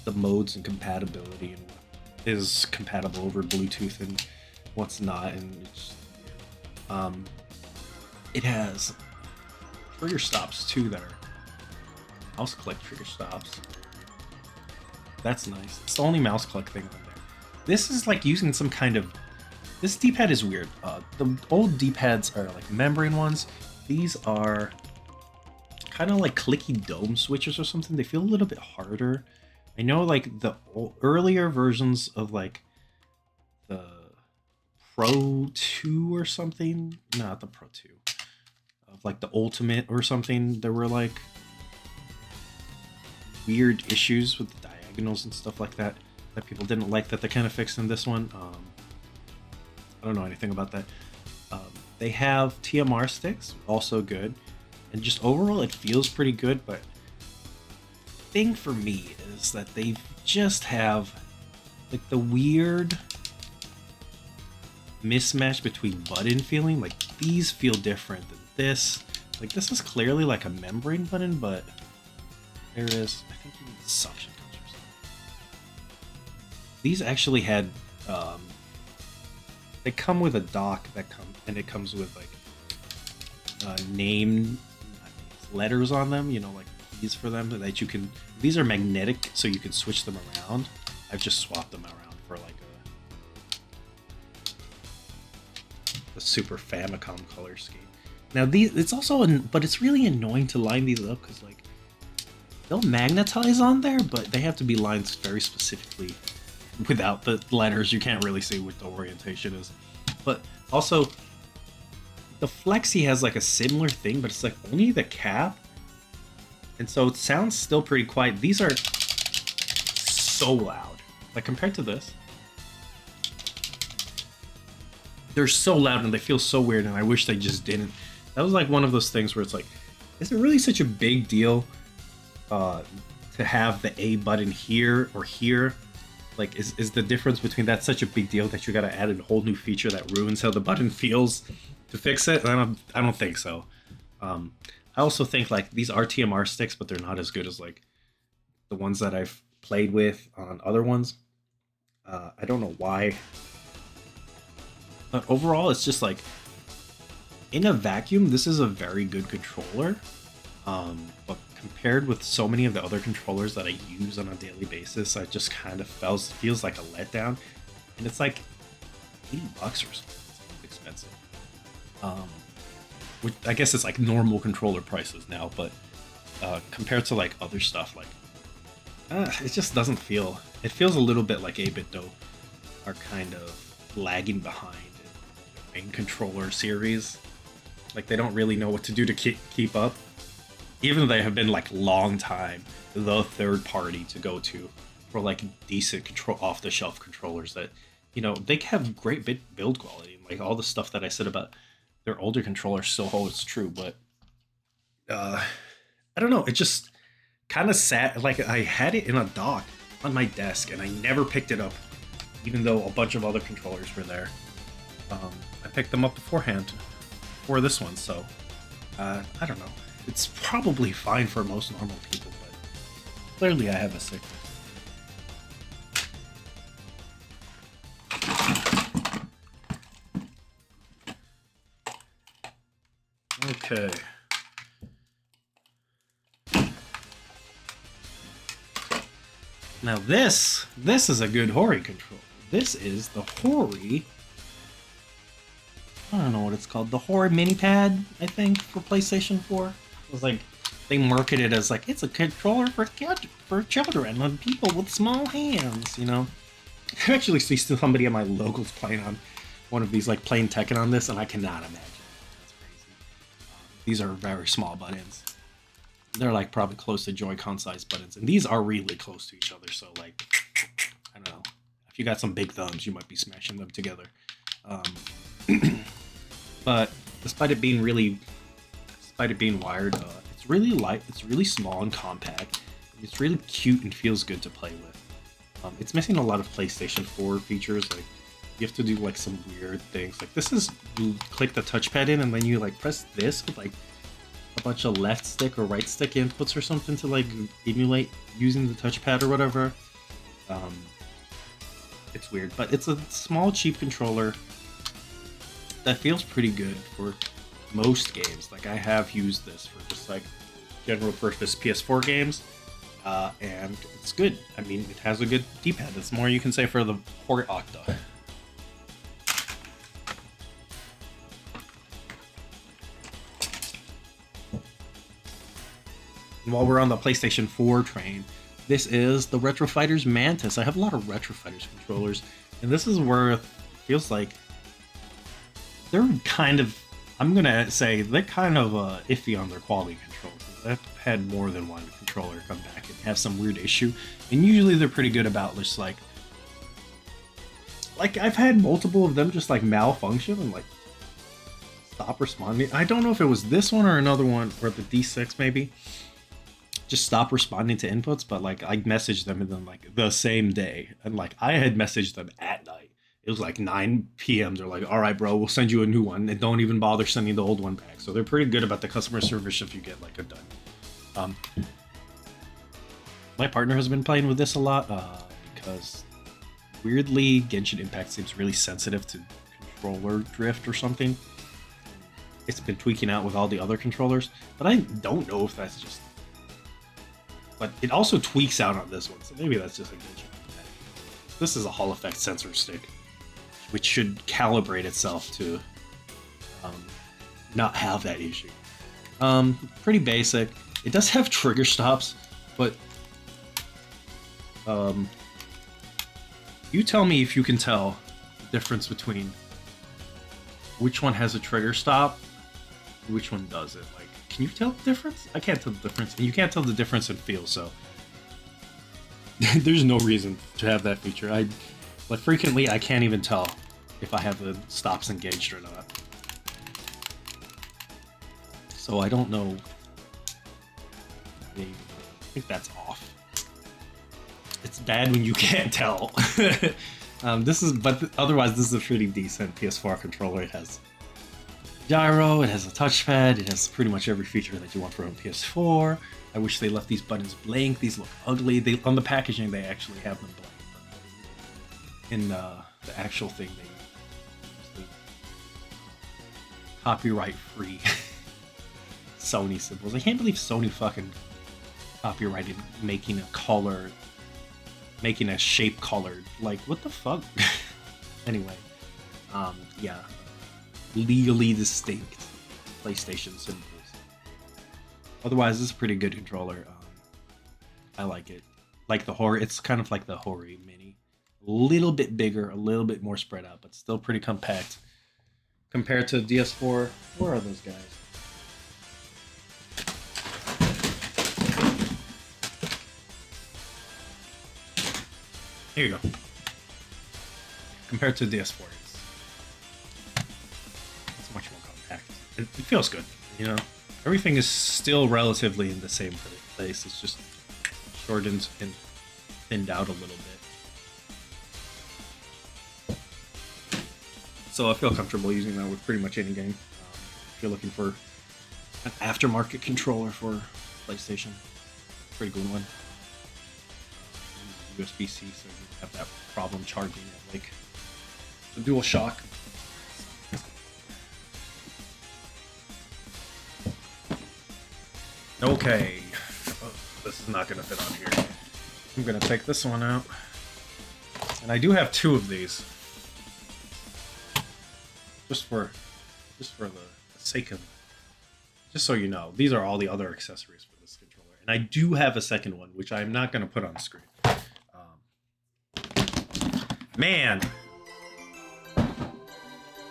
the modes and compatibility and what is compatible over Bluetooth and what's not, and it's it has trigger stops too that are mouse click trigger stops. That's nice. It's the only mouse click thing on there. This is like using some kind of, this D-pad is weird. The old D-pads are like membrane ones. These are kind of like clicky dome switches or something. They feel a little bit harder. I know like the earlier versions of like the Pro 2 or something. No, not the Pro 2. Of like the Ultimate or something. There were like weird issues with the diagonals and stuff like that people didn't like that they kind of fixed in this one. I don't know anything about that. They have TMR sticks, also good. And just overall, it feels pretty good, but the thing for me is that they just have like the weird mismatch between button feeling. Like these feel different than this. Like this is clearly like a membrane button, but there is, I think you need suction cups or something. These actually had, they come with a dock and it comes with like letters on them, you know, like keys for them that you can, these are magnetic so you can switch them around. I've just swapped them around for like a Super Famicom color scheme. Now these, it's also, but it's really annoying to line these up because like they'll magnetize on there, but they have to be lined very specifically. Without the letters, you can't really see what the orientation is. But also, the Flexi has like a similar thing, but it's like only the cap. And so it sounds still pretty quiet. These are so loud. Like compared to this, they're so loud and they feel so weird, and I wish they just didn't. That was like one of those things where it's like, is it really such a big deal to have the A button here or here? Like, is the difference between that such a big deal that you gotta add a whole new feature that ruins how the button feels to fix it? I don't think so. I also think like these are TMR sticks, but they're not as good as like the ones that I've played with on other ones. I don't know why, but overall, it's just like in a vacuum, this is a very good controller. But compared with so many of the other controllers that I use on a daily basis, I just kind of feels like a letdown. And it's like $80 or something. It's expensive. Which I guess it's like normal controller prices now, but compared to like other stuff, like it just doesn't feel. It feels a little bit like 8-bit though are kind of lagging behind in the main controller series. Like they don't really know what to do to keep up. Even though they have been like long time the third party to go to for like decent off-the-shelf controllers that, you know, they have great build quality. Like all the stuff that I said about their older controllers still holds true, but I don't know. It just kind of sat, like I had it in a dock on my desk and I never picked it up, even though a bunch of other controllers were there. I picked them up beforehand for this one, so I don't know. It's probably fine for most normal people, but clearly I have a sickness. Okay. Now this is a good Hori controller. This is the Hori, I don't know what it's called, the Hori mini pad, I think, for PlayStation 4. It was like, they market it as like, it's a controller for children and people with small hands, you know? I actually see somebody at my locals playing on one of these, like playing Tekken on this, and I cannot imagine. That's crazy. These are very small buttons. They're like probably close to Joy-Con sized buttons, and these are really close to each other, so like, I don't know. If you got some big thumbs, you might be smashing them together. But despite it being wired, it's really light, it's really small and compact. It's really cute and feels good to play with. It's missing a lot of PlayStation 4 features, like you have to do like some weird things. Like this is, you click the touchpad in and then you like press this with like a bunch of left stick or right stick inputs or something to like emulate using the touchpad or whatever. It's weird, but it's a small, cheap controller that feels pretty good for most games. Like I have used this for just like general purpose PS4 games, and it's good. I mean, it has a good D-pad. That's more you can say for the Hori Octa. And while we're on the PlayStation 4 train, this is the Retro Fighters Mantis. I have a lot of Retro Fighters controllers, and this is where it feels like they're kind of, I'm gonna say they're kind of iffy on their quality control. I've had more than one controller come back and have some weird issue, and usually they're pretty good about just like I've had multiple of them just like malfunction and like stop responding. I don't know if it was this one or another one, or the D6 maybe. Just stop responding to inputs, but like I messaged them and then like the same day, and like I had messaged them at night. It was like 9 p.m. They're like, all right, bro, we'll send you a new one, and don't even bother sending the old one back. So they're pretty good about the customer service if you get like a done. My partner has been playing with this a lot because weirdly Genshin Impact seems really sensitive to controller drift or something. It's been tweaking out with all the other controllers, but I don't know if that's just. But it also tweaks out on this one, so maybe that's just a Genshin Impact. This is a Hall Effect sensor stick, which should calibrate itself to not have that issue. Pretty basic. It does have trigger stops, but you tell me if you can tell the difference between which one has a trigger stop and which one doesn't. Like, can you tell the difference? I can't tell the difference, and you can't tell the difference in feel, so there's no reason to have that feature. Like frequently I can't even tell if I have the stops engaged or not. So I don't know. I think that's off. It's bad when you can't tell. Otherwise this is a pretty decent PS4 controller. It has gyro, it has a touchpad, it has pretty much every feature that you want from a PS4. I wish they left these buttons blank. These look ugly. On the packaging they actually have them blank. In the actual thing they use the copyright-free Sony symbols. I can't believe Sony fucking copyrighted making a shape colored. Like, what the fuck? Anyway, yeah, legally distinct PlayStation symbols. Otherwise, this is a pretty good controller. I like it. Like the Hori, it's kind of like the Hori Mini. A little bit bigger, a little bit more spread out, but still pretty compact compared to DS4. Where are those guys? Here you go. Compared to DS4, it's much more compact. It feels good, you know? Everything is still relatively in the same place. It's just shortened and thinned out a little bit. So I feel comfortable using that with pretty much any game. If you're looking for an aftermarket controller for PlayStation, pretty good one. USB-C, so you don't have that problem charging it like the DualShock. Okay, this is not going to fit on here. I'm going to take this one out. And I do have two of these. Just for the sake of... Just so you know, these are all the other accessories for this controller. And I do have a second one, which I'm not going to put on the screen. Man,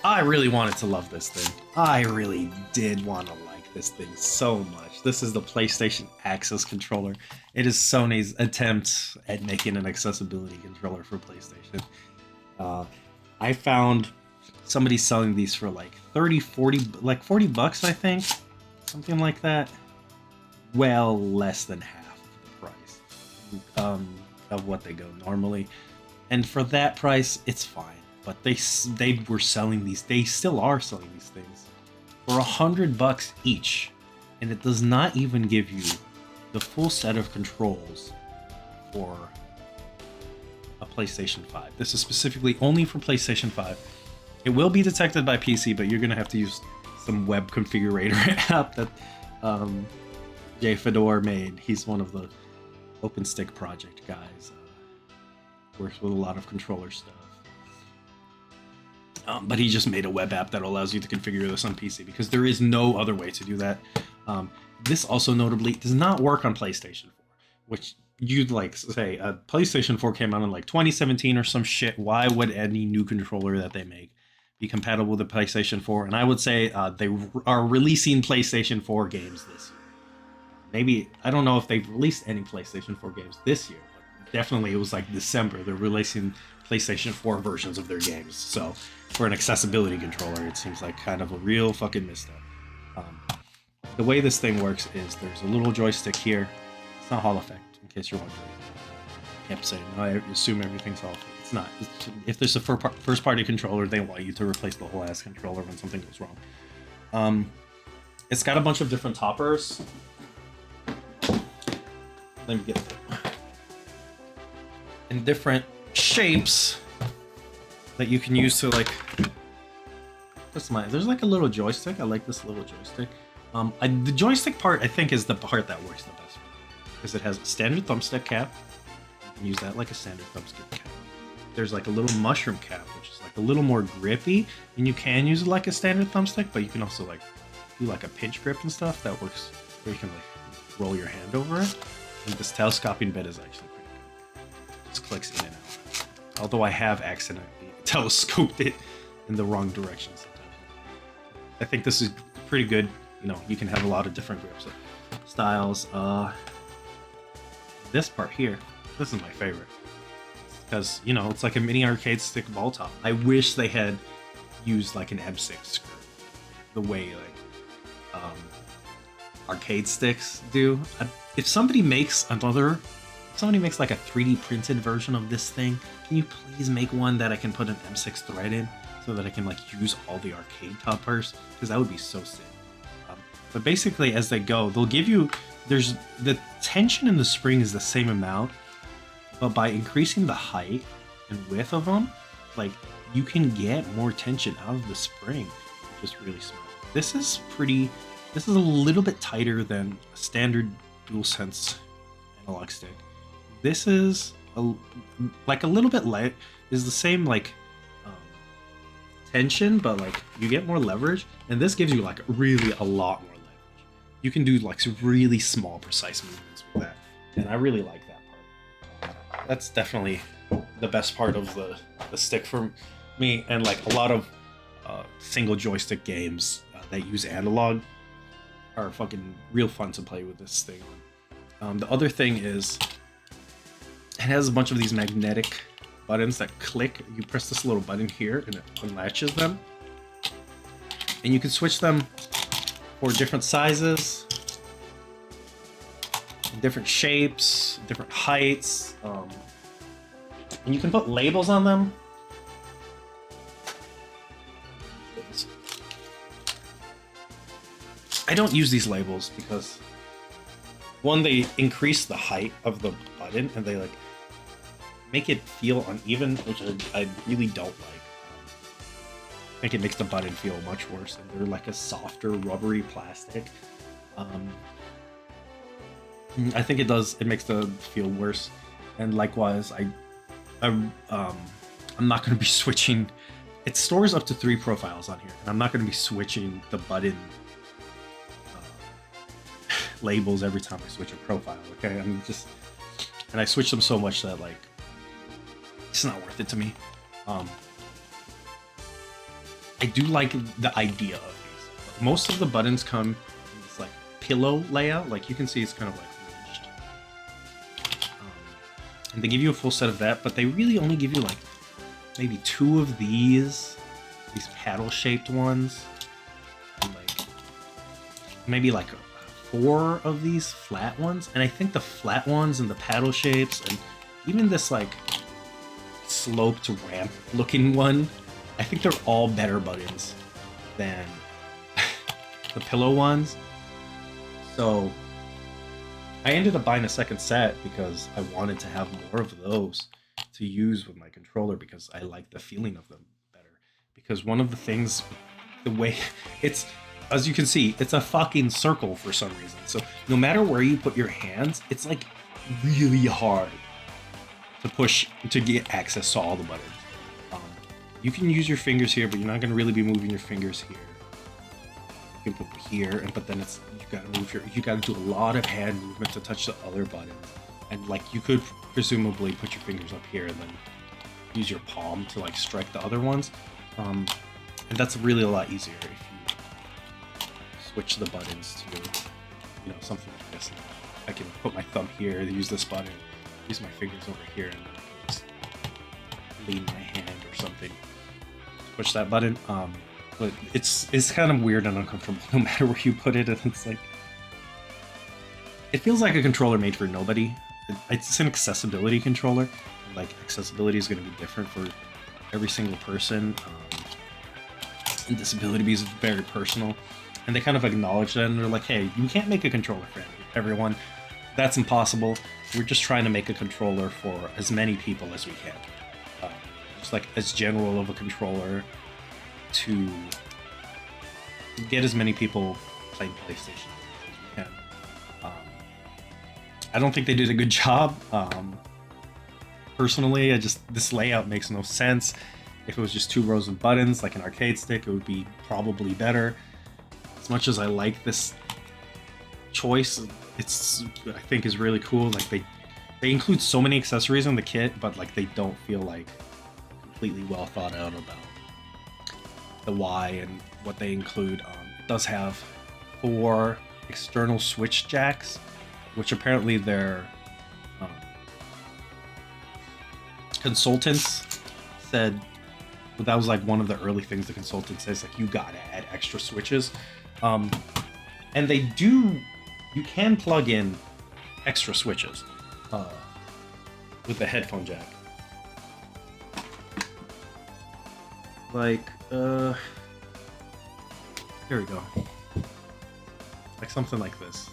I really wanted to love this thing. I really did want to like this thing so much. This is the PlayStation Access controller. It is Sony's attempt at making an accessibility controller for PlayStation. I found somebody selling these for like 40 bucks, I think. Something like that. Well, less than half the price of what they go normally. And for that price, it's fine. But they were selling these. They still are selling these things for $100 each, and it does not even give you the full set of controls for a PlayStation 5. This is specifically only for PlayStation 5. It will be detected by PC, but you're gonna have to use some web configurator app that Jay Fedor made. He's one of the OpenStick project guys. Works with a lot of controller stuff. But he just made a web app that allows you to configure this on PC because there is no other way to do that. This also notably does not work on PlayStation 4, which you'd like say PlayStation 4 came out in like 2017 or some shit. Why would any new controller that they make be compatible with the PlayStation 4, and I would say they are releasing PlayStation 4 games this year. Maybe, I don't know if they've released any PlayStation 4 games this year, but definitely it was like December. They're releasing PlayStation 4 versions of their games. So for an accessibility controller, it seems like kind of a real fucking misstep. The way this thing works is there's a little joystick here. It's not Hall Effect, in case you're wondering. I kept saying, I assume everything's Hall Effect. It's not. If there's a first-party controller, they want you to replace the whole ass controller when something goes wrong. It's got a bunch of different toppers. Let me get it. In different shapes that you can use to like. There's like a little joystick. I like this little joystick. The joystick part I think is the part that works the best because it has a standard thumbstick cap. You can use that like a standard thumbstick cap. There's like a little mushroom cap, which is like a little more grippy, and you can use it like a standard thumbstick, but you can also like do like a pinch grip and stuff that works where you can like roll your hand over it. And this telescoping bit is actually pretty good. It just clicks in and out. Although I have accidentally telescoped it in the wrong direction sometimes. I think this is pretty good. You know, you can have a lot of different grips styles. This part here, this is my favorite. Because, you know, it's like a mini arcade stick ball top. I wish they had used like an M6 screw. The way like arcade sticks do. If somebody makes like a 3D printed version of this thing, can you please make one that I can put an M6 thread in so that I can like use all the arcade toppers? Because that would be so sick. But basically, as they go, they'll give you, there's the tension in the spring is the same amount, but by increasing the height and width of them, like you can get more tension out of the spring, which is really smart. This is a little bit tighter than a standard DualSense analog stick. This is like a little bit light, is the same like tension, but like you get more leverage, and this gives you like really a lot more leverage. You can do like some really small, precise movements with that, and I really like that part. That's definitely the best part of the stick for me, and like a lot of single joystick games that use analog are fucking real fun to play with this thing. The other thing is it has a bunch of these magnetic buttons that click. You press this little button here and it unlatches them, and you can switch them for different sizes, different shapes, different heights, and you can put labels on them. I don't use these labels because one, they increase the height of the button and they like make it feel uneven, which I really don't like. I think it makes the button feel much worse, and they're like a softer, rubbery plastic. I think it makes the feel worse, and likewise, I'm not going to be switching. It stores up to 3 profiles on here, and I'm not going to be switching the button labels every time I switch a profile. Okay, and I switch them so much that like it's not worth it to me. I do like the idea of these. Most of the buttons come in this like pillow layout. Like you can see, it's kind of like ridged. And they give you a full set of that, but they really only give you like maybe 2 of these paddle-shaped ones, and like maybe like 4 of these flat ones. And I think the flat ones and the paddle shapes and even this like sloped ramp looking one, I think they're all better buttons than the pillow ones. So I ended up buying a second set because I wanted to have more of those to use with my controller because I like the feeling of them better. Because one of the things, the way it's, as you can see, it's a fucking circle for some reason. So no matter where you put your hands, it's like really hard to push to get access to all the buttons. You can use your fingers here, but you're not going to really be moving your fingers here. You can put here, but then it's you got to do a lot of hand movement to touch the other buttons. And like you could presumably put your fingers up here and then use your palm to like strike the other ones. And that's really a lot easier if you switch the buttons to, you know, something like this. I can put my thumb here, use this button, use my fingers over here, and just lean my hand or something. Push that button. But it's kind of weird and uncomfortable no matter where you put it, and it's like, it feels like a controller made for nobody. It's an accessibility controller. Like, accessibility is going to be different for every single person. And disability is very personal. And they kind of acknowledge that, and they're like, hey, you can't make a controller for everyone. That's impossible. We're just trying to make a controller for as many people as we can. Just like as general of a controller to get as many people playing PlayStation as we can. I don't think they did a good job. Personally, this layout makes no sense. If it was just 2 rows of buttons like an arcade stick, it would be probably better. As much as I like this choice, I think is really cool. Like they include so many accessories in the kit, but like they don't feel like completely well thought out about the why and what they include. It does have 4 external switch jacks, which apparently their consultants said, well, that was like one of the early things the consultant says, like, you gotta add extra switches. And you can plug in extra switches with the headphone jack. Like, here we go. Like something like this.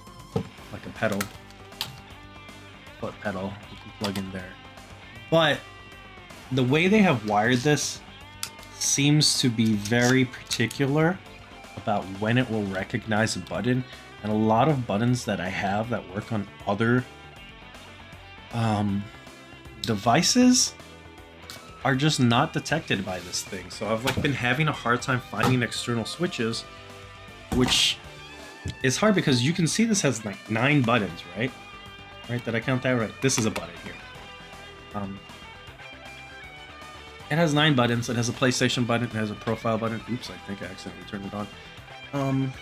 Like a pedal. Foot pedal. You can plug in there. But the way they have wired this seems to be very particular about when it will recognize a button. And a lot of buttons that I have that work on other devices are just not detected by this thing. So I've like been having a hard time finding external switches, which is hard because you can see this has like 9 buttons, right? Right, did I count that right? This is a button here. It has 9 buttons. It has a PlayStation button. It has a profile button. Oops, I think I accidentally turned it on.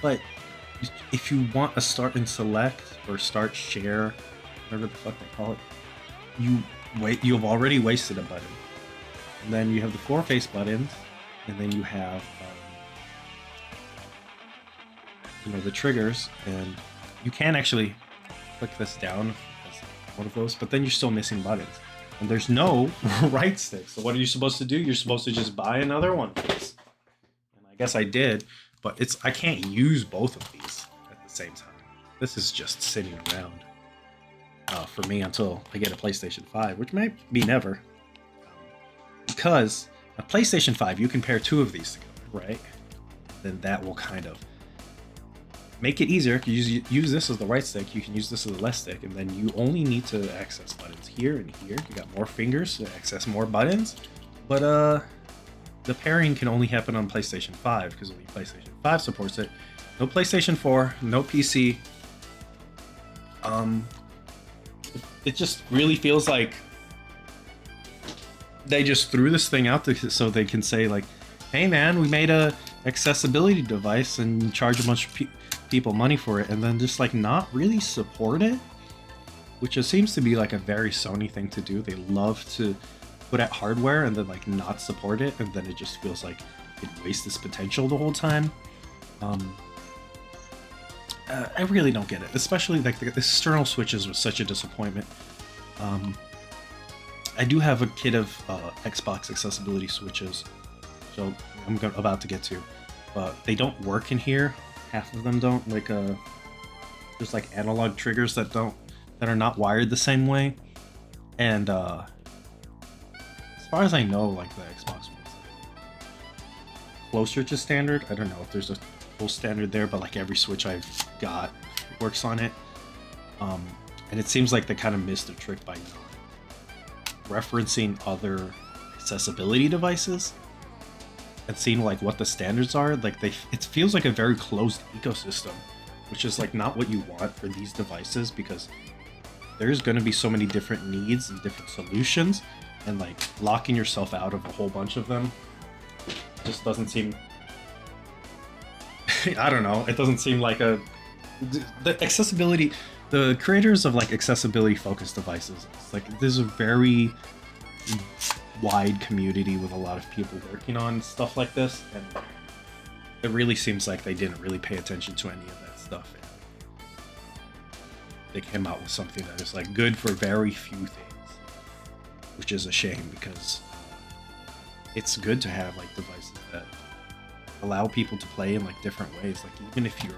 But if you want a start and select or start share, whatever the fuck they call it, you've already wasted a button. And then you have the 4 face buttons, and then you have the triggers, and you can actually click this down as one of those, but then you're still missing buttons. And there's no right stick. So what are you supposed to do? You're supposed to just buy another one. And I guess I did, but I can't use both of these at the same time. This is just sitting around for me until I get a PlayStation 5, which might be never. Because a PlayStation 5, you can pair 2 of these together, right? Then that will kind of make it easier. You use this as the right stick, you can use this as the left stick, and then you only need to access buttons here and here. You got more fingers to access more buttons, but the pairing can only happen on PlayStation 5 because only PlayStation 5 supports it. No PlayStation 4, no PC. It just really feels like they just threw this thing out so they can say like, hey man, we made a accessibility device and charge a bunch of people money for it, and then just like not really support it, which just seems to be like a very Sony thing to do. They love to put out hardware and then like not support it, and then it just feels like it wastes its potential the whole time. I really don't get it, especially like the external switches was such a disappointment. I do have a kit of Xbox accessibility switches, so I'm about to get to, but they don't work in here. Half of them don't. Like there's like analog triggers that are not wired the same way, and as far as I know, like the Xbox one's closer to standard. I don't know if there's a full standard there, but like every switch I've got works on it. And it seems like they kind of missed a trick by referencing other accessibility devices and seeing like what the standards are. Like it feels like a very closed ecosystem, which is like not what you want for these devices, because there's going to be so many different needs and different solutions, and like locking yourself out of a whole bunch of them just doesn't seem. I don't know. It doesn't seem like the accessibility. The creators of like accessibility focused devices, it's like there's a very wide community with a lot of people working on stuff like this, and it really seems like they didn't really pay attention to any of that stuff. They came out with something that is like good for very few things, which is a shame because it's good to have like devices that allow people to play in like different ways. Like even if you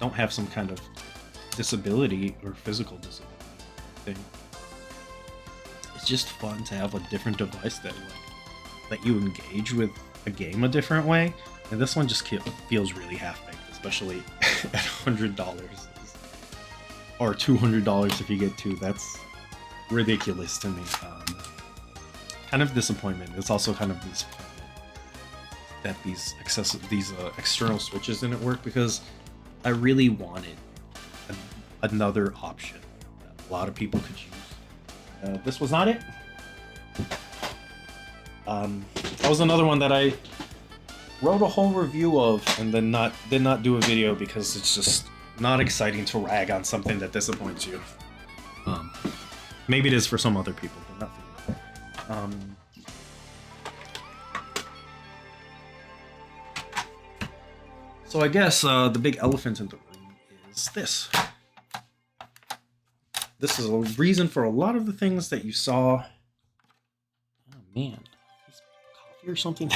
don't have some kind of disability or physical disability thing, it's just fun to have a different device that like let you engage with a game a different way. And this one just feels really half-baked, especially at $100 or $200 if you get two. That's ridiculous to me. Kind of disappointment. It's also kind of disappointment that these external switches didn't work, because I really wanted another option that a lot of people could use. This was not it. That was another one that I wrote a whole review of and then did not do a video because it's just not exciting to rag on something that disappoints you. Maybe it is for some other people, but not for me. So I guess the big elephant in the room is this. This is a reason for a lot of the things that you saw. Oh man, is coffee or something?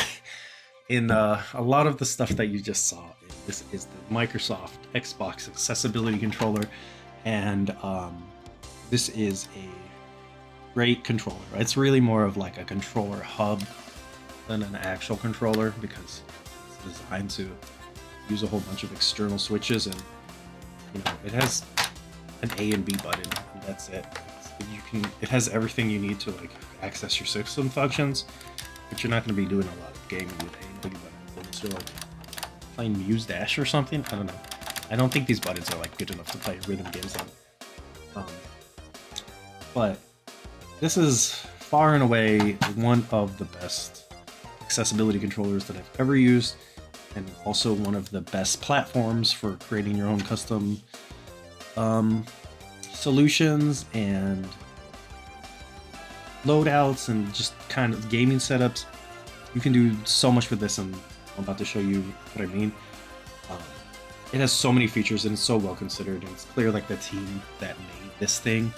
In a lot of the stuff that you just saw. This is the Microsoft Xbox accessibility controller, and this is a great controller. It's really more of like a controller hub than an actual controller, because it's designed to use a whole bunch of external switches, and you know, it has an A and B button, and that's it. It has everything you need to like access your system functions, but you're not going to be doing a lot of gaming with A and B buttons unless you're like playing Muse Dash or something. I don't know. I don't think these buttons are like good enough to play rhythm games on. But this is far and away one of the best accessibility controllers that I've ever used, and also one of the best platforms for creating your own custom solutions and loadouts and just kind of gaming setups. You can do so much with this, and I'm about to show you what I mean. It has so many features and it's so well considered, and it's clear like the team that made this thing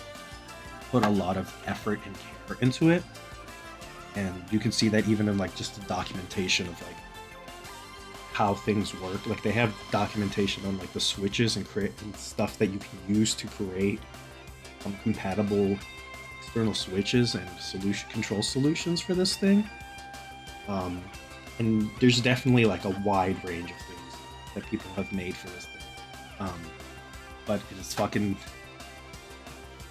put a lot of effort and care into it, and you can see that even in like just the documentation of like how things work. Like they have documentation on like the switches and stuff that you can use to create compatible external switches and control solutions for this thing. And there's definitely like a wide range of things that people have made for this thing. But it is fucking,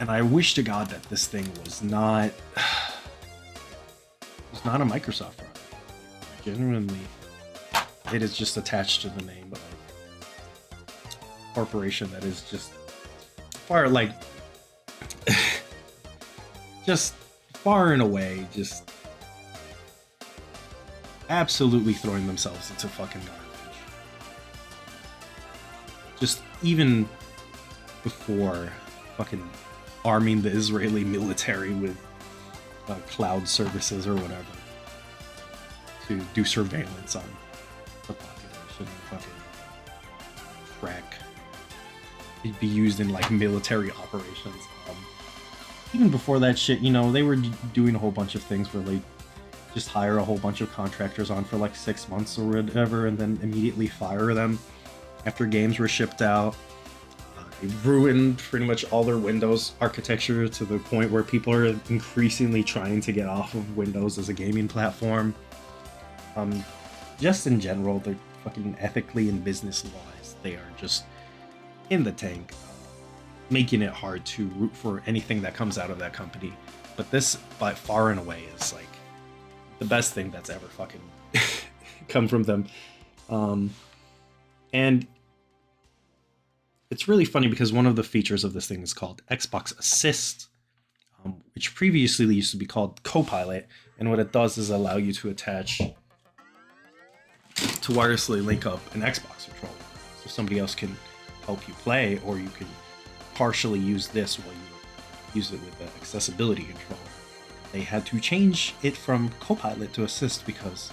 and I wish to God that this thing was not a Microsoft product. Genuinely, it is just attached to the name of a corporation that is just far like just far and away just absolutely throwing themselves into fucking garbage. Just even before fucking arming the Israeli military with cloud services or whatever to do surveillance on the population and fucking track. It'd be used in like military operations. Even before that shit, you know, they were doing a whole bunch of things where they just hire a whole bunch of contractors on for like 6 months or whatever, and then immediately fire them after games were shipped out. They ruined pretty much all their Windows architecture to the point where people are increasingly trying to get off of Windows as a gaming platform. Just in general, they're fucking ethically and business-wise, they are just in the tank, making it hard to root for anything that comes out of that company. But this, by far and away, is like the best thing that's ever fucking come from them. And it's really funny because one of the features of this thing is called Xbox Assist. which previously used to be called Copilot. And what it does is allow you to attach to wirelessly link up an Xbox controller, so somebody else can help you play, or you can partially use this while you use it with the accessibility controller. They had to change it from Copilot to Assist because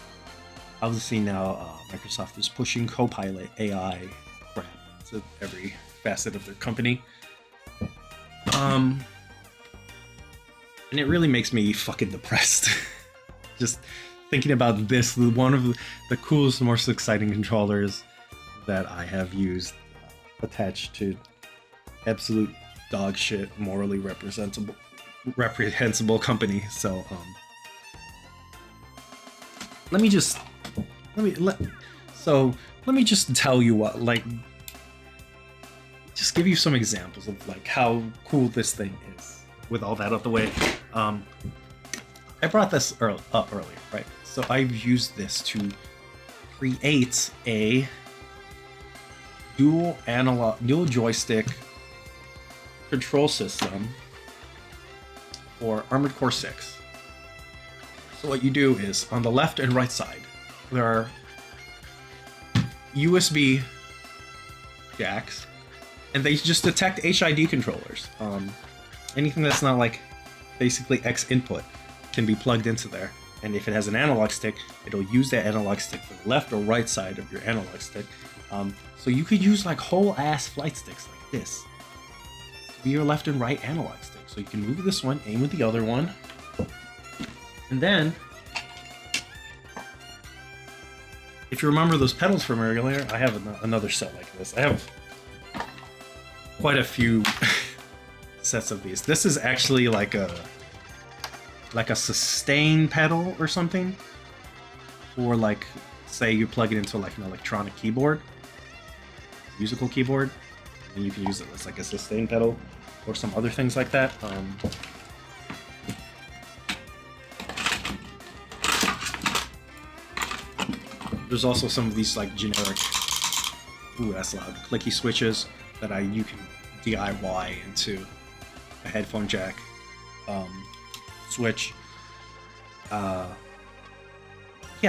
obviously now Microsoft is pushing Copilot AI crap to every facet of their company. And it really makes me fucking depressed. Just thinking about this, one of the coolest, most exciting controllers that I have used, attached to absolute dog shit, morally reprehensible company. So let me just tell you what, like, just give you some examples of like how cool this thing is. With all that out of the way, I brought this up earlier, right? So I've used this to create a dual joystick control system for Armored Core 6. So what you do is, on the left and right side, there are USB jacks, and they just detect HID controllers. Anything that's not like basically X input can be plugged into there. And if it has an analog stick, it'll use that analog stick for the left or right side of your analog stick. So you could use like whole ass flight sticks like this to be your left and right analog stick. So you can move this one, aim with the other one, and then if you remember those pedals from earlier, I have another set like this. I have quite a few sets of these. This is actually like a sustain pedal or something, or like, say you plug it into like an electronic keyboard, musical keyboard, and you can use it as like a sustain pedal or some other things like that. There's also some of these like generic, ooh that's loud, clicky switches that you can DIY into a headphone jack switch. Yeah,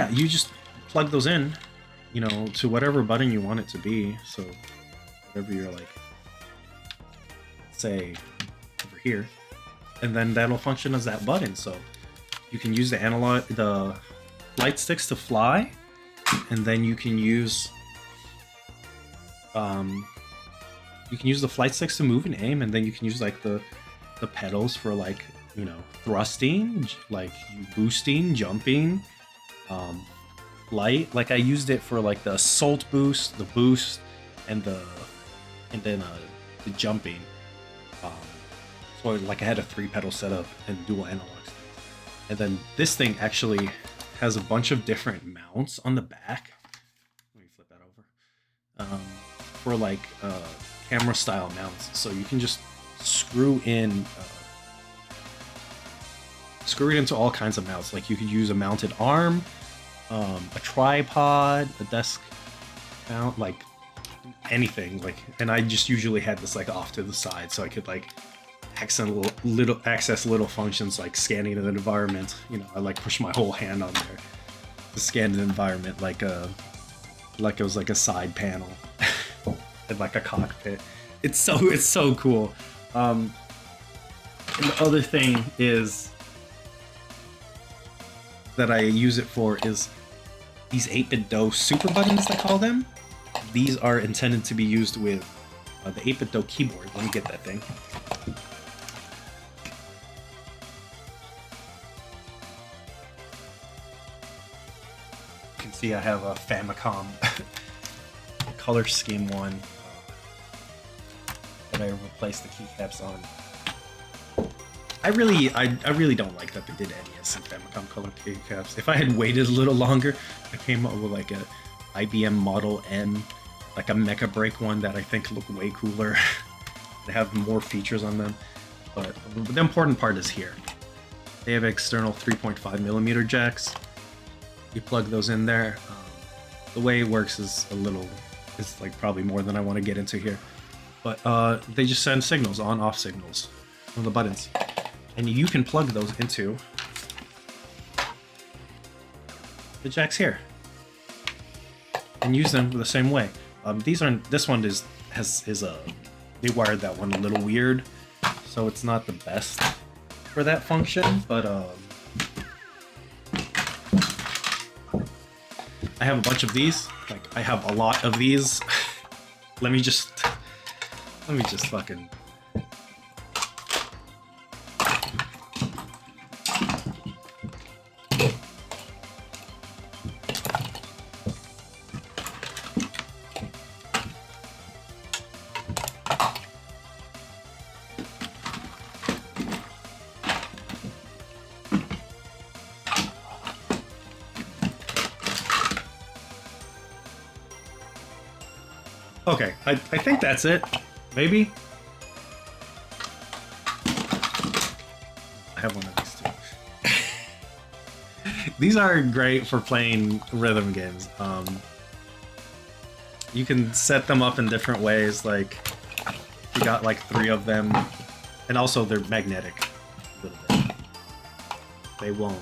you just plug those in, you know, to whatever button you want it to be. So whatever you're like, say over here, and then that'll function as that button. So you can use the light sticks to fly, and then you can use the flight sticks to move and aim, and then you can use like the pedals for like, you know, thrusting, like boosting, jumping, flight. Like I used it for like the assault boost, the boost, and then the jumping. So like I had a 3-pedal setup and dual analog sticks. And then this thing actually has a bunch of different mounts on the back. Let me flip that over. For like camera style mounts, so you can just screw it into all kinds of mounts. Like you could use a mounted arm, a tripod, a desk mount, like anything. Like, and I just usually had this like off to the side, so I could like access little functions like scanning an environment. You know, I like push my whole hand on there to scan an environment, like it was like a side panel. And like a cockpit. It's so cool. And the other thing is that I use it for is these 8-bit DOE super buttons, they call them. These are intended to be used with the 8-bit DOE keyboard. Let me get that thing. You can see I have a Famicom color scheme one that I replaced the keycaps on. I really don't like that they did NES and Famicom color keycaps. If I had waited a little longer, I came up with like a IBM Model M, like a Mecha Break one that I think look way cooler. They have more features on them, but the important part is here. They have external 3.5mm jacks. You plug those in there. The way it works is it's like probably more than I want to get into here, but they just send signals, on-off signals from the buttons. And you can plug those into the jacks here and use them the same way. This one is they wired that one a little weird, so it's not the best for that function, but I have a bunch of these. Like, I have a lot of these. let me just fucking. Okay, I think that's it. Maybe? I have one of these too. These are great for playing rhythm games. You can set them up in different ways, like you got like 3 of them, and also they're magnetic a little bit. They won't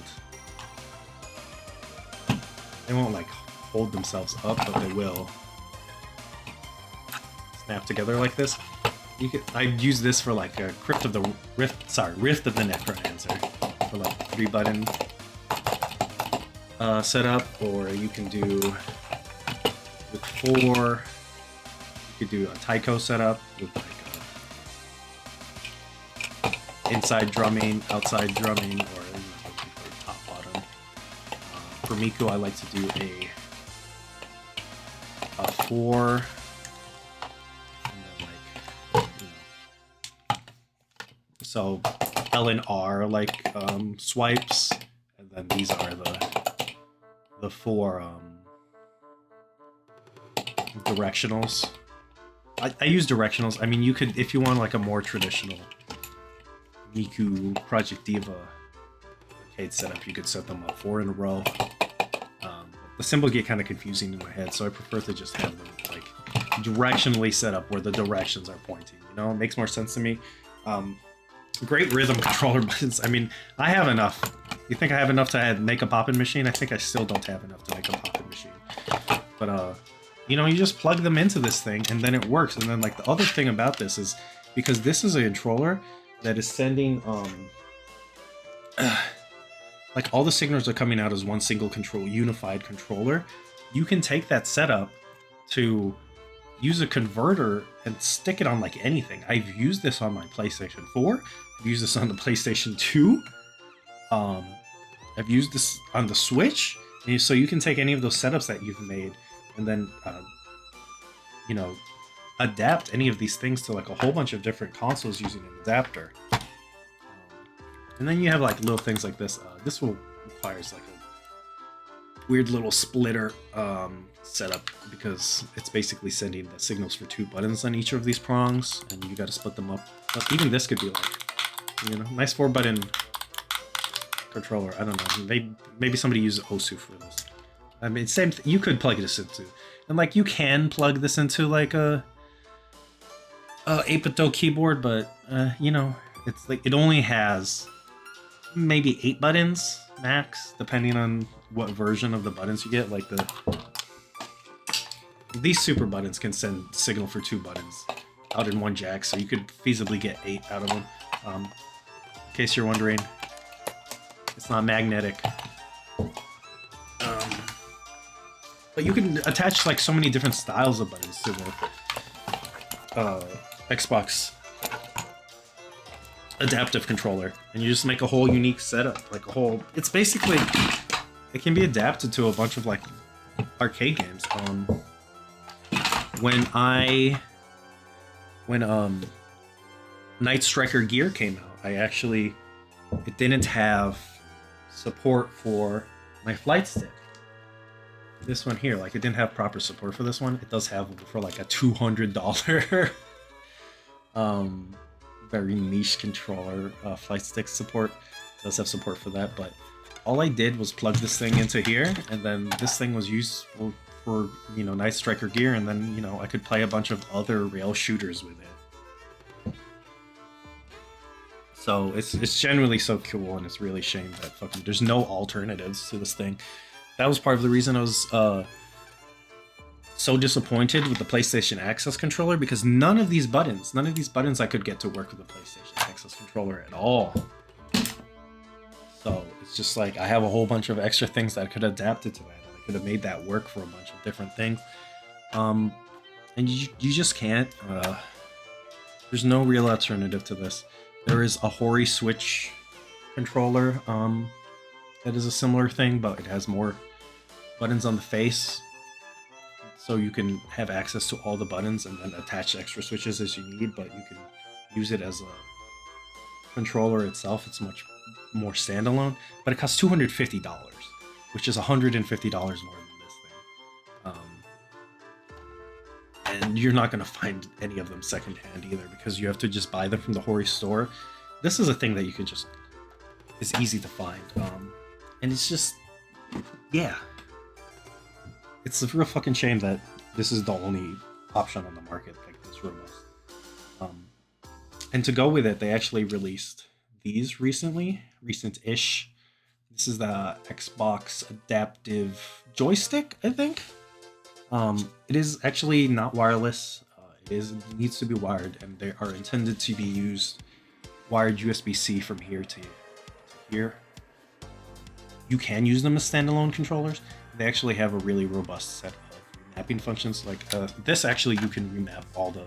like hold themselves up, but they will snap together like this. I'd use this for like a Rift of the Necromancer for like 3-button setup, or you can do with 4. You could do a taiko setup with like inside drumming, outside drumming, or top bottom. For Miku, I like to do a 4. So L and R like swipes, and then these are the 4 directionals. I use directionals. I mean, you could, if you want like a more traditional Miku Project Diva arcade setup, you could set them up 4 in a row. The symbols get kind of confusing in my head, so I prefer to just have them like directionally set up where the directions are pointing. You know, it makes more sense to me. Great rhythm controller buttons. I mean, I have enough. You think I have enough to make a poppin' machine? I think I still don't have enough to make a poppin' machine. But you know, you just plug them into this thing and then it works. And then like the other thing about this is, because this is a controller that is sending like all the signals are coming out as one single unified controller, you can take that setup to use a converter and stick it on like anything. I've used this on my PlayStation 4. I've used this on the PlayStation 2. I've used this on the Switch. And so you can take any of those setups that you've made and then, you know, adapt any of these things to like a whole bunch of different consoles using an adapter. And then you have like little things like this. This requires like a weird little splitter setup, because it's basically sending the signals for 2 buttons on each of these prongs, and you got to split them up. But even this could be like, you know, nice 4-button controller. I don't know. Maybe somebody uses Osu for this. I mean, same. You could plug this into, and like you can plug this into like a 8-bit keyboard, but you know, it's like it only has maybe 8 buttons max, depending on what version of the buttons you get. Like these super buttons can send signal for 2 buttons out in one jack, so you could feasibly get 8 out of them. In case you're wondering, it's not magnetic. But you can attach like so many different styles of buttons to the Xbox adaptive controller, and you just make a whole unique setup, like a whole. It's basically, it can be adapted to a bunch of like arcade games. When Night Striker Gear came out, it didn't have support for my flight stick. This one here, like it didn't have proper support for this one. It does have for like a $200 very niche controller flight stick support. It does have support for that, but all I did was plug this thing into here, and then this thing was useful for, you know, Night Striker Gear, and then, you know, I could play a bunch of other rail shooters with it. So it's genuinely so cool, and it's really a shame that fucking there's no alternatives to this thing. That was part of the reason I was so disappointed with the PlayStation Access controller, because none of these buttons I could get to work with the PlayStation Access controller at all. So it's just like I have a whole bunch of extra things that I could have adapted to that. I could have made that work for a bunch of different things. And you just can't. There's no real alternative to this. There is a Hori Switch controller that is a similar thing, but it has more buttons on the face, so you can have access to all the buttons and then attach extra switches as you need, but you can use it as a controller itself. It's much more standalone, but it costs $250, which is $150 more than this thing. And you're not going to find any of them secondhand either, because you have to just buy them from the Hori store. This is a thing that you can just, it's easy to find. And it's just, yeah. It's a real fucking shame that this is the only option on the market like this robust. And to go with it, they actually released these recent-ish. This is the Xbox Adaptive Joystick, I think. It is actually not wireless. It needs to be wired, and they are intended to be used wired USB-C from here to here. You can use them as standalone controllers. They actually have a really robust set of remapping functions. Like this, actually, you can remap all the.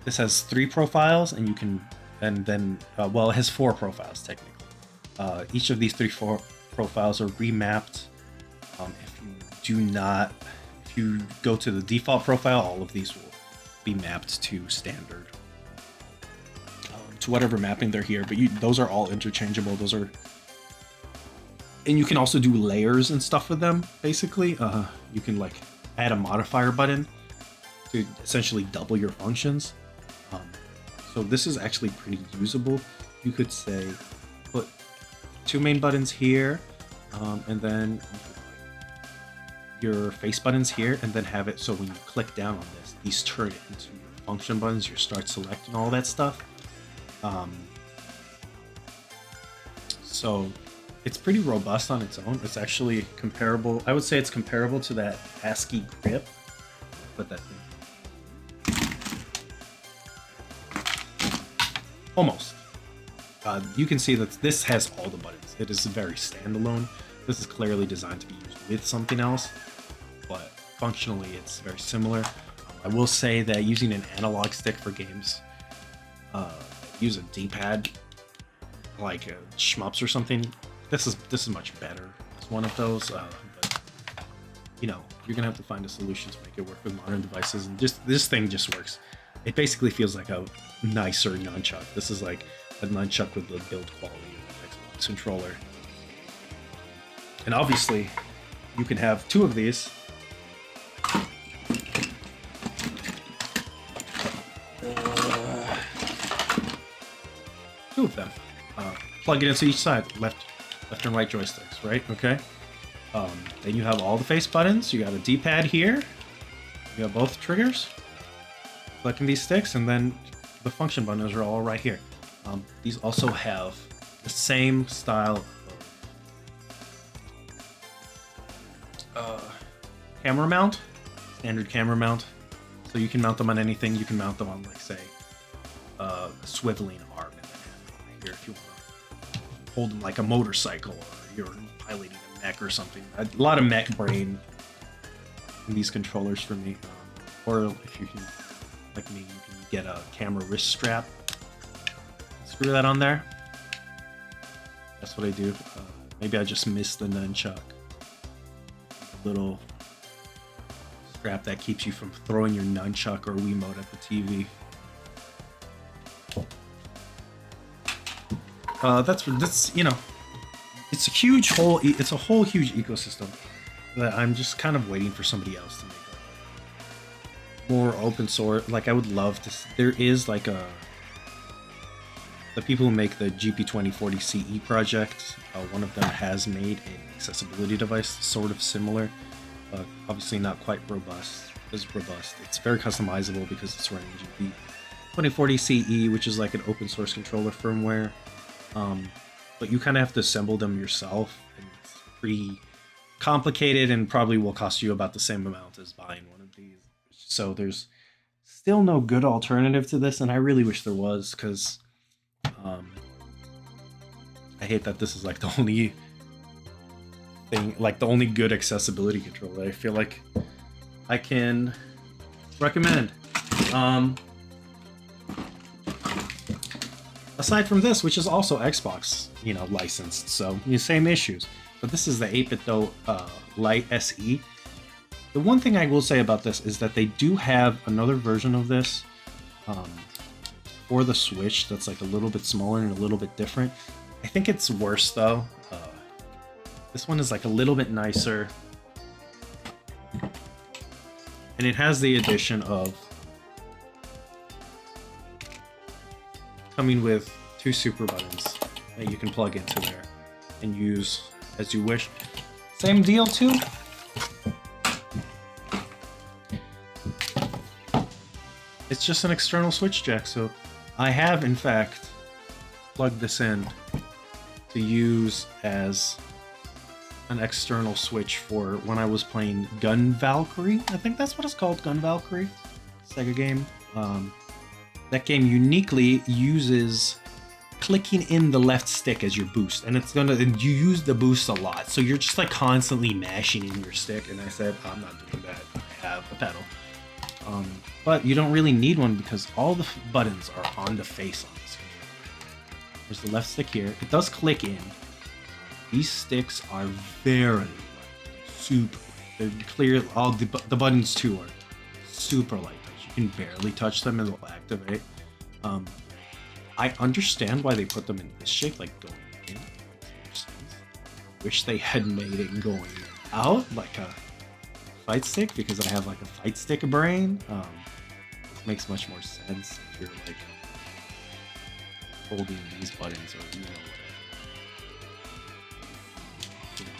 This has 3 profiles, and you can, and then well, it has 4 profiles technically. Each of these 4 profiles are remapped. If you go to the default profile, all of these will be mapped to standard, to whatever mapping they're here. But those are all interchangeable. Those are. And you can also do layers and stuff with them, basically. You can like add a modifier button to essentially double your functions. So this is actually pretty usable. You could say, put 2 main buttons here, and then your face buttons here, and then have it so when you click down on this, these turn it into your function buttons, your start, select, and all that stuff. So it's pretty robust on its own. It's actually comparable. I would say it's comparable to that ASCII grip. Put that thing. Almost. You can see that this has all the buttons. It is very standalone. This is clearly designed to be used with something else, but functionally it's very similar. I will say that using an analog stick for games, use a D-pad like shmups or something. This is much better. It's one of those, but you know, you're gonna have to find a solution to make it work with modern devices. And just this thing just works. It basically feels like a nicer nunchuck. This is like a nunchuck with the build quality of an Xbox controller. And obviously, you can have 2 of these. 2 of them. Plug it into each side, left and right joysticks, right? Okay. Then you have all the face buttons. You got a D-pad here. You got both triggers. Clicking these sticks, and then the function buttons are all right here. These also have the same style of camera mount, standard camera mount. So you can mount them on anything. You can mount them on, like, say, a swiveling arm and then have it over here if you want to hold them like a motorcycle, or you're piloting a mech or something. A lot of mech brain in these controllers for me. Or if you can, like me, you can get a camera wrist strap. Screw that on there. That's what I do. Maybe I just missed the nunchuck. Little strap that keeps you from throwing your nunchuck or Wiimote at the TV. That's you know, it's a huge whole. It's a whole huge ecosystem that I'm just kind of waiting for somebody else to make more open source. Like, I would love to. There is like the people who make the GP2040 CE project. One of them has made an accessibility device sort of similar, but obviously not quite robust. It's very customizable because it's running 2040 CE, which is like an open source controller firmware. But you kind of have to assemble them yourself, and it's pretty complicated and probably will cost you about the same amount as buying one of these. So there's still no good alternative to this, and I really wish there was, because I hate that this is like the only thing, like the only good accessibility controller I feel like I can recommend. Aside from this, which is also Xbox, licensed, so same issues. But this is the 8BitDo Lite SE. The one thing I will say about this is that they do have another version of this for the Switch that's like a little bit smaller and a little bit different. I think it's worse though. This one is like a little bit nicer, and it has the addition of coming with 2 super buttons that you can plug into there and use as you wish. Same deal too. It's just an external switch jack, so I have in fact plugged this in to use as an external switch for when I was playing Gun Valkyrie. I think that's what it's called, Gun Valkyrie, Sega game. That game uniquely uses clicking in the left stick as your boost, and you use the boost a lot, so you're just like constantly mashing in your stick. And I said, I'm not doing that. I have a pedal. But you don't really need one because all the buttons are on the face on this controller. There's the left stick here. It does click in. These sticks are very light, super light. They're clear. All the buttons too are super light. You can barely touch them and they'll activate. I understand why they put them in this shape, like going in. Wish they had made it going out like a fight stick, because I have like a fight stick brain. This makes much more sense if you're like holding these buttons or whatever.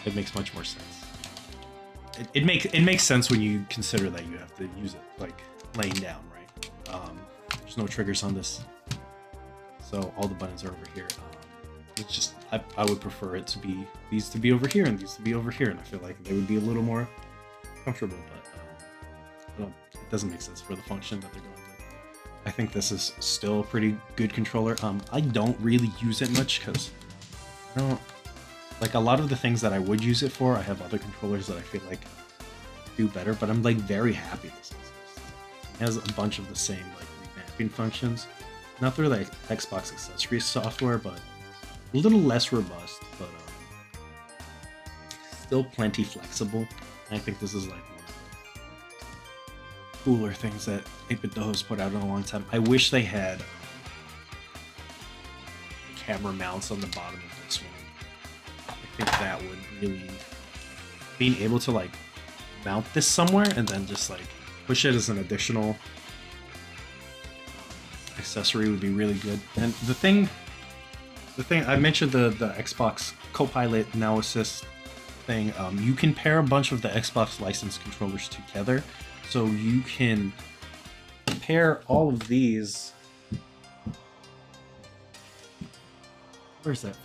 It makes much more sense. It makes sense when you consider that you have to use it like laying down, right? There's no triggers on this, so all the buttons are over here. It's just I would prefer it to be these to be over here and these to be over here, and I feel like they would be a little more comfortable, but it doesn't make sense for the function that they're going with. I think this is still a pretty good controller. I don't really use it much because I don't like a lot of the things that I would use it for. I have other controllers that I feel like do better, but I'm like very happy this exists. It has a bunch of the same like revamping functions, not through the Xbox accessories software, but a little less robust, but still plenty flexible. I think this is like one of the cooler things that 8BitDo has put out in a long time. I wish they had camera mounts on the bottom of this one. I think that would really, being able to like mount this somewhere and then just like push it as an additional accessory would be really good. And the thing I mentioned, the Xbox Copilot Now Assist thing. You can pair a bunch of the Xbox licensed controllers together, so you can pair all of these. Where's that?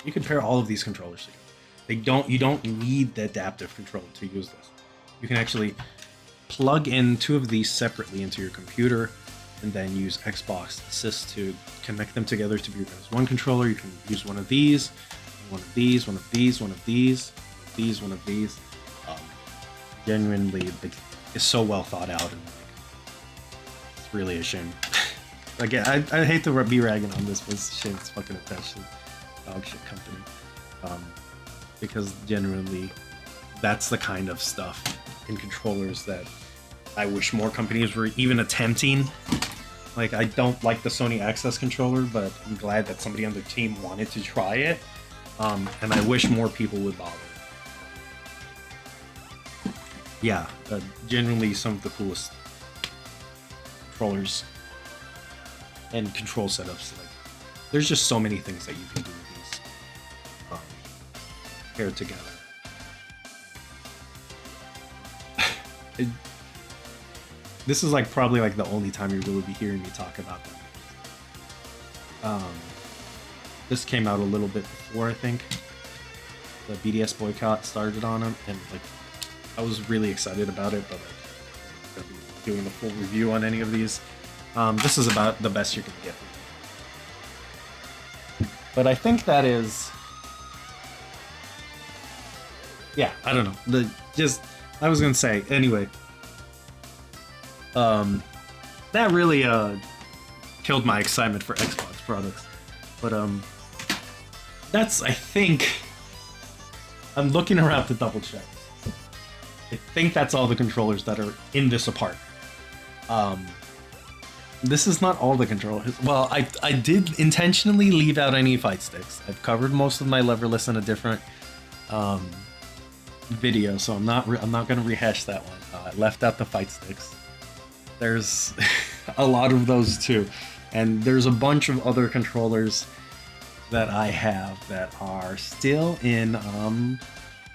You can pair all of these controllers together. You don't need the adaptive controller to use this. You can actually plug in 2 of these separately into your computer, and then use Xbox Assist to connect them together to be as one controller. You can use one of these, one of these, one of these, one of these, one of these. Genuinely, like, it's so well thought out, and like, it's really a shame. Again, I hate to be ragging on this, but it's a shame it's fucking attached to dog shit company. Because genuinely, that's the kind of stuff in controllers that I wish more companies were even attempting. Like, I don't like the Sony Access controller, but I'm glad that somebody on their team wanted to try it. And I wish more people would bother. Yeah, genuinely some of the coolest controllers and control setups. Like, there's just so many things that you can do with these paired together. this is like probably like the only time you're really be hearing me talk about them. This came out a little bit before, I think. The BDS boycott started on them, and like I was really excited about it, but like I'm gonna be doing the full review on any of these. This is about the best you can get. But I think that is, yeah, I don't know. I was gonna say anyway. That really killed my excitement for Xbox products. But that's, I think, I'm looking around to double check. I think that's all the controllers that are in this apartment. This is not all the controllers. Well, I did intentionally leave out any fight sticks. I've covered most of my leverless in a different video, so I'm not gonna rehash that one. I left out the fight sticks. There's a lot of those too, and there's a bunch of other controllers that I have that are still in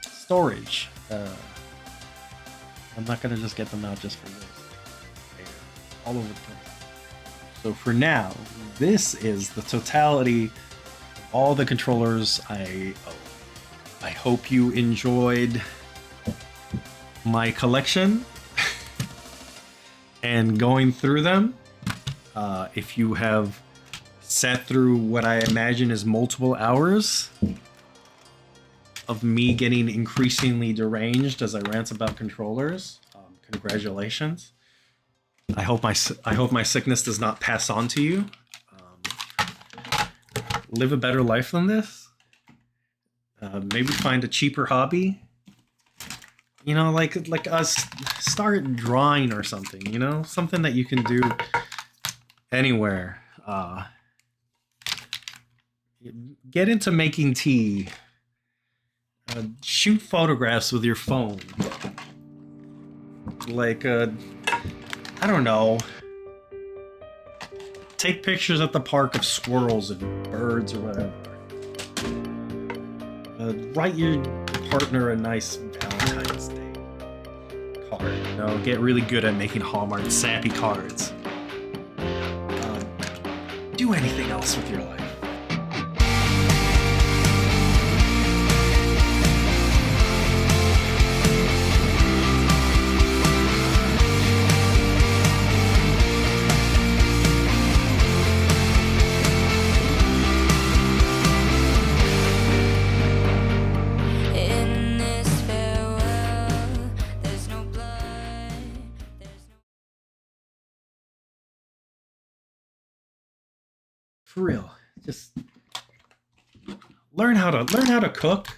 storage. I'm not gonna just get them out just for this. They're all over the place. So for now, this is the totality of all the controllers I own. I hope you enjoyed my collection and going through them. If you have sat through what I imagine is multiple hours of me getting increasingly deranged as I rant about controllers, congratulations. I hope my sickness does not pass on to you. Live a better life than this. Maybe find a cheaper hobby. You know, like us, start drawing or something. You know, something that you can do anywhere. Get into making tea. Shoot photographs with your phone. Like, I don't know. Take pictures at the park of squirrels and birds or whatever. Write your partner a nice Valentine's Day card. You know, get really good at making Hallmark sappy cards. Do anything else with your life. For real, just learn how to cook.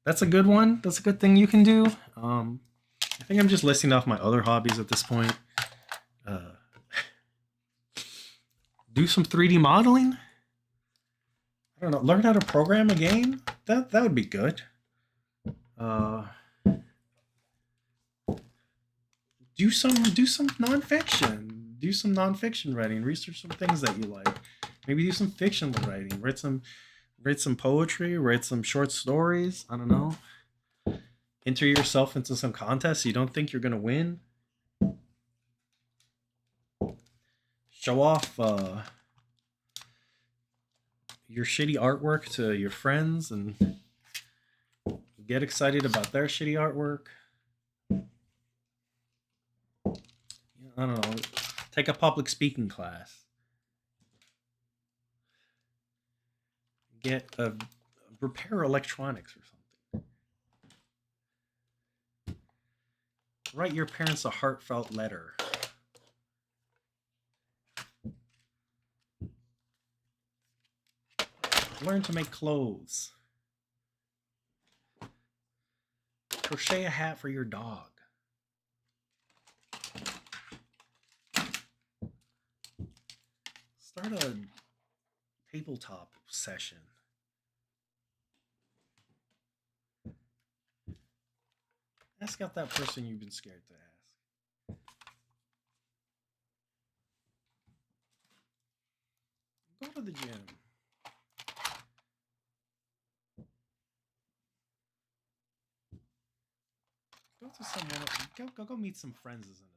That's a good one. That's a good thing you can do. I think I'm just listing off my other hobbies at this point. Do some 3D modeling. I don't know. Learn how to program a game. That would be good. Do some nonfiction. Do some nonfiction writing. Research some things that you like. Maybe do some fiction writing. Write some poetry. Write some short stories. I don't know. Enter yourself into some contests you don't think you're gonna win. Show off your shitty artwork to your friends and get excited about their shitty artwork. I don't know. Take a public speaking class. Repair electronics or something. Write your parents a heartfelt letter. Learn to make clothes. Crochet a hat for your dog. Start a tabletop session. Ask out that person you've been scared to ask. Go to the gym. Go to someone. Go meet some friends as an